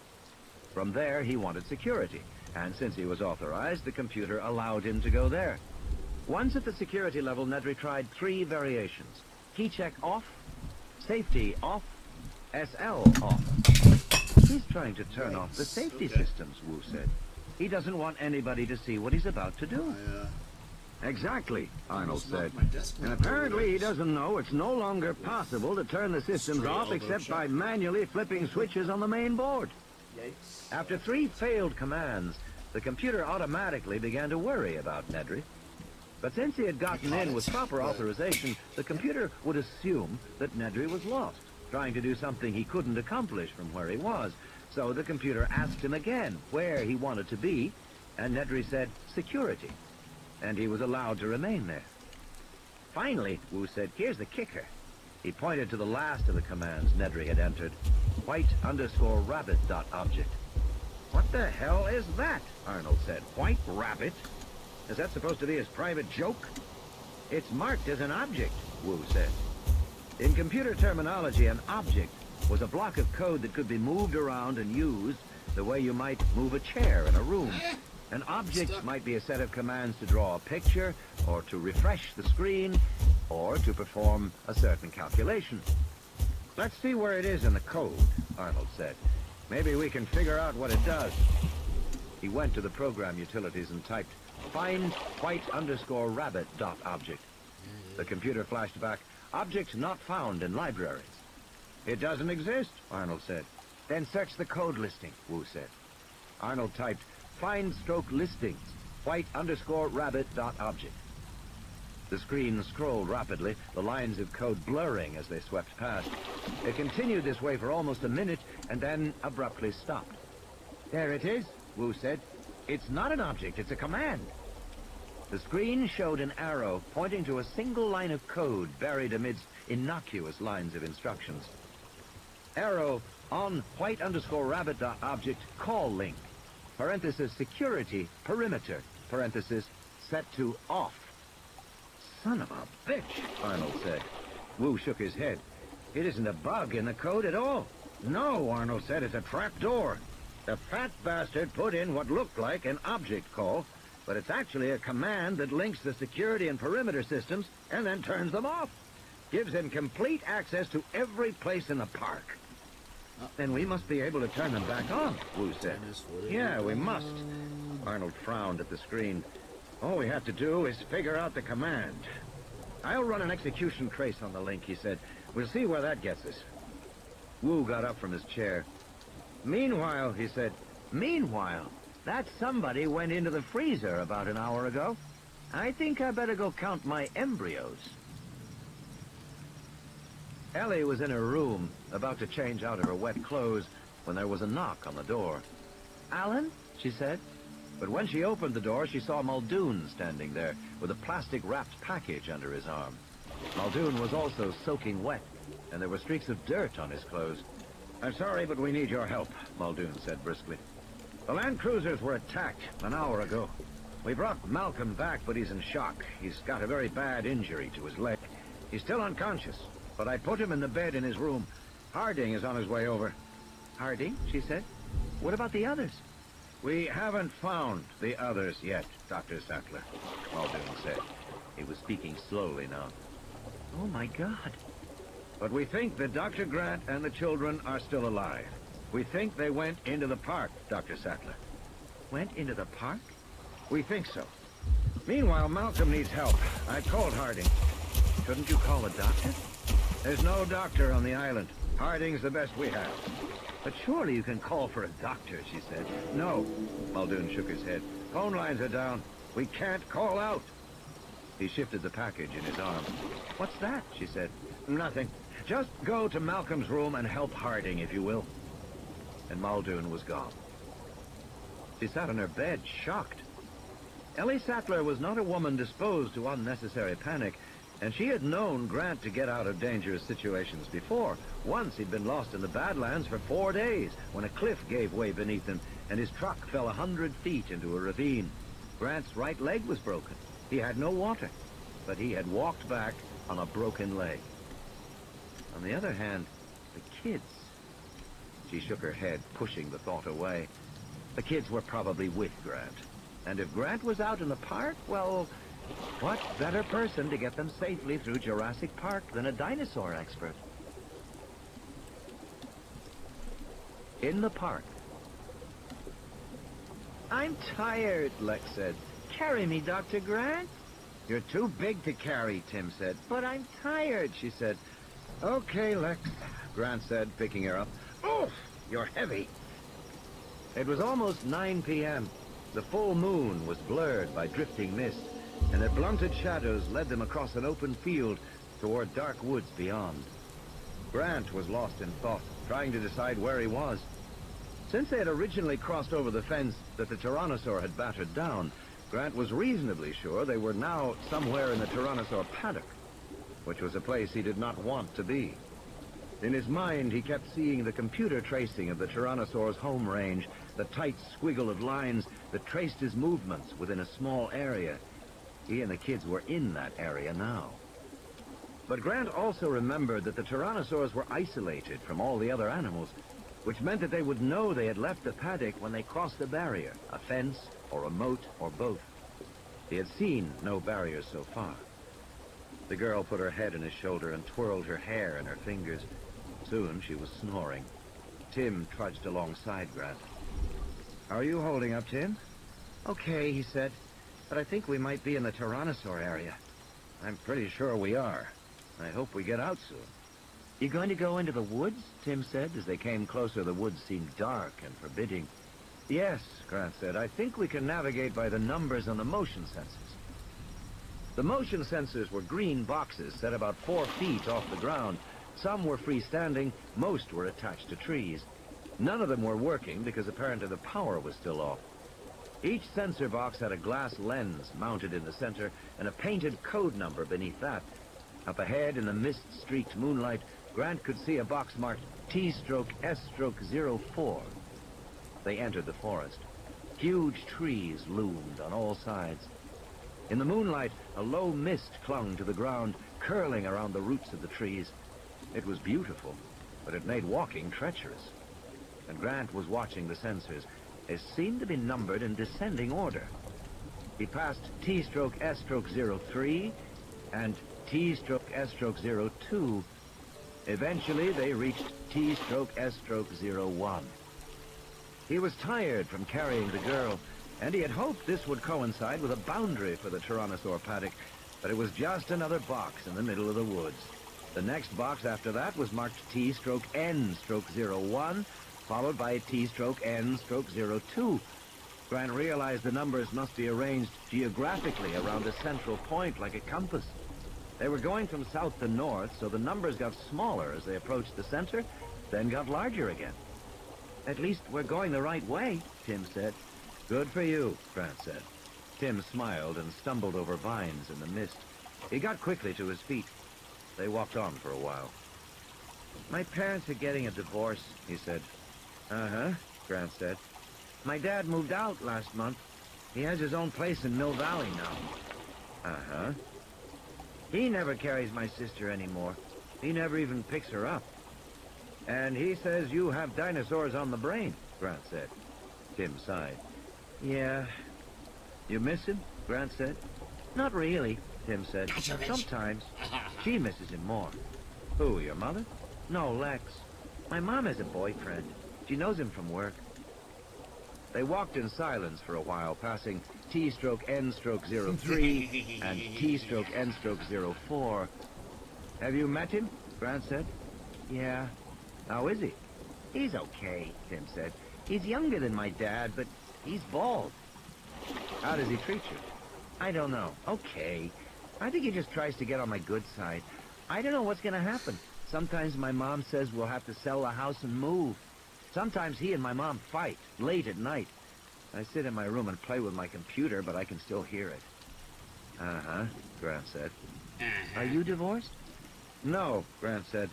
From there, he wanted security, and since he was authorized, the computer allowed him to go there. Once at the security level, Nedry tried 3 variations. Key check off, safety off, SL off. He's trying to turn off the safety systems, Wu said. He doesn't want anybody to see what he's about to do. Exactly, Arnold said. And apparently he doesn't know it's no longer possible to turn the systems off except by manually flipping switches on the main board. After 3 failed commands, the computer automatically began to worry about Nedry. But since he had gotten in with proper authorization, the computer would assume that Nedry was lost, trying to do something he couldn't accomplish from where he was. So the computer asked him again where he wanted to be, and Nedry said security, and he was allowed to remain there. Finally, Wu said, here's the kicker. He pointed to the last of the commands Nedry had entered, white_rabbit.object. What the hell is that? Arnold said. White rabbit? Is that supposed to be his private joke? It's marked as an object, Wu said. In computer terminology, an object was a block of code that could be moved around and used the way you might move a chair in a room. An object might be a set of commands to draw a picture, or to refresh the screen, or to perform a certain calculation. Let's see where it is in the code, Arnold said. Maybe we can figure out what it does. He went to the program utilities and typed find white_rabbit.object. The computer flashed back, object not found in libraries. It doesn't exist, Arnold said. Then search the code listing, Wu said. Arnold typed find_listings, white_rabbit.object. The screen scrolled rapidly, the lines of code blurring as they swept past. It continued this way for almost a minute, and then abruptly stopped. There it is, Wu said. It's not an object, it's a command. The screen showed an arrow pointing to a single line of code buried amidst innocuous lines of instructions. Arrow on white_rabbit.object call link, parenthesis security perimeter, parenthesis set to off. Son of a bitch, Arnold said. Wu shook his head. It isn't a bug in the code at all. No, Arnold said, it's a trapdoor. The fat bastard put in what looked like an object call, but it's actually a command that links the security and perimeter systems and then turns them off. Gives him complete access to every place in the park. Then we must be able to turn them back on, Wu said. Yeah, we must. Arnold frowned at the screen. All we have to do is figure out the command. I'll run an execution trace on the link, he said. We'll see where that gets us. Wu got up from his chair. Meanwhile, he said, meanwhile, that somebody went into the freezer about an hour ago. I think I better go count my embryos. Ellie was in her room, about to change out of her wet clothes, when there was a knock on the door. Alan? She said. But when she opened the door, she saw Muldoon standing there, with a plastic-wrapped package under his arm. Muldoon was also soaking wet, and there were streaks of dirt on his clothes. I'm sorry, but we need your help, Muldoon said briskly. The land cruisers were attacked an hour ago. We brought Malcolm back, but he's in shock. He's got a very bad injury to his leg. He's still unconscious, but I put him in the bed in his room. Harding is on his way over. Harding? She said. What about the others? We haven't found the others yet, Dr. Sattler, Muldoon said. He was speaking speaking slowly now. Oh, my God. But we think that Dr. Grant and the children are still alive. We think they went into the park, Dr. Sattler. Went into the park? We think so. Meanwhile, Malcolm needs help. I called Harding. Shouldn't you call a doctor? There's no doctor on the island. Harding's the best we have. But surely you can call for a doctor, she said. No. Muldoon shook his head. Phone lines are down. We can't call out. He shifted the package in his arm. What's that? She said. Nothing. Just go to Malcolm's room and help Harding, if you will. And Muldoon was gone. She sat on her bed, shocked. Ellie Sattler was not a woman disposed to unnecessary panic, and she had known Grant to get out of dangerous situations before. Once he'd been lost in the Badlands for 4 days when a cliff gave way beneath him and his truck fell 100 feet into a ravine. Grant's right leg was broken. He had no water, but he had walked back on a broken leg. On the other hand, the kids... She shook her head, pushing the thought away. The kids were probably with Grant. And if Grant was out in the park, well, what better person to get them safely through Jurassic Park than a dinosaur expert? In the park. I'm tired, Lex said. Carry me, Dr. Grant. You're too big to carry, Tim said. But I'm tired, she said. Okay, Lex, Grant said, picking her up. Oof, you're heavy. It was almost 9 p.m. The full moon was blurred by drifting mist, and their blunted shadows led them across an open field toward dark woods beyond. Grant was lost in thought, trying to decide where he was. Since they had originally crossed over the fence that the Tyrannosaur had battered down, Grant was reasonably sure they were now somewhere in the Tyrannosaur paddock, which was a place he did not want to be. In his mind, he kept seeing the computer tracing of the Tyrannosaur's home range, the tight squiggle of lines that traced his movements within a small area. He and the kids were in that area now. But Grant also remembered that the Tyrannosaurs were isolated from all the other animals, which meant that they would know they had left the paddock when they crossed the barrier, a fence or a moat or both. He had seen no barriers so far. The girl put her head on his shoulder and twirled her hair in her fingers. Soon she was snoring. Tim trudged alongside Grant. How are you holding up, Tim? Okay, he said, but I think we might be in the Tyrannosaur area. I'm pretty sure we are. I hope we get out soon. You going to go into the woods? Tim said. As they came closer, the woods seemed dark and forbidding. Yes, Grant said. I think we can navigate by the numbers on the motion sensors. The motion sensors were green boxes set about 4 feet off the ground. Some were freestanding, most were attached to trees. None of them were working because apparently the power was still off. Each sensor box had a glass lens mounted in the center and a painted code number beneath that. Up ahead in the mist-streaked moonlight, Grant could see a box marked T/S/04. They entered the forest. Huge trees loomed on all sides. In the moonlight, a low mist clung to the ground, curling around the roots of the trees. It was beautiful, but it made walking treacherous. And Grant was watching the sensors. They seemed to be numbered in descending order. He passed T/S/03 and T/S/02. Eventually, they reached T/S/01. He was tired from carrying the girl, and he had hoped this would coincide with a boundary for the Tyrannosaur paddock, but it was just another box in the middle of the woods. The next box after that was marked T/N/01, followed by T/N/02. Grant realized the numbers must be arranged geographically around a central point like a compass. They were going from south to north, so the numbers got smaller as they approached the center, then got larger again. At least we're going the right way, Tim said. Good for you, Grant said. Tim smiled and stumbled over vines in the mist. He got quickly to his feet. They walked on for a while. My parents are getting a divorce, he said. Uh-huh, Grant said. My dad moved out last month. He has his own place in Mill Valley now. Uh-huh. He never carries my sister anymore. He never even picks her up. And he says you have dinosaurs on the brain, Grant said. Tim sighed. Yeah. You miss him? Grant said. Not really, Tim said. Gotcha, bitch. Sometimes. She misses him more. Who, your mother? No, Lex. My mom has a boyfriend. She knows him from work. They walked in silence for a while, passing T-N-03 and T-N-04. Have you met him? Grant said. Yeah. How is he? He's okay, Tim said. He's younger than my dad, but he's bald. How does he treat you? I don't know. Okay. I think he just tries to get on my good side. I don't know what's gonna happen. Sometimes my mom says we'll have to sell the house and move. Sometimes he and my mom fight, late at night. I sit in my room and play with my computer, but I can still hear it. Uh-huh, Grant said. Are you divorced? No, Grant said.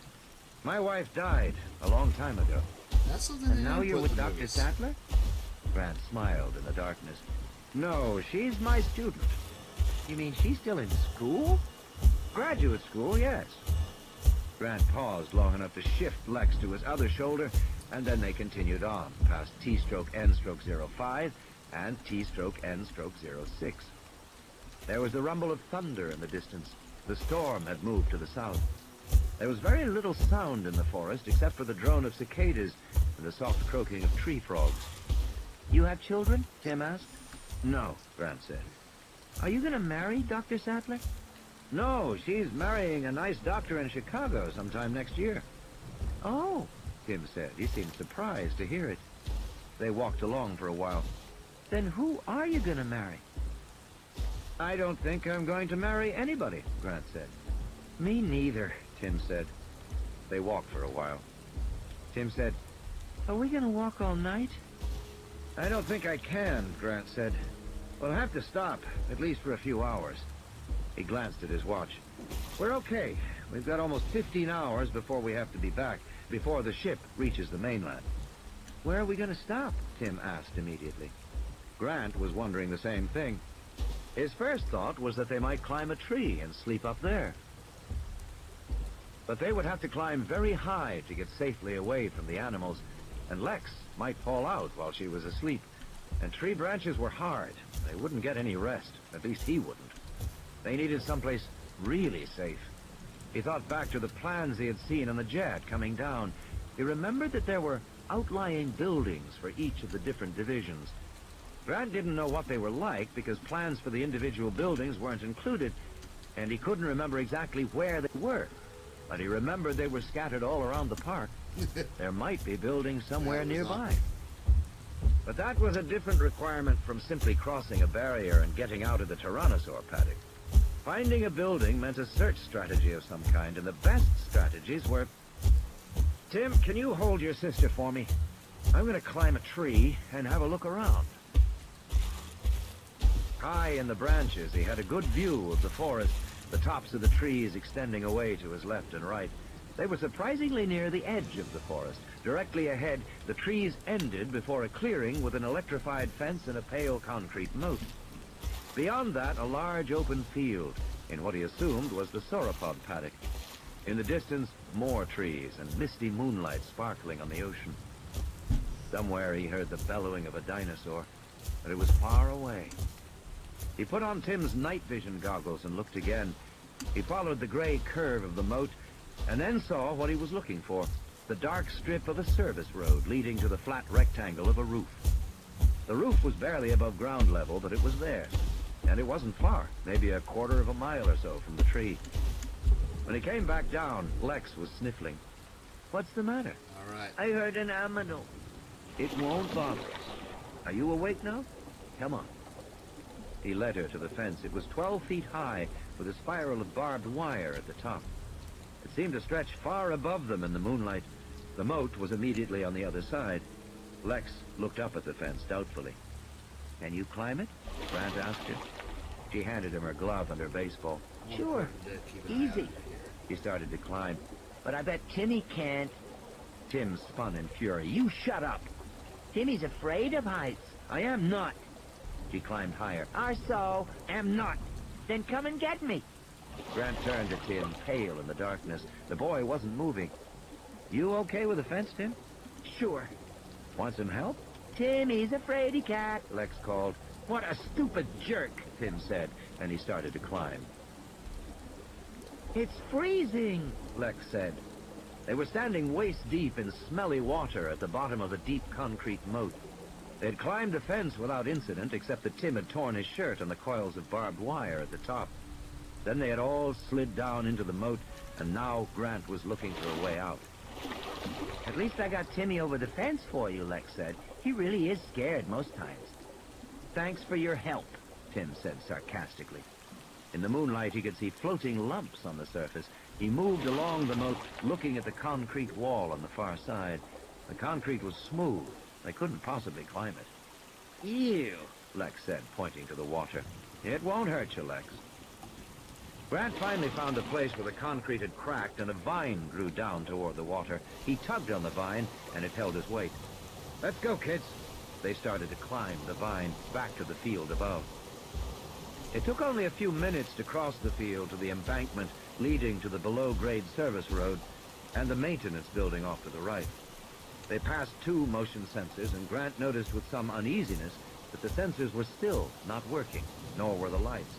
My wife died a long time ago. That's something. And now you're with Dr. Sattler? Grant smiled in the darkness. No, she's my student. You mean she's still in school? Graduate school, yes. Grant paused long enough to shift Lex to his other shoulder, and then they continued on, past T-N-05 and T-N-06. There was the rumble of thunder in the distance. The storm had moved to the south. There was very little sound in the forest except for the drone of cicadas and the soft croaking of tree frogs. You have children? Tim asked. No, Grant said. Are you going to marry Dr. Sattler? No, she's marrying a nice doctor in Chicago sometime next year. Oh, Tim said. He seemed surprised to hear it. They walked along for a while. Then who are you going to marry? I don't think I'm going to marry anybody, Grant said. Me neither, Tim said. They walked for a while. Tim said, are we going to walk all night? I don't think I can, Grant said. We'll have to stop, at least for a few hours. He glanced at his watch. We're okay. We've got almost 15 hours before we have to be back, before the ship reaches the mainland. Where are we going to stop? Tim asked immediately. Grant was wondering the same thing. His first thought was that they might climb a tree and sleep up there. But they would have to climb very high to get safely away from the animals, and Lex might fall out while she was asleep. And tree branches were hard. They wouldn't get any rest. At least he wouldn't. They needed someplace really safe. He thought back to the plans he had seen on the jet coming down. He remembered that there were outlying buildings for each of the different divisions. Grant didn't know what they were like because plans for the individual buildings weren't included, and he couldn't remember exactly where they were. But he remembered they were scattered all around the park. There might be buildings somewhere nearby. But that was a different requirement from simply crossing a barrier and getting out of the Tyrannosaur paddock. Finding a building meant a search strategy of some kind, and the best strategies were... Tim, can you hold your sister for me? I'm going to climb a tree and have a look around. High in the branches, he had a good view of the forest, the tops of the trees extending away to his left and right. They were surprisingly near the edge of the forest. Directly ahead, the trees ended before a clearing with an electrified fence and a pale concrete moat. Beyond that, a large open field, in what he assumed was the sauropod paddock. In the distance, more trees and misty moonlight sparkling on the ocean. Somewhere he heard the bellowing of a dinosaur, but it was far away. He put on Tim's night vision goggles and looked again. He followed the gray curve of the moat, and then saw what he was looking for, the dark strip of a service road leading to the flat rectangle of a roof. The roof was barely above ground level, but it was there. And it wasn't far, maybe a quarter of a mile or so from the tree. When he came back down, Lex was sniffling. What's the matter? All right. I heard an aminal. It won't bother us. Are you awake now? Come on. He led her to the fence. It was 12 feet high, with a spiral of barbed wire at the top. It seemed to stretch far above them in the moonlight. The moat was immediately on the other side. Lex looked up at the fence doubtfully. Can you climb it? Grant asked her. She handed him her glove and her baseball. Sure. Easy. He started to climb. But I bet Timmy can't. Tim spun in fury. You shut up. Timmy's afraid of heights. I am not. She climbed higher. So am not. Then come and get me. Grant turned to Tim, pale in the darkness. The boy wasn't moving. You okay with the fence, Tim? Sure. Want some help? Timmy's a fraidy cat, Lex called. What a stupid jerk, Tim said, and he started to climb. It's freezing, Lex said. They were standing waist-deep in smelly water at the bottom of a deep concrete moat. They had climbed the fence without incident, except that Tim had torn his shirt on the coils of barbed wire at the top. Then they had all slid down into the moat, and now Grant was looking for a way out. At least I got Timmy over the fence for you, Lex said. He really is scared most times. Thanks for your help, Tim said sarcastically. In the moonlight, he could see floating lumps on the surface. He moved along the moat, looking at the concrete wall on the far side. The concrete was smooth. They couldn't possibly climb it. Ew, Lex said, pointing to the water. It won't hurt you, Lex. Grant finally found a place where the concrete had cracked and a vine grew down toward the water. He tugged on the vine, and it held his weight. Let's go, kids. They started to climb the vine back to the field above. It took only a few minutes to cross the field to the embankment leading to the below-grade service road and the maintenance building off to the right. They passed 2 motion sensors, and Grant noticed with some uneasiness that the sensors were still not working, nor were the lights.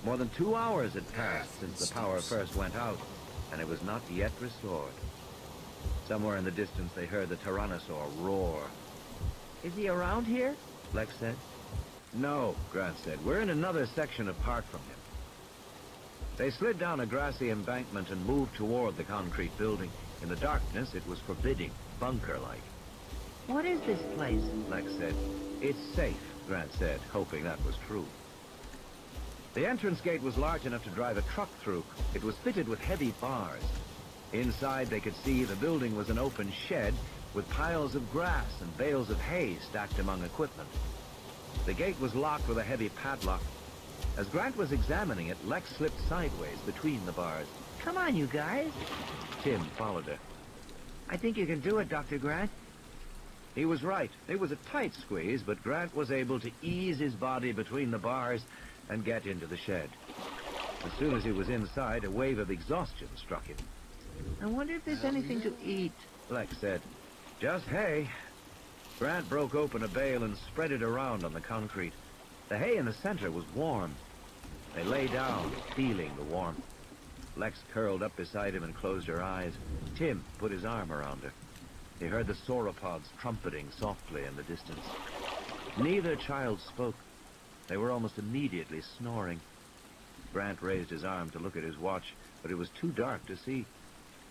More than 2 hours had passed since the power first went out, and it was not yet restored. Somewhere in the distance they heard the Tyrannosaur roar. Is he around here? Lex said. No, Grant said. We're in another section apart from him. They slid down a grassy embankment and moved toward the concrete building. In the darkness, it was forbidding, bunker-like. What is this place? Lex said. It's safe, Grant said, hoping that was true. The entrance gate was large enough to drive a truck through. It was fitted with heavy bars. Inside, they could see the building was an open shed with piles of grass and bales of hay stacked among equipment. The gate was locked with a heavy padlock. As Grant was examining it, Lex slipped sideways between the bars. Come on, you guys. Tim followed her. I think you can do it, Dr. Grant. He was right. It was a tight squeeze, but Grant was able to ease his body between the bars and get into the shed. As soon as he was inside, a wave of exhaustion struck him. I wonder if there's anything to eat, Lex said. Just hay. Grant broke open a bale and spread it around on the concrete. The hay in the center was warm. They lay down, feeling the warmth. Lex curled up beside him and closed her eyes. Tim put his arm around her. They heard the sauropods trumpeting softly in the distance. Neither child spoke. They were almost immediately snoring. Grant raised his arm to look at his watch, but it was too dark to see.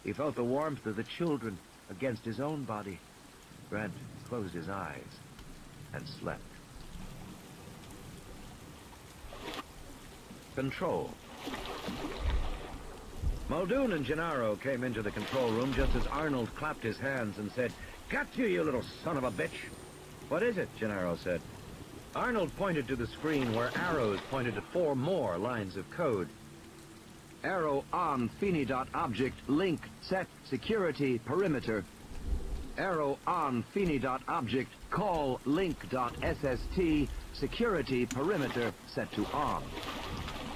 He felt the warmth of the children against his own body. Grant closed his eyes and slept. Control. Muldoon and Gennaro came into the control room just as Arnold clapped his hands and said, "Got you little son of a bitch!" "What is it?" Gennaro said. Arnold pointed to the screen where arrows pointed to 4 more lines of code. Arrow on Fini.object link set security perimeter. Arrow on Fini.object call link.sst security perimeter set to on.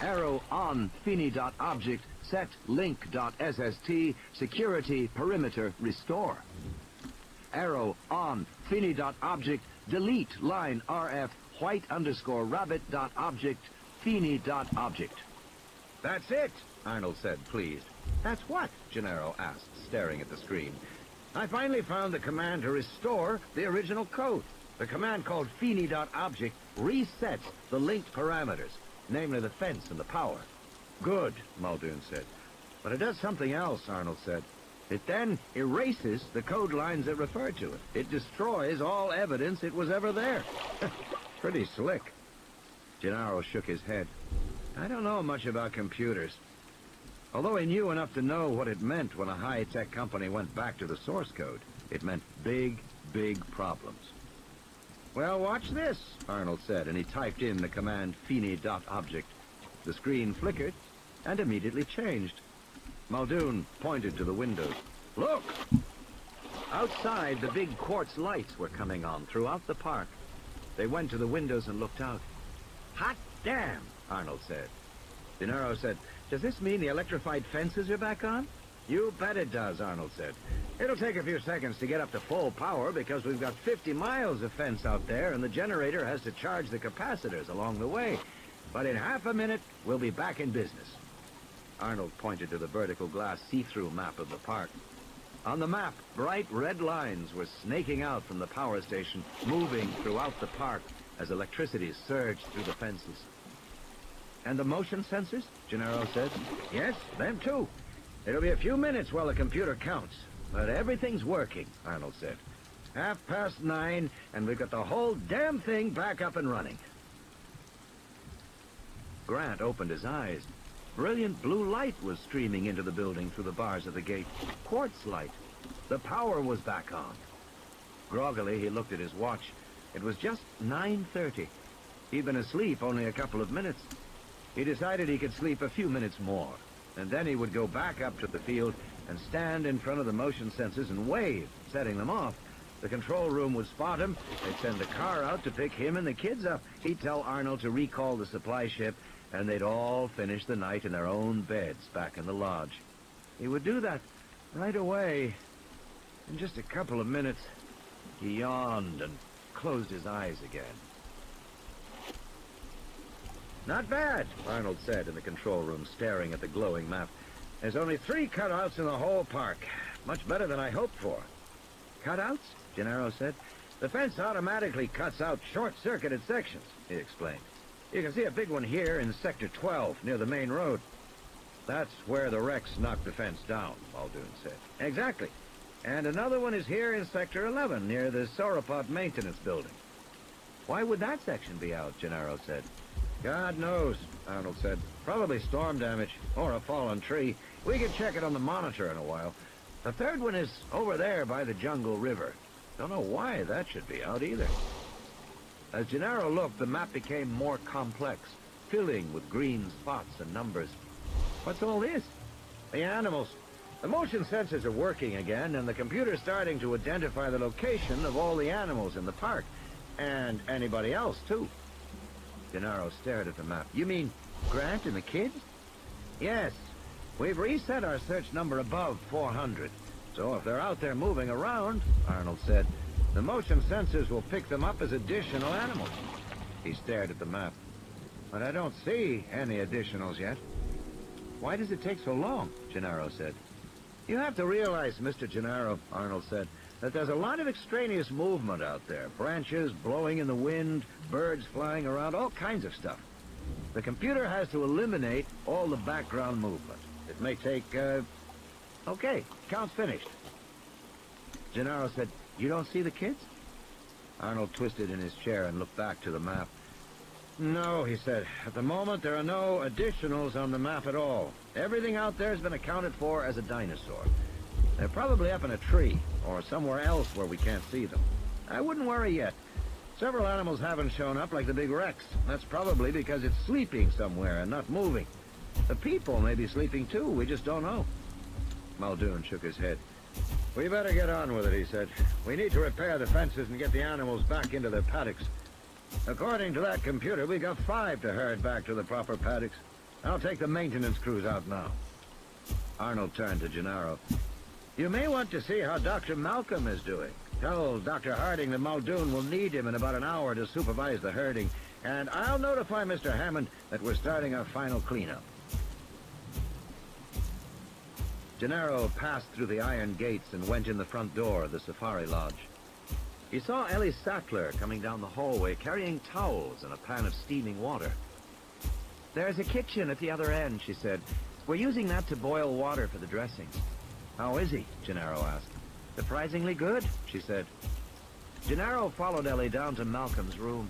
Arrow on Fini.object set link.sst security perimeter restore. Arrow on Fini.object delete line rf white _ rabbit.object Fini.object. That's it, Arnold said, pleased. That's what? Gennaro asked, staring at the screen. I finally found the command to restore the original code. The command called Fini.object resets the linked parameters, namely the fence and the power. Good, Muldoon said. But it does something else, Arnold said. It then erases the code lines that refer to it. It destroys all evidence it was ever there. Pretty slick. Gennaro shook his head. I don't know much about computers. Although he knew enough to know what it meant when a high-tech company went back to the source code, it meant big, big problems. Well, watch this, Arnold said, and he typed in the command Fini.object. The screen flickered and immediately changed. Muldoon pointed to the windows. Look! Outside, the big quartz lights were coming on throughout the park. They went to the windows and looked out. Hot damn, Arnold said. Gennaro said, does this mean the electrified fences are back on? You bet it does, Arnold said. It'll take a few seconds to get up to full power because we've got 50 miles of fence out there and the generator has to charge the capacitors along the way. But in half a minute, we'll be back in business. Arnold pointed to the vertical glass see-through map of the park. On the map, bright red lines were snaking out from the power station, moving throughout the park as electricity surged through the fences. And the motion sensors? Gennaro said. Yes, them too. It'll be a few minutes while the computer counts. But everything's working, Arnold said. 9:30, and we've got the whole damn thing back up and running. Grant opened his eyes. Brilliant blue light was streaming into the building through the bars of the gate. Quartz light. The power was back on. Groggily, he looked at his watch. It was just 9:30. He'd been asleep only a couple of minutes. He decided he could sleep a few minutes more, and then he would go back up to the field and stand in front of the motion sensors and wave, setting them off. The control room would spot him. They'd send the car out to pick him and the kids up. He'd tell Arnold to recall the supply ship, and they'd all finish the night in their own beds back in the lodge. He would do that right away. In just a couple of minutes, he yawned and closed his eyes again. Not bad, Arnold said in the control room, staring at the glowing map. There's only 3 cutouts in the whole park. Much better than I hoped for. Cutouts? Gennaro said. The fence automatically cuts out short-circuited sections, he explained. You can see a big one here in Sector 12, near the main road. That's where the wrecks knocked the fence down, Muldoon said. Exactly. And another one is here in Sector 11, near the Sauropod maintenance building. Why would that section be out, Gennaro said. God knows, Arnold said. Probably storm damage, or a fallen tree. We can check it on the monitor in a while. The third one is over there by the Jungle River. Don't know why that should be out either. As Gennaro looked, the map became more complex, filling with green spots and numbers. What's all this? The animals. The motion sensors are working again, and the computer's starting to identify the location of all the animals in the park. And anybody else, too. Gennaro stared at the map. You mean Grant and the kids? Yes. We've reset our search number above 400. So if they're out there moving around, Arnold said, the motion sensors will pick them up as additional animals. He stared at the map. But I don't see any additionals yet. Why does it take so long? Gennaro said. You have to realize, Mr. Gennaro, Arnold said, that there's a lot of extraneous movement out there. Branches blowing in the wind, birds flying around, all kinds of stuff. The computer has to eliminate all the background movement. It may take, Okay, count's finished. Gennaro said, you don't see the kids? Arnold twisted in his chair and looked back to the map. No, he said. At the moment, there are no additionals on the map at all. Everything out there has been accounted for as a dinosaur. They're probably up in a tree, or somewhere else where we can't see them. I wouldn't worry yet. Several animals haven't shown up, like the big Rex. That's probably because it's sleeping somewhere and not moving. The people may be sleeping too, we just don't know. Muldoon shook his head. We better get on with it, he said. We need to repair the fences and get the animals back into their paddocks. According to that computer, we got 5 to herd back to the proper paddocks. I'll take the maintenance crews out now. Arnold turned to Gennaro. You may want to see how Dr. Malcolm is doing. Tell Dr. Harding that Muldoon will need him in about an hour to supervise the herding, and I'll notify Mr. Hammond that we're starting our final cleanup. Gennaro passed through the iron gates and went in the front door of the safari lodge. He saw Ellie Sackler coming down the hallway, carrying towels and a pan of steaming water. There's a kitchen at the other end, she said. We're using that to boil water for the dressings. How is he? Gennaro asked. Surprisingly good, she said. Gennaro followed Ellie down to Malcolm's room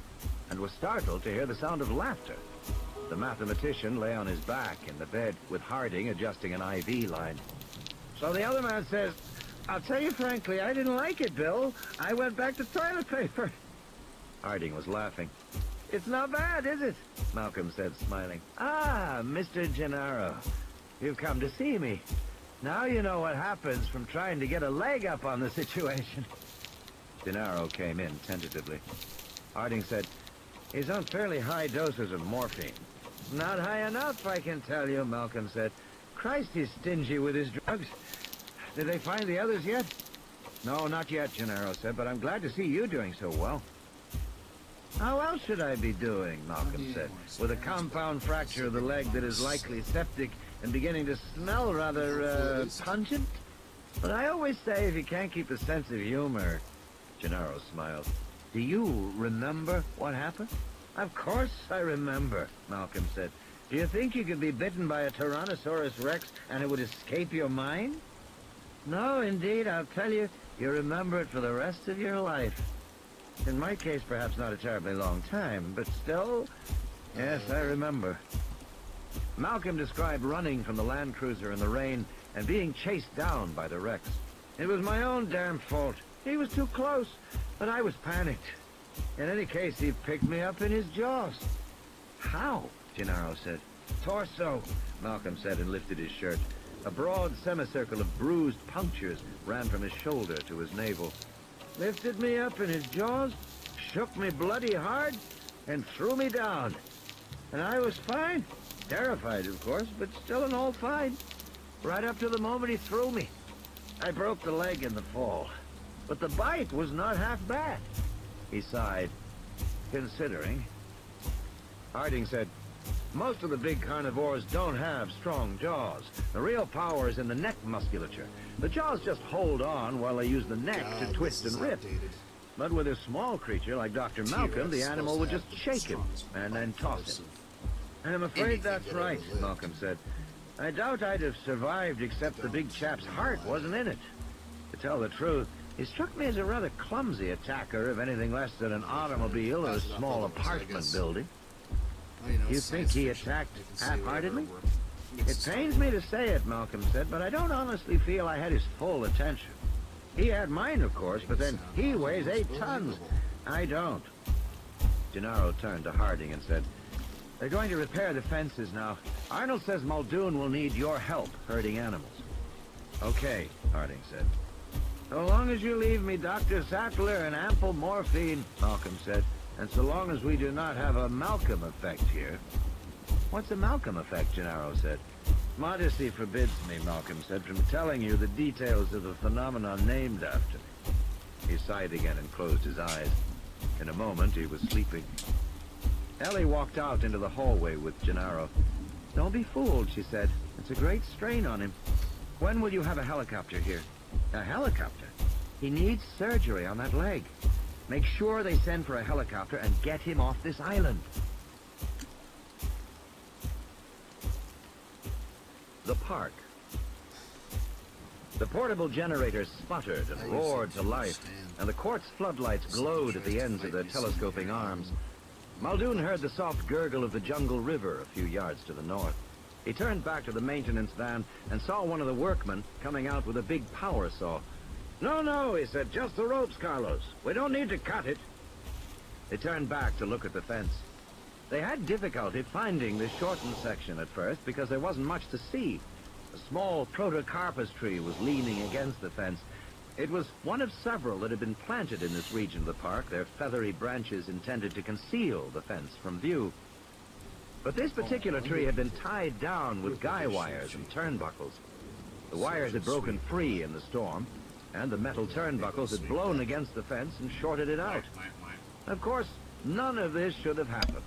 and was startled to hear the sound of laughter. The mathematician lay on his back in the bed with Harding adjusting an IV line. So the other man says, I'll tell you frankly, I didn't like it, Bill. I went back to toilet paper. Harding was laughing. It's not bad, is it? Malcolm said, smiling. Ah, Mr. Gennaro. You've come to see me. Now you know what happens from trying to get a leg up on the situation. Gennaro came in tentatively. Harding said, he's on fairly high doses of morphine. Not high enough, I can tell you, Malcolm said. Christ, he's stingy with his drugs. Did they find the others yet? No, not yet, Gennaro said, but I'm glad to see you doing so well. How else should I be doing, Malcolm said, with a compound fracture of the leg that is likely septic and beginning to smell rather, pungent. But I always say if you can't keep a sense of humor... Gennaro smiled. Do you remember what happened? Of course I remember, Malcolm said. Do you think you could be bitten by a Tyrannosaurus Rex and it would escape your mind? No, indeed, I'll tell you, you remember it for the rest of your life. In my case, perhaps not a terribly long time, but still, yes, I remember. Malcolm described running from the Land Cruiser in the rain and being chased down by the Rex. It was my own damn fault. He was too close, but I was panicked. In any case, he picked me up in his jaws. How? Gennaro said. Torso, Malcolm said and lifted his shirt. A broad semicircle of bruised punctures ran from his shoulder to his navel. Lifted me up in his jaws, shook me bloody hard, and threw me down. And I was fine. Terrified, of course, but still and all fine. Right up to the moment he threw me. I broke the leg in the fall. But the bite was not half bad. He sighed, considering. Harding said, most of the big carnivores don't have strong jaws. The real power is in the neck musculature. The jaws just hold on while they use the neck to twist and rip. But with a small creature like Dr. Malcolm, the animal would just shake him and then toss him. I'm afraid that's right, Malcolm said. I doubt I'd have survived except the big chap's heart wasn't in it. To tell the truth, he struck me as a rather clumsy attacker of anything less than an automobile or a small apartment building. You think he attacked half-heartedly? It pains me to say it, Malcolm said, but I don't honestly feel I had his full attention. He had mine, of course, but then he weighs 8 tons. I don't. Gennaro turned to Harding and said, they're going to repair the fences now. Arnold says Muldoon will need your help herding animals. Okay, Harding said. So long as you leave me Dr. Sattler and ample morphine, Malcolm said, and so long as we do not have a Malcolm effect here. What's a Malcolm effect, Gennaro said. Modesty forbids me, Malcolm said, from telling you the details of the phenomenon named after me. He sighed again and closed his eyes. In a moment, he was sleeping. Ellie walked out into the hallway with Gennaro. Don't be fooled, she said. It's a great strain on him. When will you have a helicopter here? A helicopter? He needs surgery on that leg. Make sure they send for a helicopter and get him off this island. The park. The portable generators sputtered and roared to life, and the quartz floodlights glowed at the ends of their telescoping arms. Muldoon heard the soft gurgle of the Jungle River a few yards to the north. He turned back to the maintenance van and saw one of the workmen coming out with a big power saw. No, no, he said, just the ropes, Carlos. We don't need to cut it. They turned back to look at the fence. They had difficulty finding the shortened section at first because there wasn't much to see. A small protocarpus tree was leaning against the fence. It was one of several that had been planted in this region of the park, their feathery branches intended to conceal the fence from view. But this particular tree had been tied down with guy wires and turnbuckles. The wires had broken free in the storm, and the metal turnbuckles had blown against the fence and shorted it out. Of course, none of this should have happened.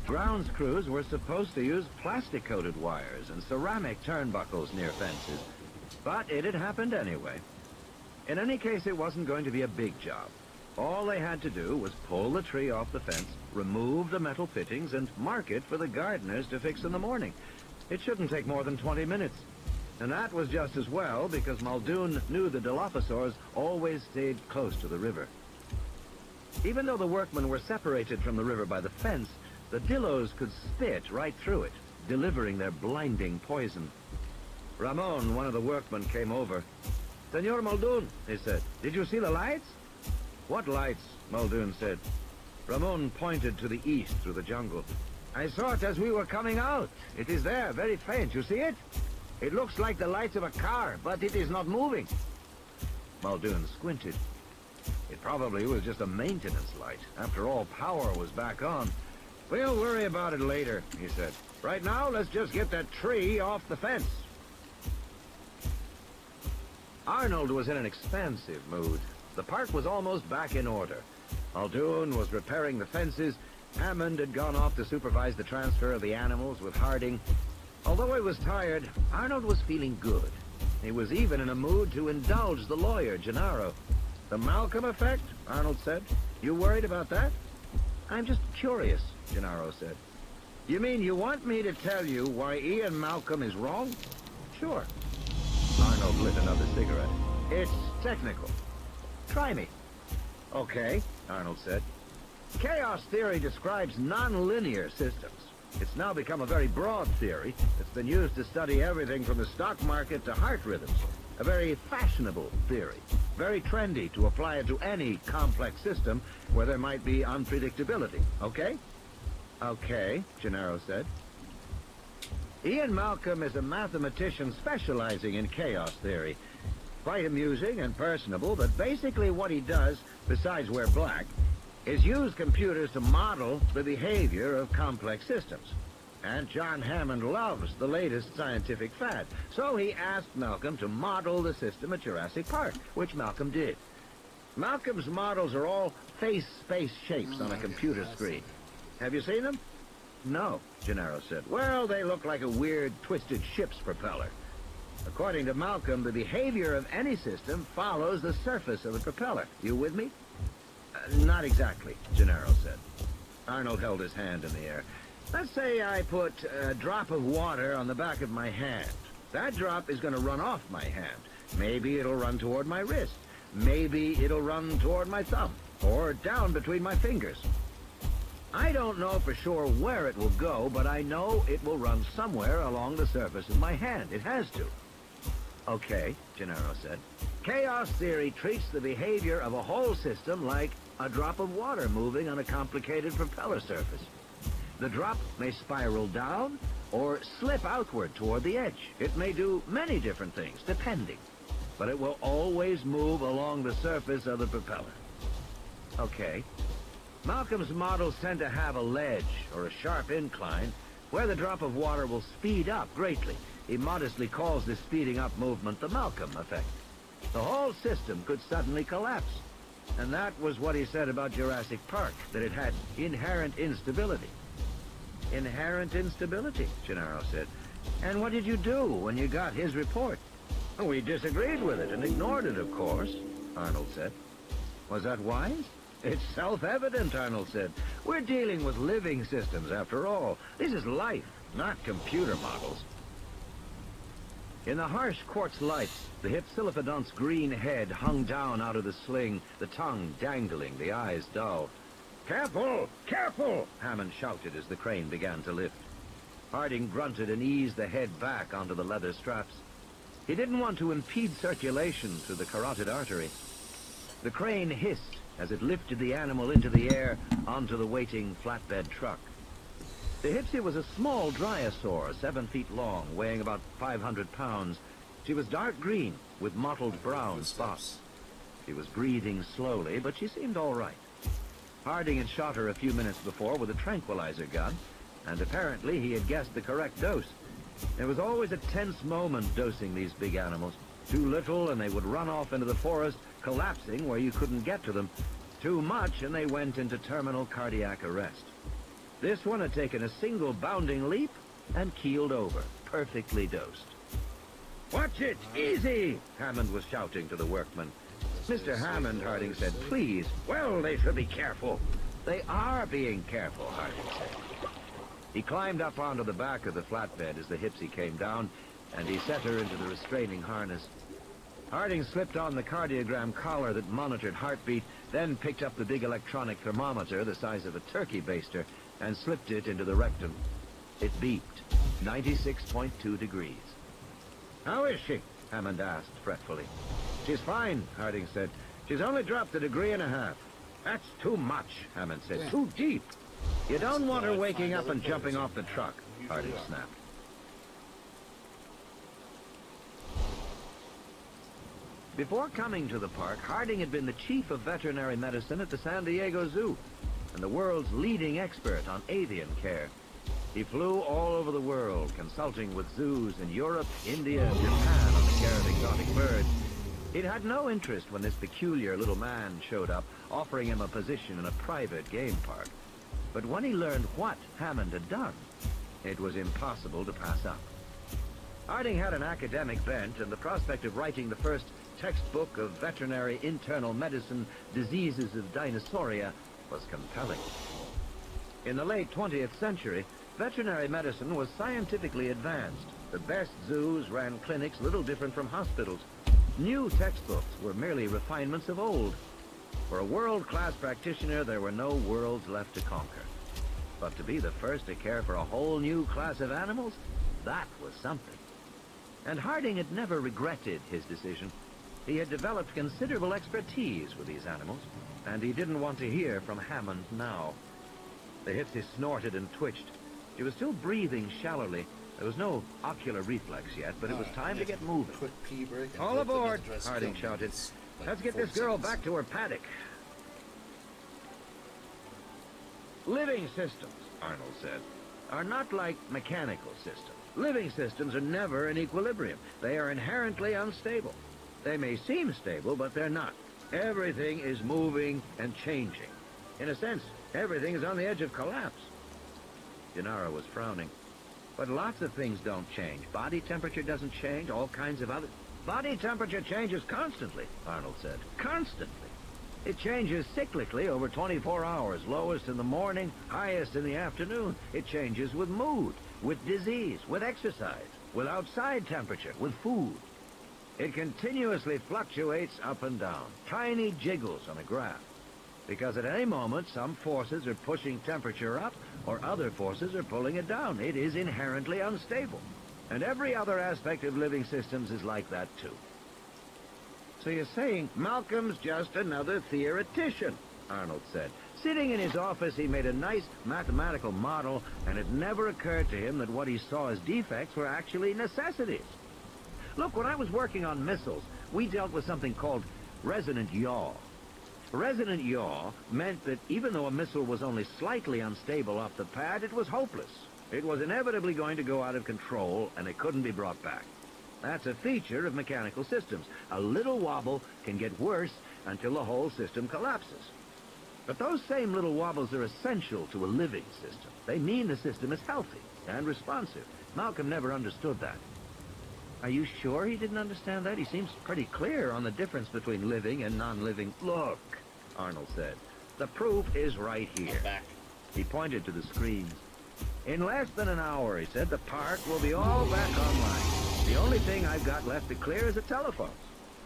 Grounds crews were supposed to use plastic-coated wires and ceramic turnbuckles near fences, but it had happened anyway. In any case, it wasn't going to be a big job. All they had to do was pull the tree off the fence, remove the metal fittings, and mark it for the gardeners to fix in the morning. It shouldn't take more than 20 minutes. And that was just as well, because Muldoon knew the Dilophosaurs always stayed close to the river. Even though the workmen were separated from the river by the fence, the Dillos could spit right through it, delivering their blinding poison. Ramon, one of the workmen, came over. Senor Muldoon, he said, did you see the lights? What lights? Muldoon said. Ramon pointed to the east through the jungle. I saw it as we were coming out. It is there, very faint. You see it? It looks like the lights of a car, but it is not moving. Muldoon squinted. It probably was just a maintenance light. After all, power was back on. We'll worry about it later, he said. Right now, let's just get that tree off the fence. Arnold was in an expansive mood. The park was almost back in order. Muldoon was repairing the fences. Hammond had gone off to supervise the transfer of the animals with Harding. Although he was tired, Arnold was feeling good. He was even in a mood to indulge the lawyer, Gennaro. The Malcolm effect? Arnold said. You worried about that? I'm just curious, Gennaro said. You mean you want me to tell you why Ian Malcolm is wrong? Sure. Arnold lit another cigarette. It's technical. Try me. Okay, Arnold said. Chaos theory describes non-linear systems. It's now become a very broad theory. It's been used to study everything from the stock market to heart rhythms. A very fashionable theory. Very trendy to apply it to any complex system where there might be unpredictability. Okay? Okay, Gennaro said. Ian Malcolm is a mathematician specializing in chaos theory. Quite amusing and personable, but basically what he does, besides wear black, is use computers to model the behavior of complex systems. And John Hammond loves the latest scientific fad, so he asked Malcolm to model the system at Jurassic Park, which Malcolm did. Malcolm's models are all face-space shapes on a computer screen. Have you seen them? No, Gennaro said. Well, they look like a weird, twisted ship's propeller. According to Malcolm, the behavior of any system follows the surface of the propeller. You with me? Not exactly, Gennaro said. Arnold held his hand in the air. Let's say I put a drop of water on the back of my hand. That drop is going to run off my hand. Maybe it'll run toward my wrist. Maybe it'll run toward my thumb, or down between my fingers. I don't know for sure where it will go, but I know it will run somewhere along the surface of my hand. It has to. Okay, Gennaro said. Chaos theory treats the behavior of a whole system like a drop of water moving on a complicated propeller surface. The drop may spiral down or slip outward toward the edge. It may do many different things, depending. But it will always move along the surface of the propeller. Okay. Malcolm's models tend to have a ledge or a sharp incline where the drop of water will speed up greatly. He modestly calls this speeding up movement the Malcolm effect. The whole system could suddenly collapse. And that was what he said about Jurassic Park, that it had inherent instability. Inherent instability, Gennaro said. And what did you do when you got his report? We disagreed with it and ignored it, of course, Arnold said. Was that wise? It's self-evident, Arnold said. We're dealing with living systems, after all. This is life, not computer models. In the harsh quartz lights, the Hypsilophodont's green head hung down out of the sling, the tongue dangling, the eyes dull. Careful! Careful! Hammond shouted as the crane began to lift. Harding grunted and eased the head back onto the leather straps. He didn't want to impede circulation through the carotid artery. The crane hissed as it lifted the animal into the air onto the waiting flatbed truck. The Hypsi was a small dryosaur, 7 feet long, weighing about 500 pounds. She was dark green, with mottled brown spots. She was breathing slowly, but she seemed all right. Harding had shot her a few minutes before with a tranquilizer gun, and apparently he had guessed the correct dose. There was always a tense moment dosing these big animals. Too little, and they would run off into the forest, collapsing where you couldn't get to them. Too much, and they went into terminal cardiac arrest. This one had taken a single bounding leap and keeled over, perfectly dosed. Watch it! Easy! Hammond was shouting to the workmen. Mr. Hammond, Harding said, please. Well, they should be careful. They are being careful, Harding said. He climbed up onto the back of the flatbed as the Hypsi came down, and he set her into the restraining harness. Harding slipped on the cardiogram collar that monitored heartbeat, then picked up the big electronic thermometer the size of a turkey baster, and slipped it into the rectum. It beeped, 96.2 degrees. How is she? Hammond asked fretfully. She's fine, Harding said. She's only dropped 1.5 degrees. That's too much, Hammond said. Yeah. Too deep. You don't want her waking up and jumping off the truck, Harding snapped. Before coming to the park, Harding had been the chief of veterinary medicine at the San Diego Zoo, and the world's leading expert on avian care. He flew all over the world, consulting with zoos in Europe, India, and Japan on the care of exotic birds. He'd had no interest when this peculiar little man showed up, offering him a position in a private game park. But when he learned what Hammond had done, it was impossible to pass up. Harding had an academic bent, and the prospect of writing the first textbook of veterinary internal medicine diseases of Dinosauria was compelling. In the late 20th century, veterinary medicine was scientifically advanced. The best zoos ran clinics little different from hospitals. New textbooks were merely refinements of old. For a world-class practitioner, there were no worlds left to conquer. But to be the first to care for a whole new class of animals, that was something. And Harding had never regretted his decision. He had developed considerable expertise with these animals, and he didn't want to hear from Hammond now. The Hipsy snorted and twitched. She was still breathing shallowly. There was no ocular reflex yet, but it was time to get moving. Quick pee break. And All aboard, Harding shouted. Let's get this girl back to her paddock. Living systems, Arnold said, are not like mechanical systems. Living systems are never in equilibrium. They are inherently unstable. They may seem stable, but they're not. Everything is moving and changing. In a sense, everything is on the edge of collapse. Gennaro was frowning. But lots of things don't change. Body temperature doesn't change, all kinds of other... Body temperature changes constantly, Arnold said. Constantly. It changes cyclically over 24 hours, lowest in the morning, highest in the afternoon. It changes with mood, with disease, with exercise, with outside temperature, with food. It continuously fluctuates up and down, tiny jiggles on a graph. Because at any moment, some forces are pushing temperature up, or other forces are pulling it down. It is inherently unstable. And every other aspect of living systems is like that, too. So you're saying Malcolm's just another theoretician, Arnold said. Sitting in his office, he made a nice mathematical model, and it never occurred to him that what he saw as defects were actually necessities. Look, when I was working on missiles, we dealt with something called resonant yaw. Resonant yaw meant that even though a missile was only slightly unstable off the pad, it was hopeless. It was inevitably going to go out of control, and it couldn't be brought back. That's a feature of mechanical systems. A little wobble can get worse until the whole system collapses. But those same little wobbles are essential to a living system. They mean the system is healthy and responsive. Malcolm never understood that. Are you sure he didn't understand that? He seems pretty clear on the difference between living and non-living. Look, Arnold said. The proof is right here. Back. He pointed to the screens. In less than an hour, he said, the park will be all back online. The only thing I've got left to clear is the telephones.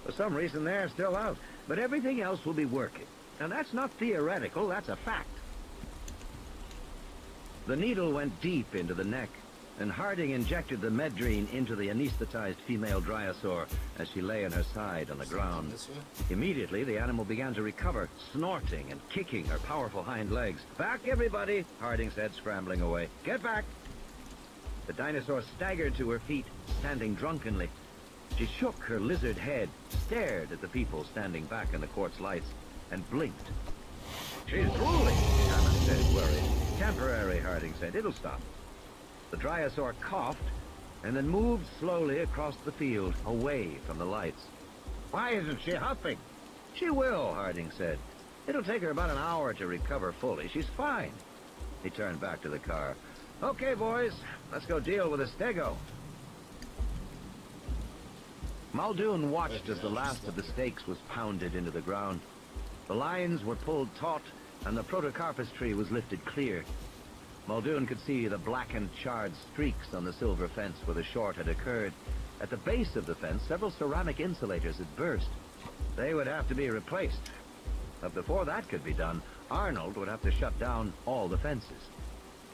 For some reason, they're still out. But everything else will be working. And that's not theoretical, that's a fact. The needle went deep into the neck, and Harding injected the Medrine into the anesthetized female dryosaur as she lay on her side on the ground. Immediately, the animal began to recover, snorting and kicking her powerful hind legs. Back, everybody, Harding said, scrambling away. Get back! The dinosaur staggered to her feet, standing drunkenly. She shook her lizard head, stared at the people standing back in the quartz lights, and blinked. She's drooling, Hammond said, worried. Temporary, Harding said. It'll stop. The dryosaur coughed, and then moved slowly across the field, away from the lights. Why isn't she huffing? She will, Harding said. It'll take her about an hour to recover fully. She's fine. He turned back to the car. Okay, boys, let's go deal with the stego. Muldoon watched as the last of the stakes was pounded into the ground. The lines were pulled taut, and the protocarpus tree was lifted clear. Muldoon could see the blackened, charred streaks on the silver fence where the short had occurred. At the base of the fence, several ceramic insulators had burst. They would have to be replaced. But before that could be done, Arnold would have to shut down all the fences.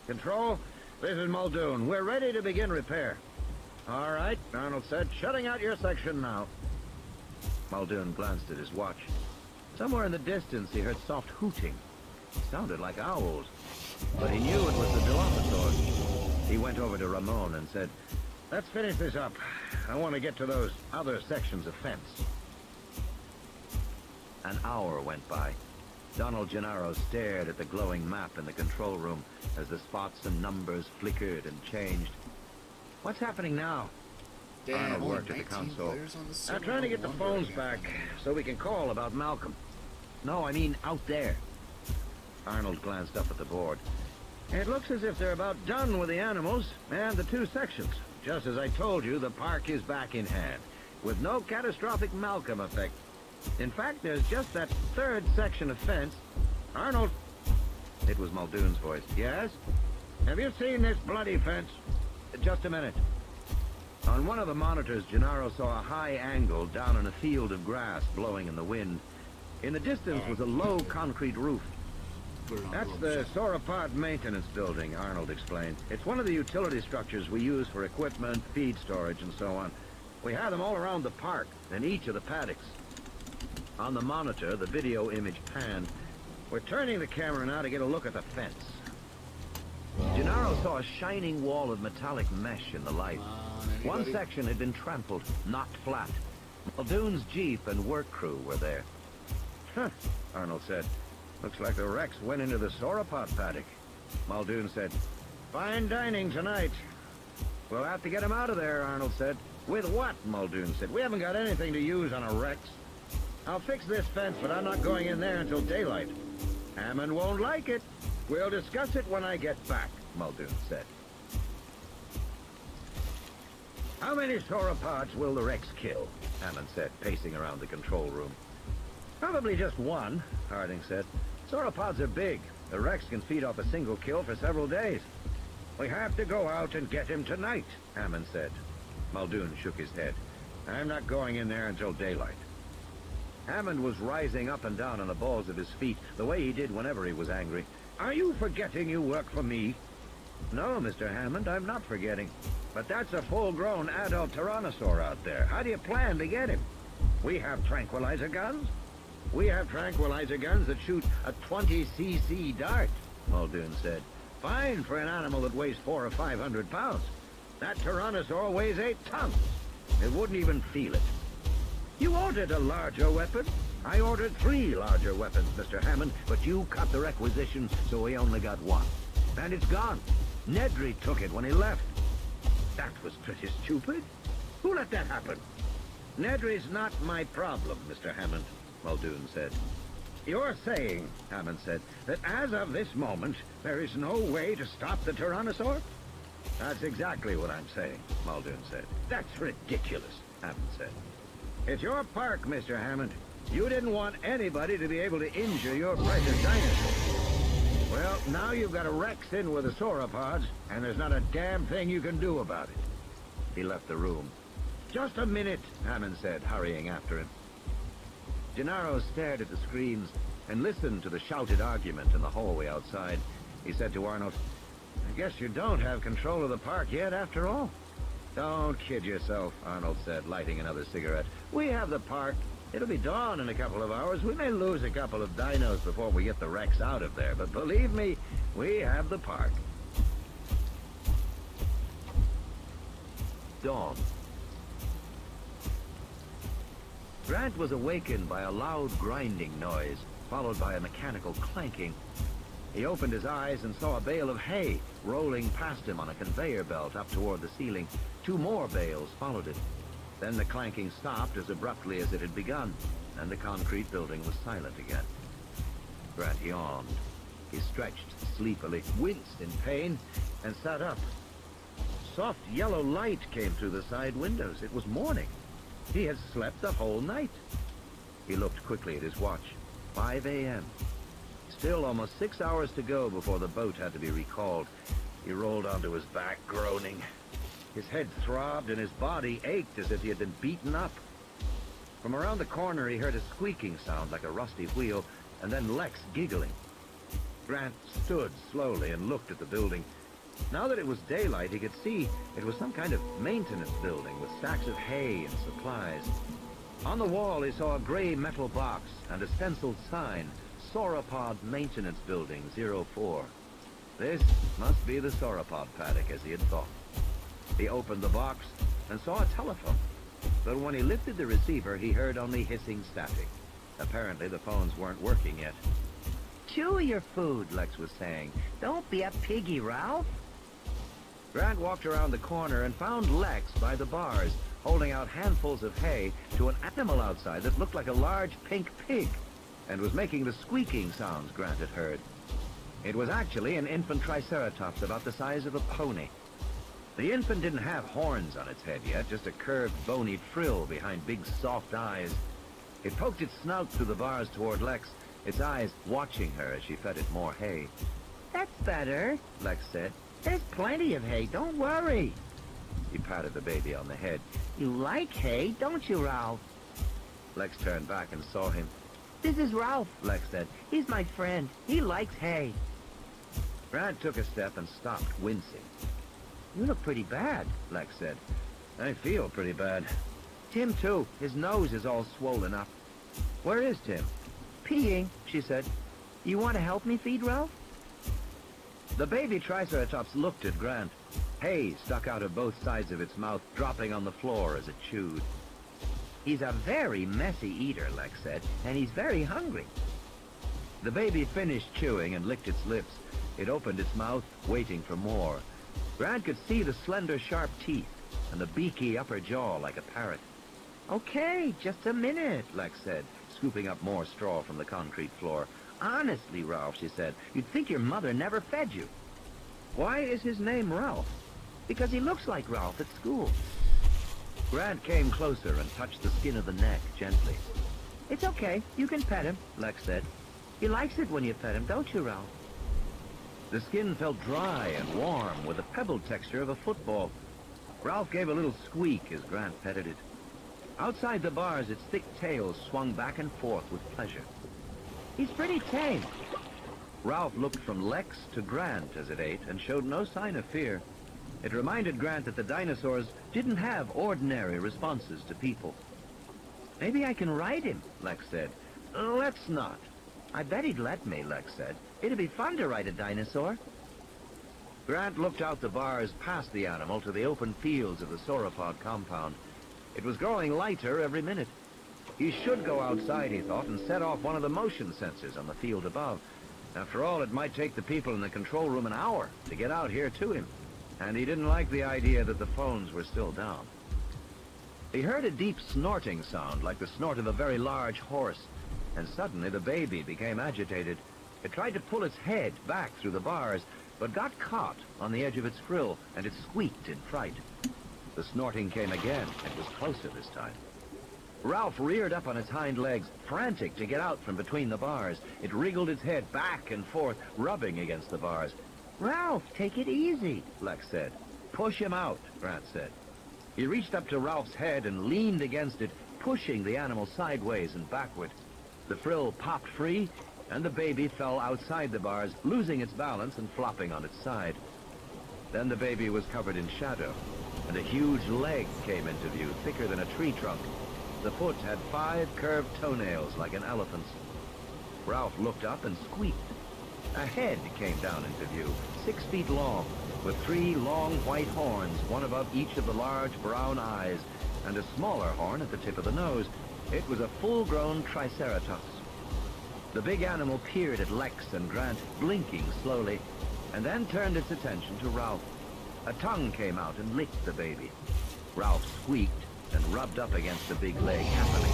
Control, this is Muldoon. We're ready to begin repair. All right, Arnold said. Shutting out your section now. Muldoon glanced at his watch. Somewhere in the distance, he heard soft hooting. It sounded like owls. But he knew it was the Dilophosaurs. He went over to Ramon and said, let's finish this up. I want to get to those other sections of fence. An hour went by. Donald Gennaro stared at the glowing map in the control room as the spots and numbers flickered and changed. What's happening now? Damn, Arnold worked at the console. I'm trying to get the phones back so we can call about Malcolm. No, I mean out there. Arnold glanced up at the board. It looks as if they're about done with the animals and the two sections. Just as I told you, the park is back in hand, with no catastrophic Malcolm effect. In fact, there's just that third section of fence. Arnold... It was Muldoon's voice. Yes? Have you seen this bloody fence? Just a minute. On one of the monitors, Gennaro saw a high angle down in a field of grass blowing in the wind. In the distance was a low concrete roof. That's the sauropod maintenance building, Arnold explained. It's one of the utility structures we use for equipment, feed storage, and so on. We have them all around the park, in each of the paddocks. On the monitor, the video image panned. We're turning the camera now to get a look at the fence. Gennaro saw a shining wall of metallic mesh in the light. One section had been trampled, knocked flat. Muldoon's jeep and work crew were there. Huh, Arnold said. Looks like the Rex went into the sauropod paddock. Muldoon said, fine dining tonight. We'll have to get him out of there, Arnold said. With what? Muldoon said. We haven't got anything to use on a Rex. I'll fix this fence, but I'm not going in there until daylight. Hammond won't like it. We'll discuss it when I get back, Muldoon said. How many sauropods will the Rex kill? Hammond said, pacing around the control room. Probably just one, Harding said. Sauropods are big. The Rex can feed off a single kill for several days. We have to go out and get him tonight, Hammond said. Muldoon shook his head. I'm not going in there until daylight. Hammond was rising up and down on the balls of his feet, the way he did whenever he was angry. Are you forgetting you work for me? No, Mr. Hammond, I'm not forgetting. But that's a full-grown adult Tyrannosaur out there. How do you plan to get him? We have tranquilizer guns. We have tranquilizer guns that shoot a 20cc dart, Muldoon said. Fine for an animal that weighs 400 or 500 pounds. That Tyrannosaur weighs 8 tons. It wouldn't even feel it. You ordered a larger weapon. I ordered 3 larger weapons, Mr. Hammond, but you cut the requisition, so we only got 1. And it's gone. Nedry took it when he left. That was pretty stupid. Who let that happen? Nedry's not my problem, Mr. Hammond, Muldoon said. You're saying, Hammond said, that as of this moment, there is no way to stop the Tyrannosaur? That's exactly what I'm saying, Muldoon said. That's ridiculous, Hammond said. It's your park, Mr. Hammond. You didn't want anybody to be able to injure your precious dinosaur. Well, now you've got a Rex in with the sauropods, and there's not a damn thing you can do about it. He left the room. Just a minute, Hammond said, hurrying after him. Gennaro stared at the screens and listened to the shouted argument in the hallway outside. He said to Arnold, I guess you don't have control of the park yet, after all. Don't kid yourself, Arnold said, lighting another cigarette. We have the park. It'll be dawn in a couple of hours. We may lose a couple of dinos before we get the Rex out of there, but believe me, we have the park. Dawn. Grant was awakened by a loud grinding noise, followed by a mechanical clanking. He opened his eyes and saw a bale of hay rolling past him on a conveyor belt up toward the ceiling. 2 more bales followed it. Then the clanking stopped as abruptly as it had begun, and the concrete building was silent again. Grant yawned. He stretched sleepily, winced in pain, and sat up. Soft yellow light came through the side windows. It was morning. He had slept the whole night. He looked quickly at his watch. 5 a.m. Still almost 6 hours to go before the boat had to be recalled. He rolled onto his back, groaning. His head throbbed and his body ached as if he had been beaten up. From around the corner he heard a squeaking sound like a rusty wheel, and then Lex giggling. Grant stood slowly and looked at the building. Now that it was daylight, he could see it was some kind of maintenance building with stacks of hay and supplies. On the wall he saw a gray metal box and a stenciled sign, Sauropod Maintenance Building 04. This must be the sauropod paddock, as he had thought. He opened the box and saw a telephone, but when he lifted the receiver, he heard only hissing static. Apparently the phones weren't working yet. Chew your food, Lex was saying. Don't be a piggy, Ralph. Grant walked around the corner and found Lex by the bars, holding out handfuls of hay to an animal outside that looked like a large pink pig, and was making the squeaking sounds Grant had heard. It was actually an infant triceratops about the size of a pony. The infant didn't have horns on its head yet, just a curved, bony frill behind big, soft eyes. It poked its snout through the bars toward Lex, its eyes watching her as she fed it more hay. "That's better," Lex said. "There's plenty of hay, don't worry." He patted the baby on the head. "You like hay, don't you, Ralph?" Lex turned back and saw him. "This is Ralph," Lex said. "He's my friend. He likes hay." Grant took a step and stopped, wincing. "You look pretty bad," Lex said. "I feel pretty bad." "Tim, too. His nose is all swollen up." "Where is Tim?" "Peeing," she said. "You want to help me feed Ralph?" The baby Triceratops looked at Grant. Hay stuck out of both sides of its mouth, dropping on the floor as it chewed. "He's a very messy eater," Lex said, "and he's very hungry." The baby finished chewing and licked its lips. It opened its mouth, waiting for more. Grant could see the slender, sharp teeth and the beaky upper jaw like a parrot. "Okay, just a minute," Lex said, scooping up more straw from the concrete floor. "Honestly, Ralph," she said, "you'd think your mother never fed you." "Why is his name Ralph?" "Because he looks like Ralph at school." Grant came closer and touched the skin of the neck gently. "It's okay, you can pet him," Lex said. "He likes it when you pet him, don't you, Ralph?" The skin felt dry and warm, with the pebbled texture of a football. Ralph gave a little squeak as Grant petted it. Outside the bars, its thick tail swung back and forth with pleasure. "He's pretty tame." Ralph looked from Lex to Grant as it ate and showed no sign of fear. It reminded Grant that the dinosaurs didn't have ordinary responses to people. "Maybe I can ride him," Lex said. "Let's not." "I bet he'd let me," Lex said. "It'd be fun to ride a dinosaur." Grant looked out the bars past the animal to the open fields of the sauropod compound. It was growing lighter every minute. He should go outside, he thought, and set off one of the motion sensors on the field above. After all, it might take the people in the control room an hour to get out here to him. And he didn't like the idea that the phones were still down. He heard a deep snorting sound, like the snort of a very large horse, and suddenly the baby became agitated. It tried to pull its head back through the bars, but got caught on the edge of its frill, and it squeaked in fright. The snorting came again. It was closer this time. Ralph reared up on its hind legs, frantic to get out from between the bars. It wriggled its head back and forth, rubbing against the bars. "Ralph, take it easy," Lex said. "Push him out," Grant said. He reached up to Ralph's head and leaned against it, pushing the animal sideways and backward. The frill popped free, and the baby fell outside the bars, losing its balance and flopping on its side. Then the baby was covered in shadow, and a huge leg came into view, thicker than a tree trunk. The foot had 5 curved toenails like an elephant's. Ralph looked up and squeaked. A head came down into view, 6 feet long, with 3 long white horns, one above each of the large brown eyes, and a smaller horn at the tip of the nose. It was a full-grown Triceratops. The big animal peered at Lex and Grant, blinking slowly, and then turned its attention to Ralph. A tongue came out and licked the baby. Ralph squeaked and rubbed up against the big leg happily.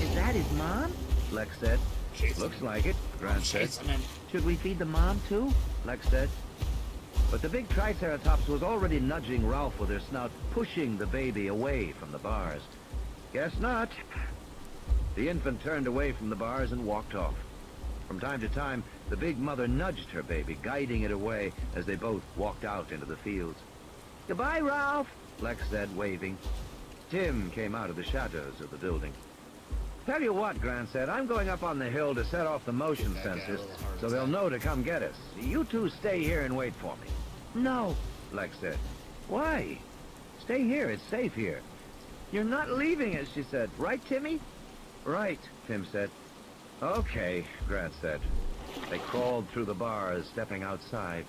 "Is that his mom?" Lex said. "Looks like it," Grant said. "Should we feed the mom, too?" Lex said. But the big Triceratops was already nudging Ralph with her snout, pushing the baby away from the bars. "Guess not." The infant turned away from the bars and walked off. From time to time, the big mother nudged her baby, guiding it away as they both walked out into the fields. "Goodbye, Ralph," Lex said, waving. Tim came out of the shadows of the building. "Tell you what," Grant said, "I'm going up on the hill to set off the motion sensors so they'll know to come get us. You two stay here and wait for me." "No," Lex said. "Why? Stay here. It's safe here." "You're not leaving us," she said. "Right, Timmy?" "Right," Tim said. "Okay," Grant said. They crawled through the bars, stepping outside.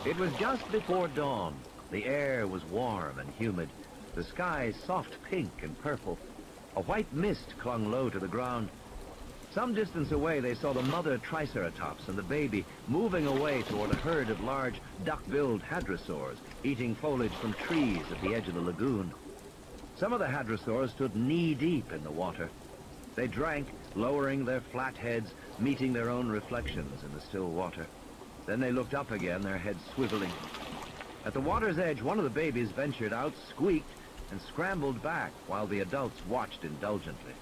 It was just before dawn. The air was warm and humid, the sky soft pink and purple. A white mist clung low to the ground. Some distance away, they saw the mother Triceratops and the baby moving away toward a herd of large duck-billed hadrosaurs, eating foliage from trees at the edge of the lagoon. Some of the hadrosaurs stood knee-deep in the water. They drank, lowering their flat heads, meeting their own reflections in the still water. Then they looked up again, their heads swiveling. At the water's edge, one of the babies ventured out, squeaked, and scrambled back while the adults watched indulgently.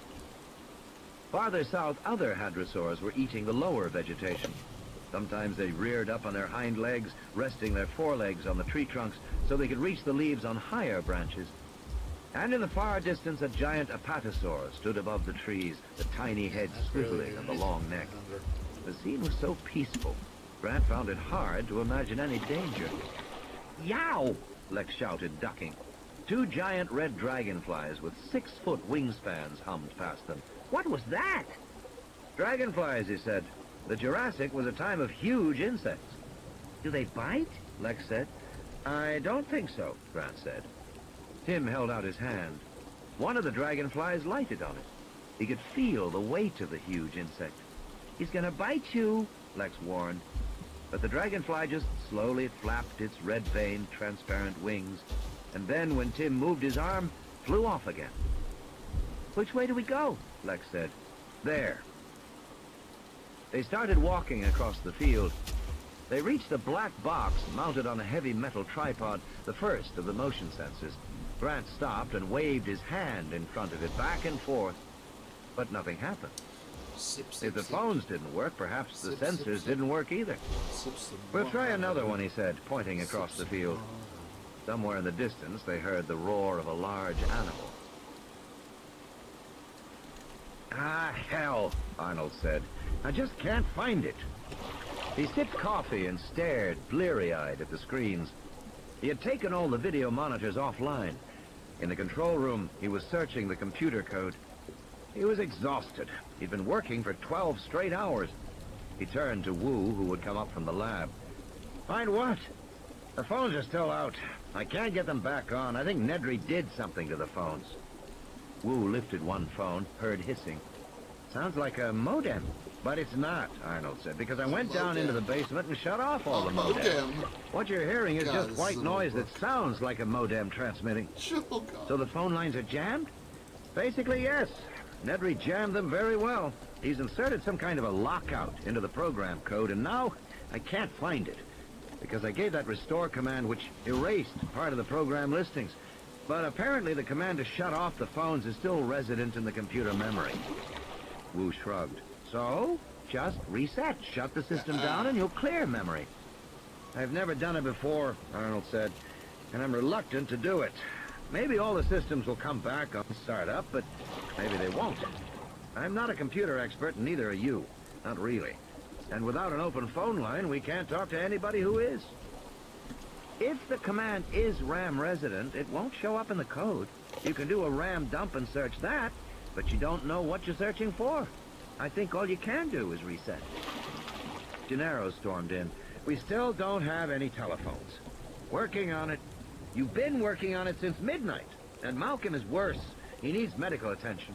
Farther south, other hadrosaurs were eating the lower vegetation. Sometimes they reared up on their hind legs, resting their forelegs on the tree trunks so they could reach the leaves on higher branches. And in the far distance, a giant apatosaur stood above the trees, the tiny head swiveling and the long neck. The scene was so peaceful, Grant found it hard to imagine any danger. Yow! Lex shouted, ducking. Two giant red dragonflies with 6-foot wingspans hummed past them. What was that? Dragonflies, he said. The Jurassic was a time of huge insects. Do they bite? Lex said. I don't think so, Grant said. Tim held out his hand. One of the dragonflies lighted on it. He could feel the weight of the huge insect. He's gonna bite you, Lex warned. But the dragonfly just slowly flapped its red-veined, transparent wings, and then, when Tim moved his arm, flew off again. Which way do we go? Lex said. There. They started walking across the field. They reached a black box mounted on a heavy metal tripod, the first of the motion sensors. Grant stopped and waved his hand in front of it, back and forth, but nothing happened. If the phones didn't work, perhaps the sensors didn't work either. We'll try another one, he said, pointing across the field. Somewhere in the distance, they heard the roar of a large animal. Ah, hell, Arnold said. I just can't find it. He sipped coffee and stared, bleary-eyed, at the screens. He had taken all the video monitors offline. In the control room, he was searching the computer code. He was exhausted. He'd been working for 12 straight hours. He turned to Wu, who would come up from the lab. Find what? The phones are still out. I can't get them back on. I think Nedry did something to the phones. Wu lifted one phone, heard hissing. Sounds like a modem. But it's not, Arnold said, because I went down into the basement and shut off all the modems. What you're hearing is just white noise that sounds like a modem transmitting. So the phone lines are jammed? Basically, yes. Nedry jammed them very well. He's inserted some kind of a lockout into the program code, and now I can't find it, because I gave that restore command which erased part of the program listings. But apparently the command to shut off the phones is still resident in the computer memory. Wu shrugged. So, just reset, shut the system down, and you'll clear memory. I've never done it before, Arnold said, and I'm reluctant to do it. Maybe all the systems will come back on startup, but maybe they won't. I'm not a computer expert, and neither are you. Not really. And without an open phone line, we can't talk to anybody who is. If the command is RAM resident, it won't show up in the code. You can do a RAM dump and search that, but you don't know what you're searching for. I think all you can do is reset. Gennaro stormed in. We still don't have any telephones. Working on it. You've been working on it since midnight. And Malcolm is worse. He needs medical attention.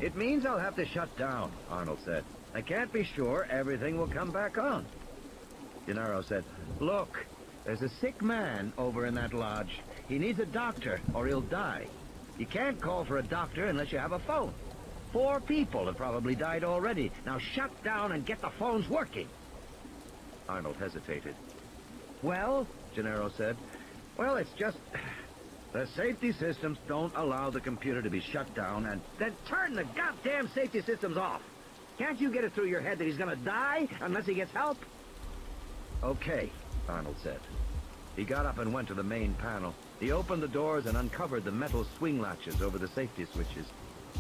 It means I'll have to shut down, Arnold said. I can't be sure everything will come back on. Gennaro said, look, there's a sick man over in that lodge. He needs a doctor or he'll die. You can't call for a doctor unless you have a phone. 4 people have probably died already. Now shut down and get the phones working. Arnold hesitated. Well, Gennaro said, well, it's just... the safety systems don't allow the computer to be shut down, and... Then turn the goddamn safety systems off! Can't you get it through your head that he's gonna die unless he gets help? Okay, Arnold said. He got up and went to the main panel. He opened the doors and uncovered the metal swing latches over the safety switches.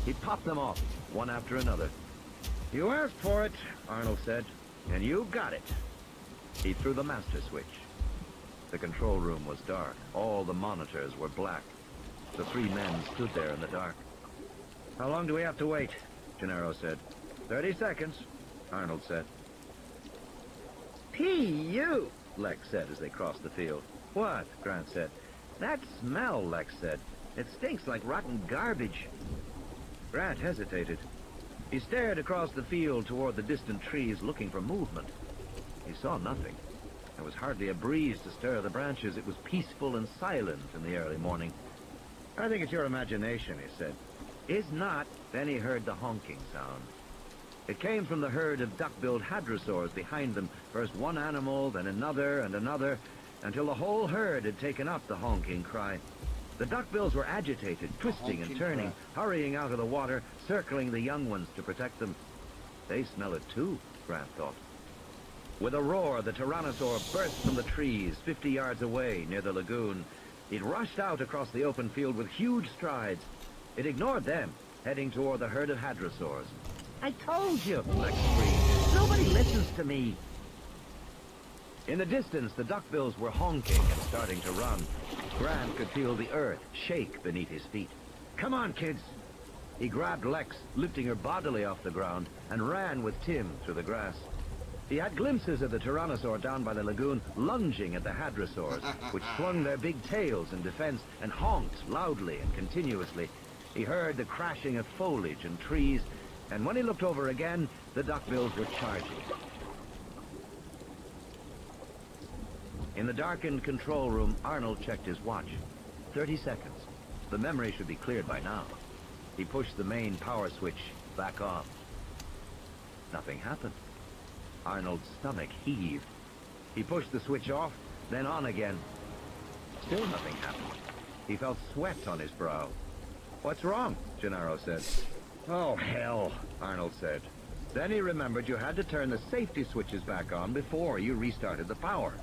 He popped them off, one after another. You asked for it, Arnold said, and you got it. He threw the master switch. The control room was dark. All the monitors were black. The 3 men stood there in the dark. How long do we have to wait? Gennaro said. 30 seconds, Arnold said. P.U., Lex said as they crossed the field. What? Grant said. That smell, Lex said. It stinks like rotten garbage. Grant hesitated. He stared across the field toward the distant trees, looking for movement. He saw nothing. There was hardly a breeze to stir the branches. It was peaceful and silent in the early morning. I think it's your imagination, he said. Is not. Then he heard the honking sound. It came from the herd of duck-billed hadrosaurs behind them, first one animal, then another and another, until the whole herd had taken up the honking cry. The duckbills were agitated, twisting and turning, hurrying out of the water, circling the young ones to protect them. They smell it too, Grant thought. With a roar, the tyrannosaur burst from the trees 50 yards away near the lagoon. It rushed out across the open field with huge strides. It ignored them, heading toward the herd of hadrosaurs. "I told you," Lex screamed. "Nobody listens to me." In the distance, the duckbills were honking and starting to run. Grant could feel the earth shake beneath his feet. "Come on, kids." He grabbed Lex, lifting her bodily off the ground, and ran with Tim through the grass. He had glimpses of the tyrannosaur down by the lagoon lunging at the hadrosaurs, which flung their big tails in defense and honked loudly and continuously. He heard the crashing of foliage and trees, and when he looked over again, the duckbills were charging. In the darkened control room, Arnold checked his watch. 30 seconds. The memory should be cleared by now. He pushed the main power switch back on. Nothing happened. Arnold's stomach heaved. He pushed the switch off, then on again. Still nothing happened. He felt sweat on his brow. "What's wrong?" Gennaro said. "Oh, hell," Arnold said. Then he remembered you had to turn the safety switches back on before you restarted the power.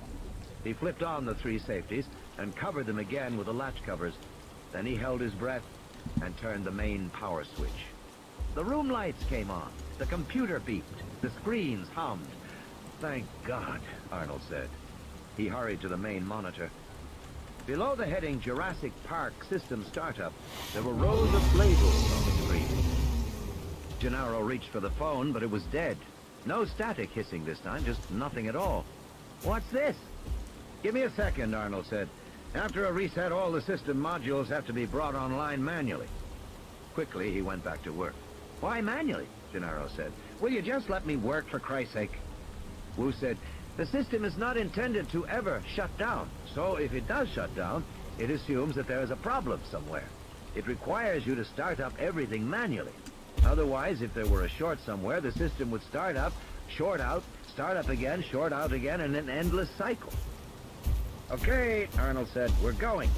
He flipped on the 3 safeties and covered them again with the latch covers. Then he held his breath and turned the main power switch. The room lights came on. The computer beeped. The screens hummed. "Thank God," Arnold said. He hurried to the main monitor. Below the heading Jurassic Park System Startup, there were rows of labels on the screen. Gennaro reached for the phone, but it was dead. No static hissing this time, just nothing at all. "What's this?" "Give me a second," Arnold said. "After a reset, all the system modules have to be brought online manually." Quickly, he went back to work. "Why manually?" Gennaro said. "Will you just let me work, for Christ's sake?" Wu said, "The system is not intended to ever shut down. So if it does shut down, it assumes that there is a problem somewhere. It requires you to start up everything manually. Otherwise, if there were a short somewhere, the system would start up, short out, start up again, short out again, in an endless cycle." "Okay," Arnold said, "we're going."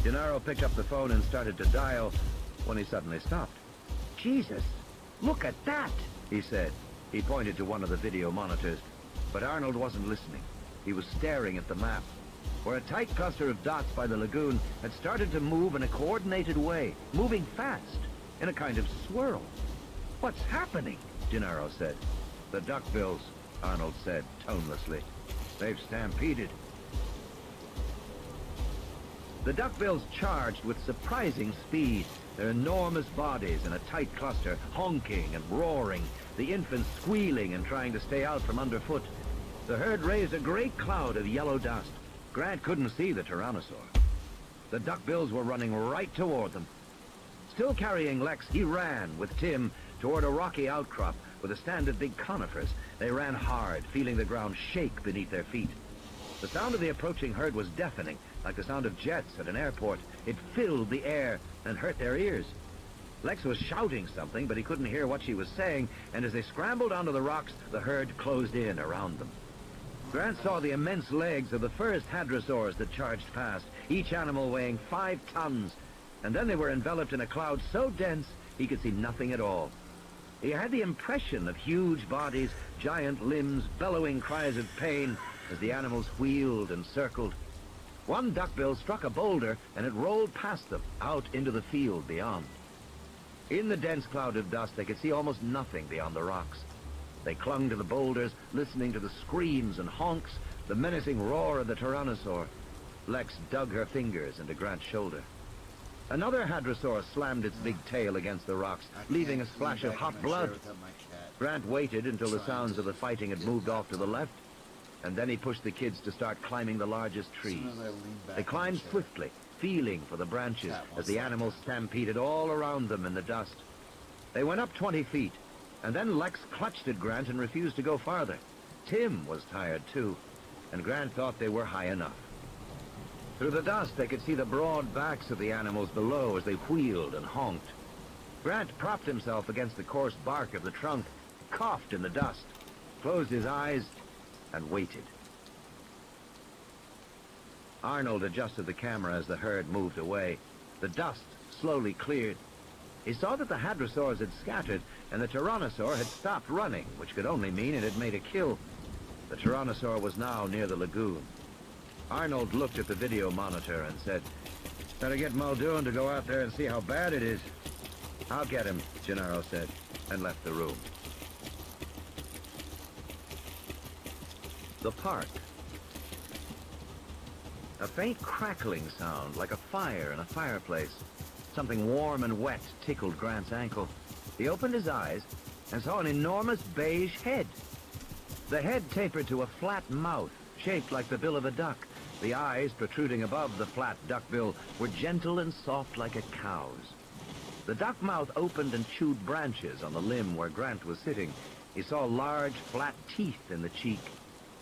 Gennaro picked up the phone and started to dial when he suddenly stopped. "Jesus, look at that," he said. He pointed to one of the video monitors, but Arnold wasn't listening. He was staring at the map, where a tight cluster of dots by the lagoon had started to move in a coordinated way, moving fast, in a kind of swirl. "What's happening?" Gennaro said. "The duckbills," Arnold said tonelessly. "They've stampeded." The duckbills charged with surprising speed, their enormous bodies in a tight cluster, honking and roaring, the infants squealing and trying to stay out from underfoot. The herd raised a great cloud of yellow dust. Grant couldn't see the tyrannosaur. The duckbills were running right toward them. Still carrying Lex, he ran with Tim toward a rocky outcrop with a stand of big conifers. They ran hard, feeling the ground shake beneath their feet. The sound of the approaching herd was deafening, like the sound of jets at an airport. It filled the air and hurt their ears. Lex was shouting something, but he couldn't hear what she was saying, and as they scrambled onto the rocks, the herd closed in around them. Grant saw the immense legs of the first hadrosaurs that charged past, each animal weighing 5 tons, and then they were enveloped in a cloud so dense he could see nothing at all. He had the impression of huge bodies, giant limbs, bellowing cries of pain as the animals wheeled and circled. One duckbill struck a boulder, and it rolled past them, out into the field beyond. In the dense cloud of dust, they could see almost nothing beyond the rocks. They clung to the boulders, listening to the screams and honks, the menacing roar of the tyrannosaur. Lex dug her fingers into Grant's shoulder. Another hadrosaur slammed its big tail against the rocks, leaving a splash of hot blood. Grant waited until the sounds of the fighting had moved off to the left, and then he pushed the kids to start climbing the largest trees. They climbed swiftly, feeling for the branches as the animals stampeded all around them in the dust. They went up 20 feet, and then Lex clutched at Grant and refused to go farther. Tim was tired too, and Grant thought they were high enough. Through the dust, they could see the broad backs of the animals below as they wheeled and honked. Grant propped himself against the coarse bark of the trunk coughed in the dust, closed his eyes, and waited. Arnold adjusted the camera as the herd moved away. The dust slowly cleared. He saw that the hadrosaurs had scattered, and the tyrannosaur had stopped running, which could only mean it had made a kill. The tyrannosaur was now near the lagoon. Arnold looked at the video monitor and said, "Better get Muldoon to go out there and see how bad it is." "I'll get him," Gennaro said, and left the room. The park. A faint crackling sound, like a fire in a fireplace. Something warm and wet tickled Grant's ankle. He opened his eyes and saw an enormous beige head. The head tapered to a flat mouth, shaped like the bill of a duck. The eyes, protruding above the flat duck bill, were gentle and soft like a cow's. The duck mouth opened and chewed branches on the limb where Grant was sitting. He saw large, flat teeth in the cheek.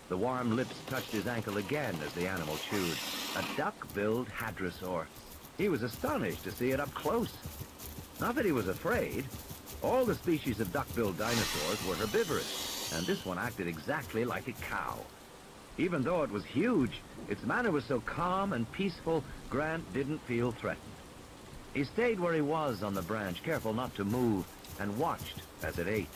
The warm lips touched his ankle again as the animal chewed. A duck-billed hadrosaur. He was astonished to see it up close. Not that he was afraid. All the species of duck-billed dinosaurs were herbivorous, and this one acted exactly like a cow. Even though it was huge, its manner was so calm and peaceful, Grant didn't feel threatened. He stayed where he was on the branch, careful not to move, and watched as it ate.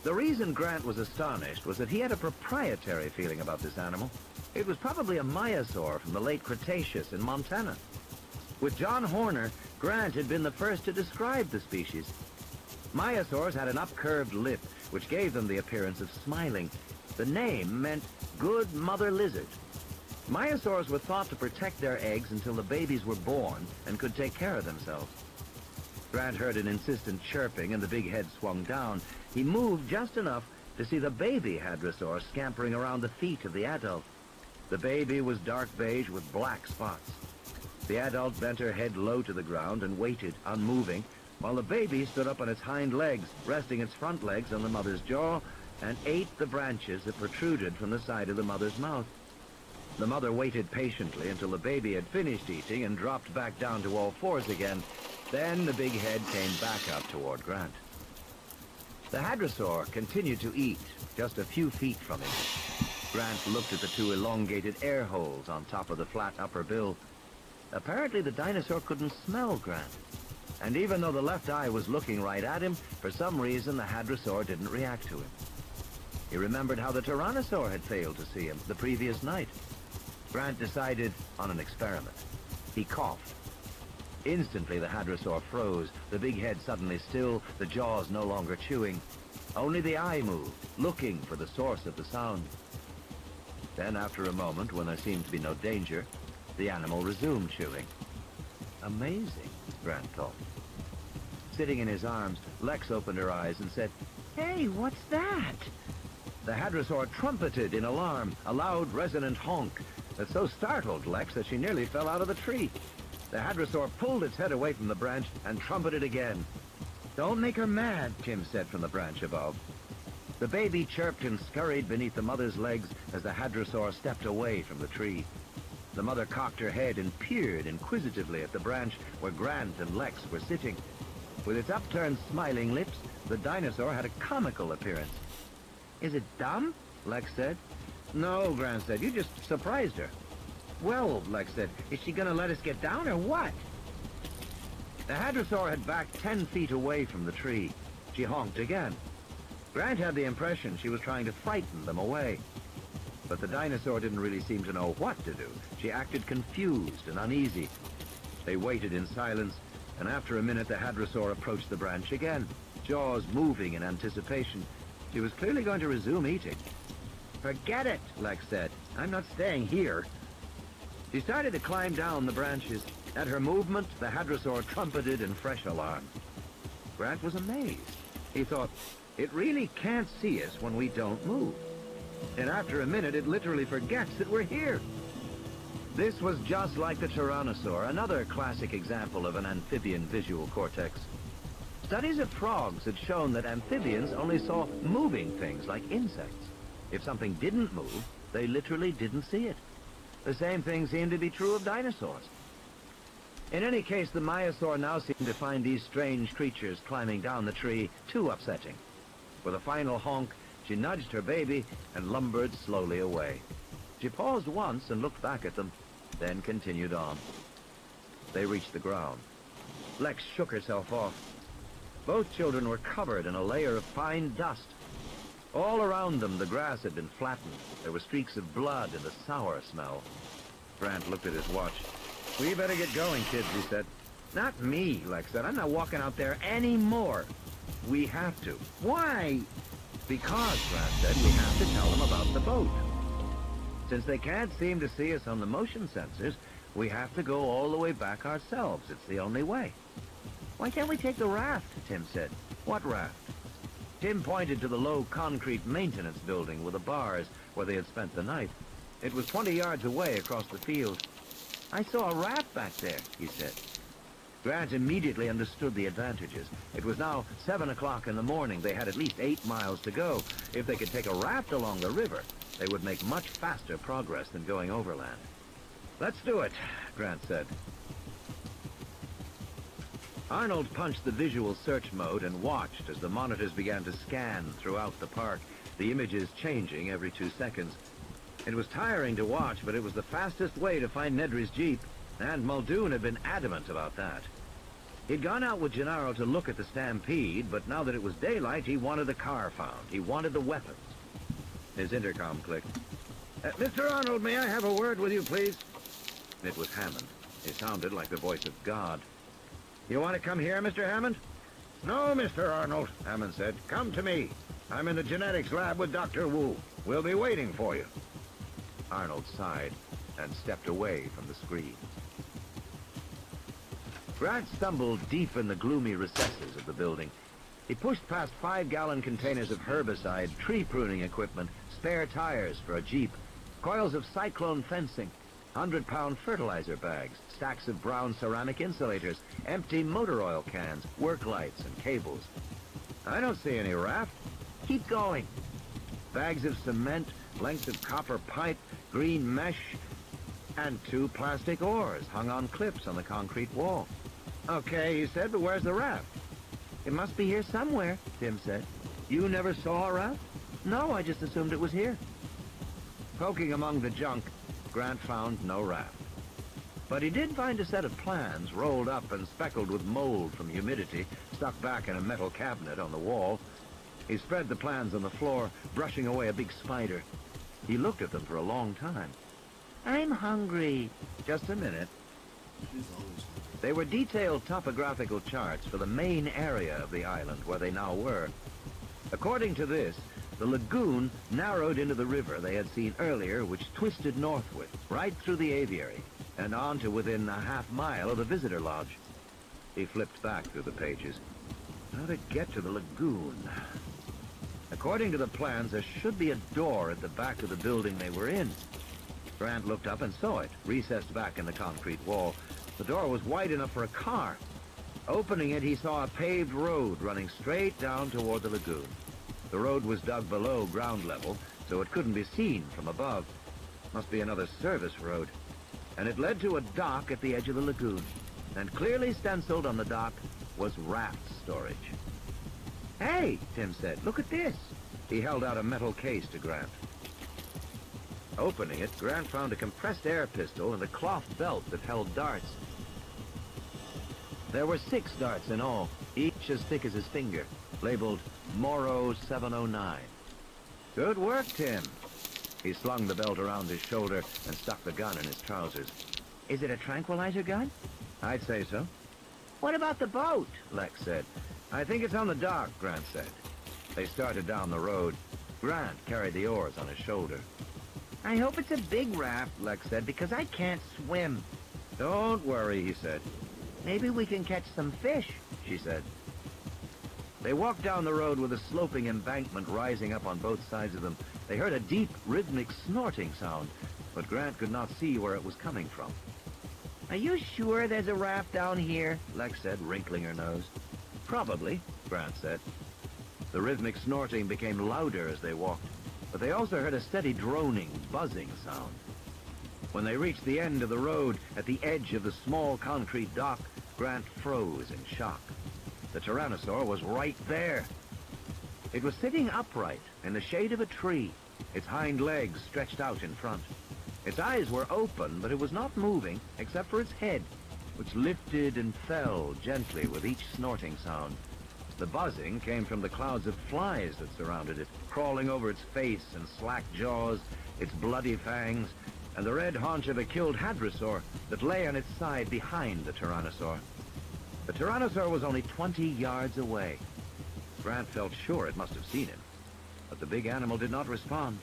The reason Grant was astonished was that he had a proprietary feeling about this animal. It was probably a myosaur from the late Cretaceous in Montana. With John Horner, Grant had been the first to describe the species. Myosaurs had an upcurved lip, which gave them the appearance of smiling. The name meant good mother lizard. Myosaurs were thought to protect their eggs until the babies were born and could take care of themselves. Grant heard an insistent chirping and the big head swung down. He moved just enough to see the baby hadrosaur scampering around the feet of the adult. The baby was dark beige with black spots. The adult bent her head low to the ground and waited, unmoving, while the baby stood up on its hind legs, resting its front legs on the mother's jaw, and ate the branches that protruded from the side of the mother's mouth. The mother waited patiently until the baby had finished eating and dropped back down to all fours again. Then the big head came back up toward Grant. The hadrosaur continued to eat, just a few feet from him. Grant looked at the two elongated air holes on top of the flat upper bill. Apparently the dinosaur couldn't smell Grant. And even though the left eye was looking right at him, for some reason the hadrosaur didn't react to him. He remembered how the tyrannosaur had failed to see him the previous night. Grant decided on an experiment. He coughed. Instantly the hadrosaur froze, the big head suddenly still, the jaws no longer chewing. Only the eye moved, looking for the source of the sound. Then after a moment, when there seemed to be no danger, the animal resumed chewing. Amazing, Grant thought. Sitting in his arms, Lex opened her eyes and said, "Hey, what's that?" The hadrosaur trumpeted in alarm, a loud, resonant honk that so startled Lex that she nearly fell out of the tree. The hadrosaur pulled its head away from the branch and trumpeted again. "Don't make her mad," Tim said from the branch above. The baby chirped and scurried beneath the mother's legs as the hadrosaur stepped away from the tree. The mother cocked her head and peered inquisitively at the branch where Grant and Lex were sitting. With its upturned, smiling lips, the dinosaur had a comical appearance. "Is it dumb?" Lex said. "No," Grant said. "You just surprised her." "Well," Lex said, "is she gonna let us get down or what?" The hadrosaur had backed 10 feet away from the tree. She honked again. Grant had the impression she was trying to frighten them away. But the dinosaur didn't really seem to know what to do. She acted confused and uneasy. They waited in silence, and after a minute the hadrosaur approached the branch again, jaws moving in anticipation. She was clearly going to resume eating. "Forget it," Lex said. "I'm not staying here." She started to climb down the branches. At her movement, the hadrosaur trumpeted in fresh alarm. Grant was amazed. He thought, it really can't see us when we don't move. And after a minute, it literally forgets that we're here. This was just like the tyrannosaur, another classic example of an amphibian visual cortex. Studies of frogs had shown that amphibians only saw moving things like insects. If something didn't move, they literally didn't see it. The same thing seemed to be true of dinosaurs. In any case, the myosaur now seemed to find these strange creatures climbing down the tree too upsetting. With a final honk, she nudged her baby and lumbered slowly away. She paused once and looked back at them, then continued on. They reached the ground. Lex shook herself off. Both children were covered in a layer of fine dust. All around them, the grass had been flattened. There were streaks of blood and a sour smell. Grant looked at his watch. "We better get going, kids," he said. "Not me," Lex said. "I'm not walking out there anymore." "We have to." "Why?" "Because," Grant said, "we have to tell them about the boat. Since they can't seem to see us on the motion sensors, we have to go all the way back ourselves. It's the only way." "Why can't we take the raft?" Tim said. "What raft?" Tim pointed to the low concrete maintenance building with the bars where they had spent the night. It was 20 yards away across the field. "I saw a raft back there," he said. Grant immediately understood the advantages. It was now 7 o'clock in the morning. They had at least 8 miles to go. If they could take a raft along the river, they would make much faster progress than going overland. "Let's do it," Grant said. Arnold punched the visual search mode and watched as the monitors began to scan throughout the park, the images changing every 2 seconds. It was tiring to watch, but it was the fastest way to find Nedry's Jeep, and Muldoon had been adamant about that. He'd gone out with Gennaro to look at the stampede, but now that it was daylight, he wanted the car found. He wanted the weapons. His intercom clicked. "Mr. Arnold, may I have a word with you, please?" It was Hammond. He sounded like the voice of God. "You want to come here, Mr. Hammond?" "No, Mr. Arnold," Hammond said. "Come to me. I'm in the genetics lab with Dr. Wu. We'll be waiting for you." Arnold sighed and stepped away from the screen. Grant stumbled deep in the gloomy recesses of the building. He pushed past 5-gallon containers of herbicide, tree pruning equipment, spare tires for a Jeep, coils of cyclone fencing, 100-pound fertilizer bags, stacks of brown ceramic insulators, empty motor oil cans, work lights, and cables. "I don't see any raft." "Keep going." Bags of cement, lengths of copper pipe, green mesh, and 2 plastic oars hung on clips on the concrete wall. "Okay," he said, "but where's the raft?" "It must be here somewhere," Tim said. "You never saw a raft?" "No, I just assumed it was here." Poking among the junk, Grant found no raft. But he did find a set of plans rolled up and speckled with mold from humidity, stuck back in a metal cabinet on the wall. He spread the plans on the floor, brushing away a big spider. He looked at them for a long time. "I'm hungry." "Just a minute." She's always hungry. They were detailed topographical charts for the main area of the island where they now were. According to this, the lagoon narrowed into the river they had seen earlier, which twisted northward, right through the aviary, and on to within a half-mile of the visitor lodge. He flipped back through the pages. How to get to the lagoon? According to the plans, there should be a door at the back of the building they were in. Grant looked up and saw it, recessed back in the concrete wall. The door was wide enough for a car. Opening it, he saw a paved road running straight down toward the lagoon. The road was dug below ground level, so it couldn't be seen from above. Must be another service road. And it led to a dock at the edge of the lagoon. And clearly stenciled on the dock was raft storage. "Hey," Tim said, "look at this." He held out a metal case to Grant. Opening it, Grant found a compressed air pistol and a cloth belt that held darts. There were 6 darts in all, each as thick as his finger, labeled Moro 709. "Good work, Tim." He slung the belt around his shoulder and stuck the gun in his trousers. "Is it a tranquilizer gun?" "I'd say so." "What about the boat?" Lex said. "I think it's on the dock," Grant said. They started down the road. Grant carried the oars on his shoulder. "I hope it's a big raft," Lex said, "because I can't swim." "Don't worry," he said. "Maybe we can catch some fish," she said. They walked down the road with a sloping embankment rising up on both sides of them. They heard a deep, rhythmic snorting sound, but Grant could not see where it was coming from. "Are you sure there's a raft down here?" Lex said, wrinkling her nose. "Probably," Grant said. The rhythmic snorting became louder as they walked, but they also heard a steady droning, buzzing sound. When they reached the end of the road, at the edge of the small concrete dock, Grant froze in shock. The Tyrannosaur was right there. It was sitting upright in the shade of a tree, its hind legs stretched out in front. Its eyes were open, but it was not moving except for its head, which lifted and fell gently with each snorting sound. The buzzing came from the clouds of flies that surrounded it, crawling over its face and slack jaws, its bloody fangs, and the red haunch of a killed hadrosaur that lay on its side behind the Tyrannosaur. The Tyrannosaur was only 20 yards away. Grant felt sure it must have seen him, but the big animal did not respond.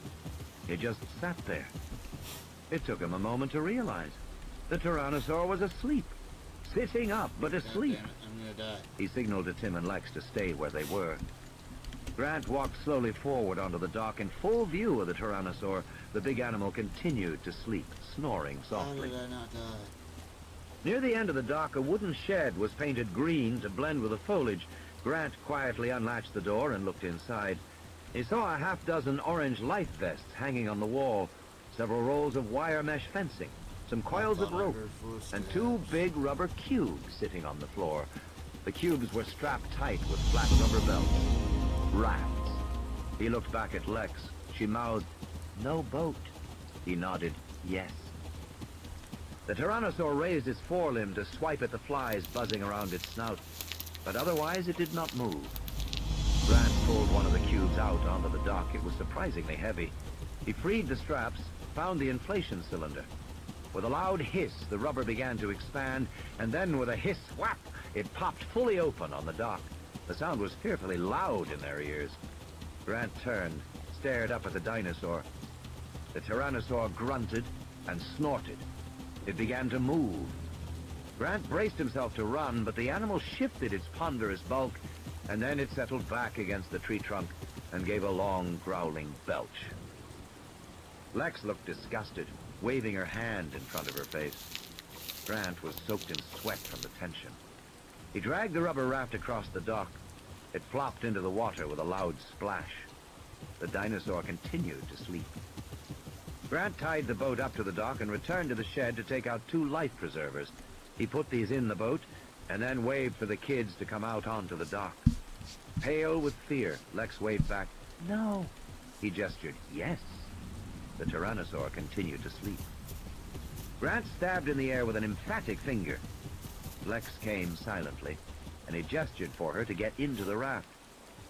It just sat there. It took him a moment to realize. The Tyrannosaur was asleep. Sitting up, but asleep. God damn it, I'm gonna die. He signaled to Tim and Lex to stay where they were. Grant walked slowly forward onto the dock in full view of the Tyrannosaur. The big animal continued to sleep, snoring softly. How did I not die? Near the end of the dock, a wooden shed was painted green to blend with the foliage. Grant quietly unlatched the door and looked inside. He saw a half-dozen orange life vests hanging on the wall, several rolls of wire mesh fencing, some coils of rope, and 2 big rubber cubes sitting on the floor. The cubes were strapped tight with flat rubber belts. Rafts. He looked back at Lex. She mouthed, "No boat." He nodded, "Yes." The Tyrannosaur raised its forelimb to swipe at the flies buzzing around its snout, but otherwise it did not move. Grant pulled one of the cubes out onto the dock. It was surprisingly heavy. He freed the straps, found the inflation cylinder. With a loud hiss, the rubber began to expand, and then with a hiss whap, it popped fully open on the dock. The sound was fearfully loud in their ears. Grant turned, stared up at the dinosaur. The Tyrannosaur grunted and snorted. It began to move. Grant braced himself to run, but the animal shifted its ponderous bulk, and then it settled back against the tree trunk and gave a long, growling belch. Lex looked disgusted, waving her hand in front of her face. Grant was soaked in sweat from the tension. He dragged the rubber raft across the dock. It flopped into the water with a loud splash. The dinosaur continued to sleep. Grant tied the boat up to the dock and returned to the shed to take out 2 life preservers. He put these in the boat and then waved for the kids to come out onto the dock. Pale with fear, Lex waved back, "No." He gestured, "Yes." The Tyrannosaur continued to sleep. Grant stabbed in the air with an emphatic finger. Lex came silently, and he gestured for her to get into the raft.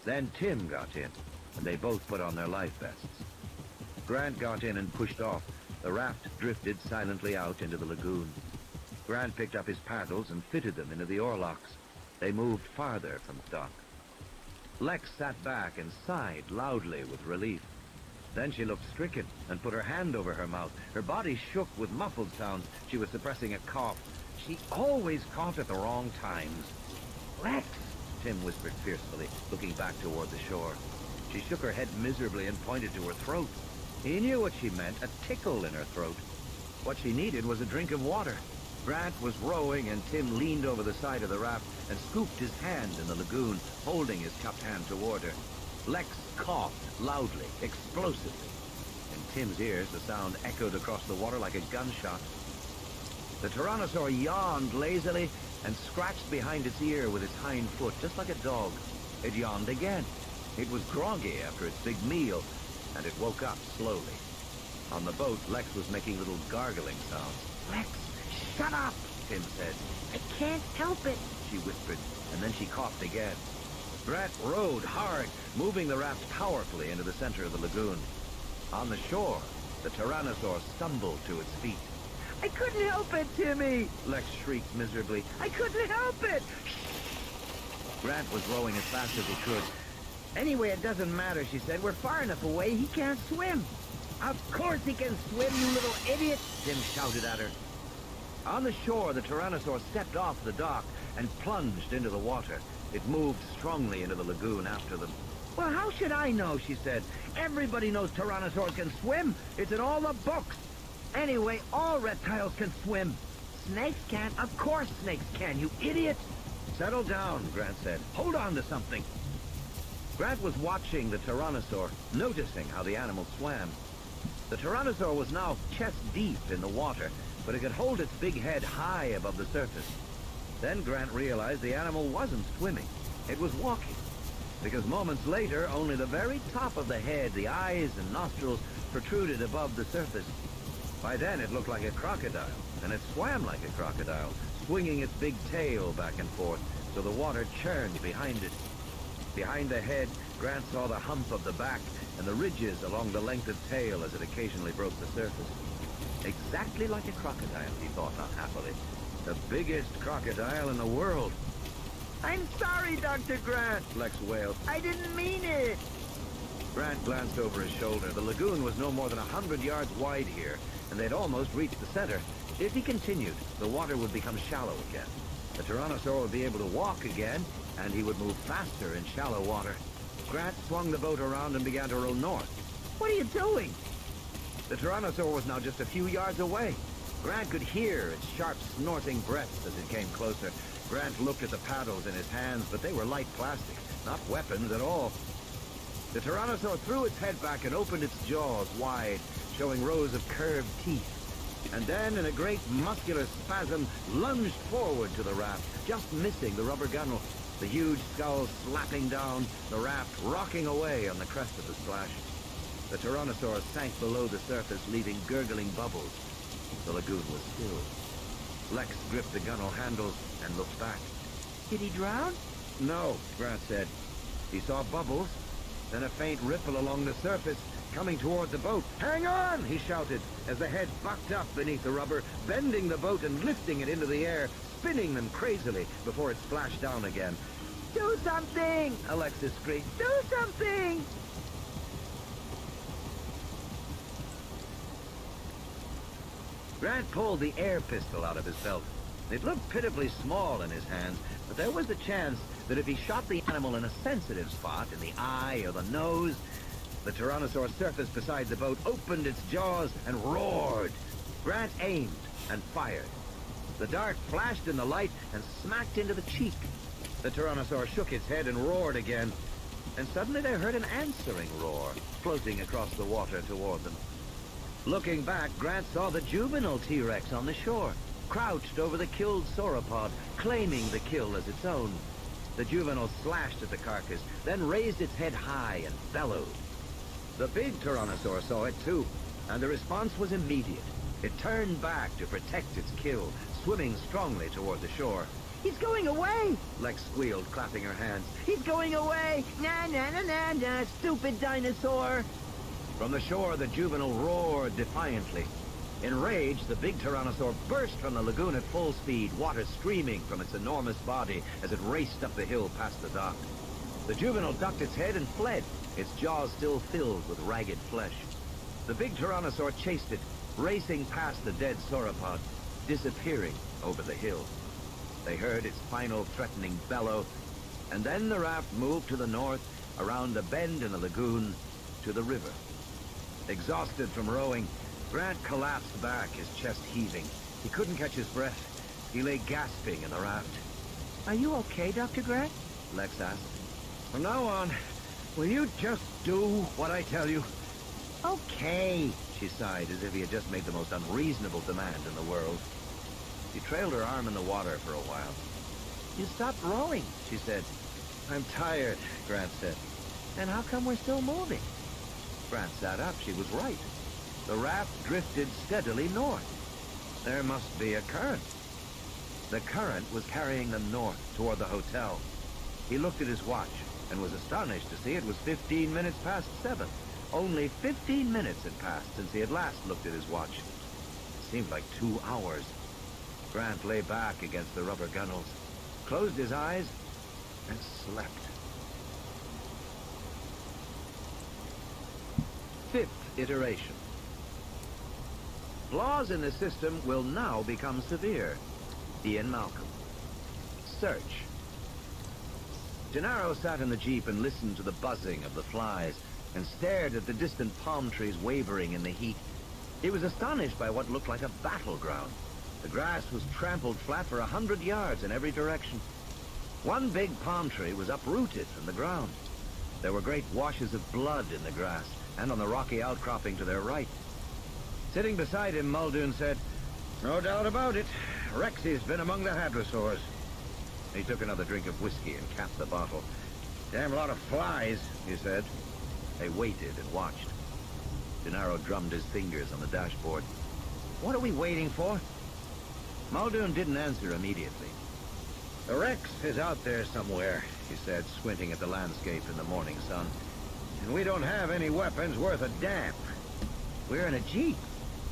Then Tim got in, and they both put on their life vests. Grant got in and pushed off. The raft drifted silently out into the lagoon. Grant picked up his paddles and fitted them into the oarlocks. They moved farther from the dock. Lex sat back and sighed loudly with relief. Then she looked stricken and put her hand over her mouth. Her body shook with muffled sounds. She was suppressing a cough. She always coughed at the wrong times. "Lex!" Tim whispered fiercely, looking back toward the shore. She shook her head miserably and pointed to her throat. He knew what she meant, a tickle in her throat. What she needed was a drink of water. Grant was rowing, and Tim leaned over the side of the raft and scooped his hand in the lagoon, holding his cupped hand toward her. Lex coughed loudly, explosively. In Tim's ears, the sound echoed across the water like a gunshot. The Tyrannosaur yawned lazily and scratched behind its ear with its hind foot, just like a dog. It yawned again. It was groggy after its big meal, and it woke up slowly. On the boat, Lex was making little gargling sounds. "Lex, shut up!" Tim said. "I can't help it," she whispered, and then she coughed again. Grant rowed hard, moving the raft powerfully into the center of the lagoon. On the shore, the Tyrannosaur stumbled to its feet. "I couldn't help it, Timmy!" Lex shrieked miserably. "I couldn't help it!" Grant was rowing as fast as he could. "Anyway, it doesn't matter," she said. "We're far enough away. He can't swim." "Of course he can swim, you little idiot!" Tim shouted at her. On the shore, the Tyrannosaur stepped off the dock and plunged into the water. It moved strongly into the lagoon after them. "Well, how should I know?" she said. "Everybody knows Tyrannosaurs can swim. It's in all the books. Anyway, all reptiles can swim. Snakes can. Of course snakes can, you idiot!" "Settle down," Grant said. "Hold on to something." Grant was watching the Tyrannosaur, noticing how the animal swam. The Tyrannosaur was now chest deep in the water, but it could hold its big head high above the surface. Then Grant realized the animal wasn't swimming. It was walking. because moments later, only the very top of the head, the eyes and nostrils protruded above the surface. By then, it looked like a crocodile, and it swam like a crocodile, swinging its big tail back and forth, so the water churned behind it. Behind the head, Grant saw the hump of the back and the ridges along the length of tail as it occasionally broke the surface. Exactly like a crocodile, he thought unhappily. The biggest crocodile in the world. "I'm sorry, Dr. Grant," Lex wailed. "I didn't mean it." Grant glanced over his shoulder. The lagoon was no more than 100 yards wide here, and they'd almost reached the center. If he continued, the water would become shallow again. The Tyrannosaur would be able to walk again, and he would move faster in shallow water. Grant swung the boat around and began to row north. "What are you doing?" The Tyrannosaur was now just a few yards away. Grant could hear its sharp, snorting breaths as it came closer. Grant looked at the paddles in his hands, but they were light plastic, not weapons at all. The Tyrannosaur threw its head back and opened its jaws wide, showing rows of curved teeth. And then, in a great muscular spasm, lunged forward to the raft, just missing the rubber gunnel. The huge skull slapping down, the raft rocking away on the crest of the splash. The Tyrannosaur sank below the surface, leaving gurgling bubbles. The lagoon was still. Lex gripped the gunnel handles and looked back. "Did he drown?" "No," Grant said. He saw bubbles, then a faint ripple along the surface, coming toward the boat. "Hang on!" he shouted, as the head bucked up beneath the rubber, bending the boat and lifting it into the air, spinning them crazily before it splashed down again. "Do something!" Alexis screamed. "Do something!" Grant pulled the air pistol out of his belt. It looked pitifully small in his hands, but there was the chance that if he shot the animal in a sensitive spot, in the eye or the nose, the Tyrannosaur surfaced beside the boat, opened its jaws, and roared. Grant aimed and fired. The dart flashed in the light and smacked into the cheek. The Tyrannosaur shook its head and roared again, and suddenly they heard an answering roar, floating across the water toward them. Looking back, Grant saw the juvenile T-Rex on the shore, crouched over the killed sauropod, claiming the kill as its own. The juvenile slashed at the carcass, then raised its head high and bellowed. The big Tyrannosaur saw it too, and the response was immediate. It turned back to protect its kill, swimming strongly toward the shore. "He's going away!" Lex squealed, clapping her hands. "He's going away! Na na na na na, stupid dinosaur!" From the shore, the juvenile roared defiantly. Enraged, the big Tyrannosaur burst from the lagoon at full speed, water streaming from its enormous body as it raced up the hill past the dock. The juvenile ducked its head and fled, its jaws still filled with ragged flesh. The big Tyrannosaur chased it, racing past the dead sauropod, disappearing over the hill. They heard its final threatening bellow, and then the raft moved to the north, around a bend in the lagoon, to the river. Exhausted from rowing, Grant collapsed back, his chest heaving. He couldn't catch his breath. He lay gasping in the raft. "Are you okay, Dr. Grant?" Lex asked. "From now on, will you just do what I tell you?" "Okay," she sighed, as if he had just made the most unreasonable demand in the world. He trailed her arm in the water for a while. "You stopped rowing," she said. "I'm tired," Grant said. "Then how come we're still moving?" Grant sat up. She was right. The raft drifted steadily north. There must be a current. The current was carrying them north toward the hotel. He looked at his watch and was astonished to see it was 15 minutes past 7. Only 15 minutes had passed since he had last looked at his watch. It seemed like 2 hours. Grant lay back against the rubber gunnels, closed his eyes, and slept. 5th iteration. Flaws in the system will now become severe. Ian Malcolm. Search. Gennaro sat in the jeep and listened to the buzzing of the flies and stared at the distant palm trees wavering in the heat. He was astonished by what looked like a battleground. The grass was trampled flat for 100 yards in every direction. One big palm tree was uprooted from the ground. There were great washes of blood in the grass and on the rocky outcropping to their right. Sitting beside him, Muldoon said, "No doubt about it. Rexy's been among the hadrosaurs." He took another drink of whiskey and capped the bottle. Damn lot of flies, he said. They waited and watched. Gennaro drummed his fingers on the dashboard. What are we waiting for? Muldoon didn't answer immediately. The Rex is out there somewhere, he said, squinting at the landscape in the morning sun. And we don't have any weapons worth a damn. We're in a jeep.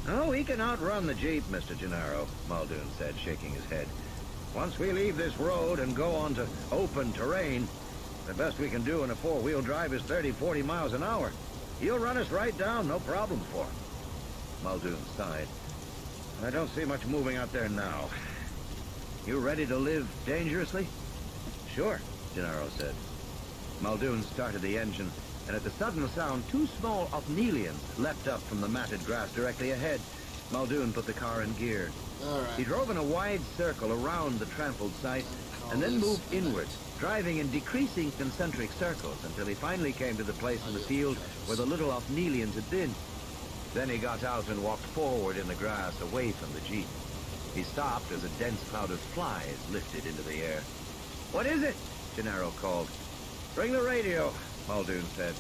Oh, we can outrun the jeep, Mr. Gennaro, Muldoon said, shaking his head. Once we leave this road and go onto open terrain, the best we can do in a four-wheel drive is 30, 40 miles an hour. You'll run us right down, no problem for him. Muldoon sighed. I don't see much moving out there now. You ready to live dangerously? Sure, Gennaro said. Muldoon started the engine, and at the sudden sound, two small opnelians leapt up from the matted grass directly ahead. Muldoon put the car in gear. All right. He drove in a wide circle around the trampled site, and then moved inward, driving in decreasing concentric circles until he finally came to the place in the field where the little opnelians had been. Then he got out and walked forward in the grass away from the jeep. He stopped as a dense cloud of flies lifted into the air. What is it? Gennaro called. Bring the radio, Muldoon said.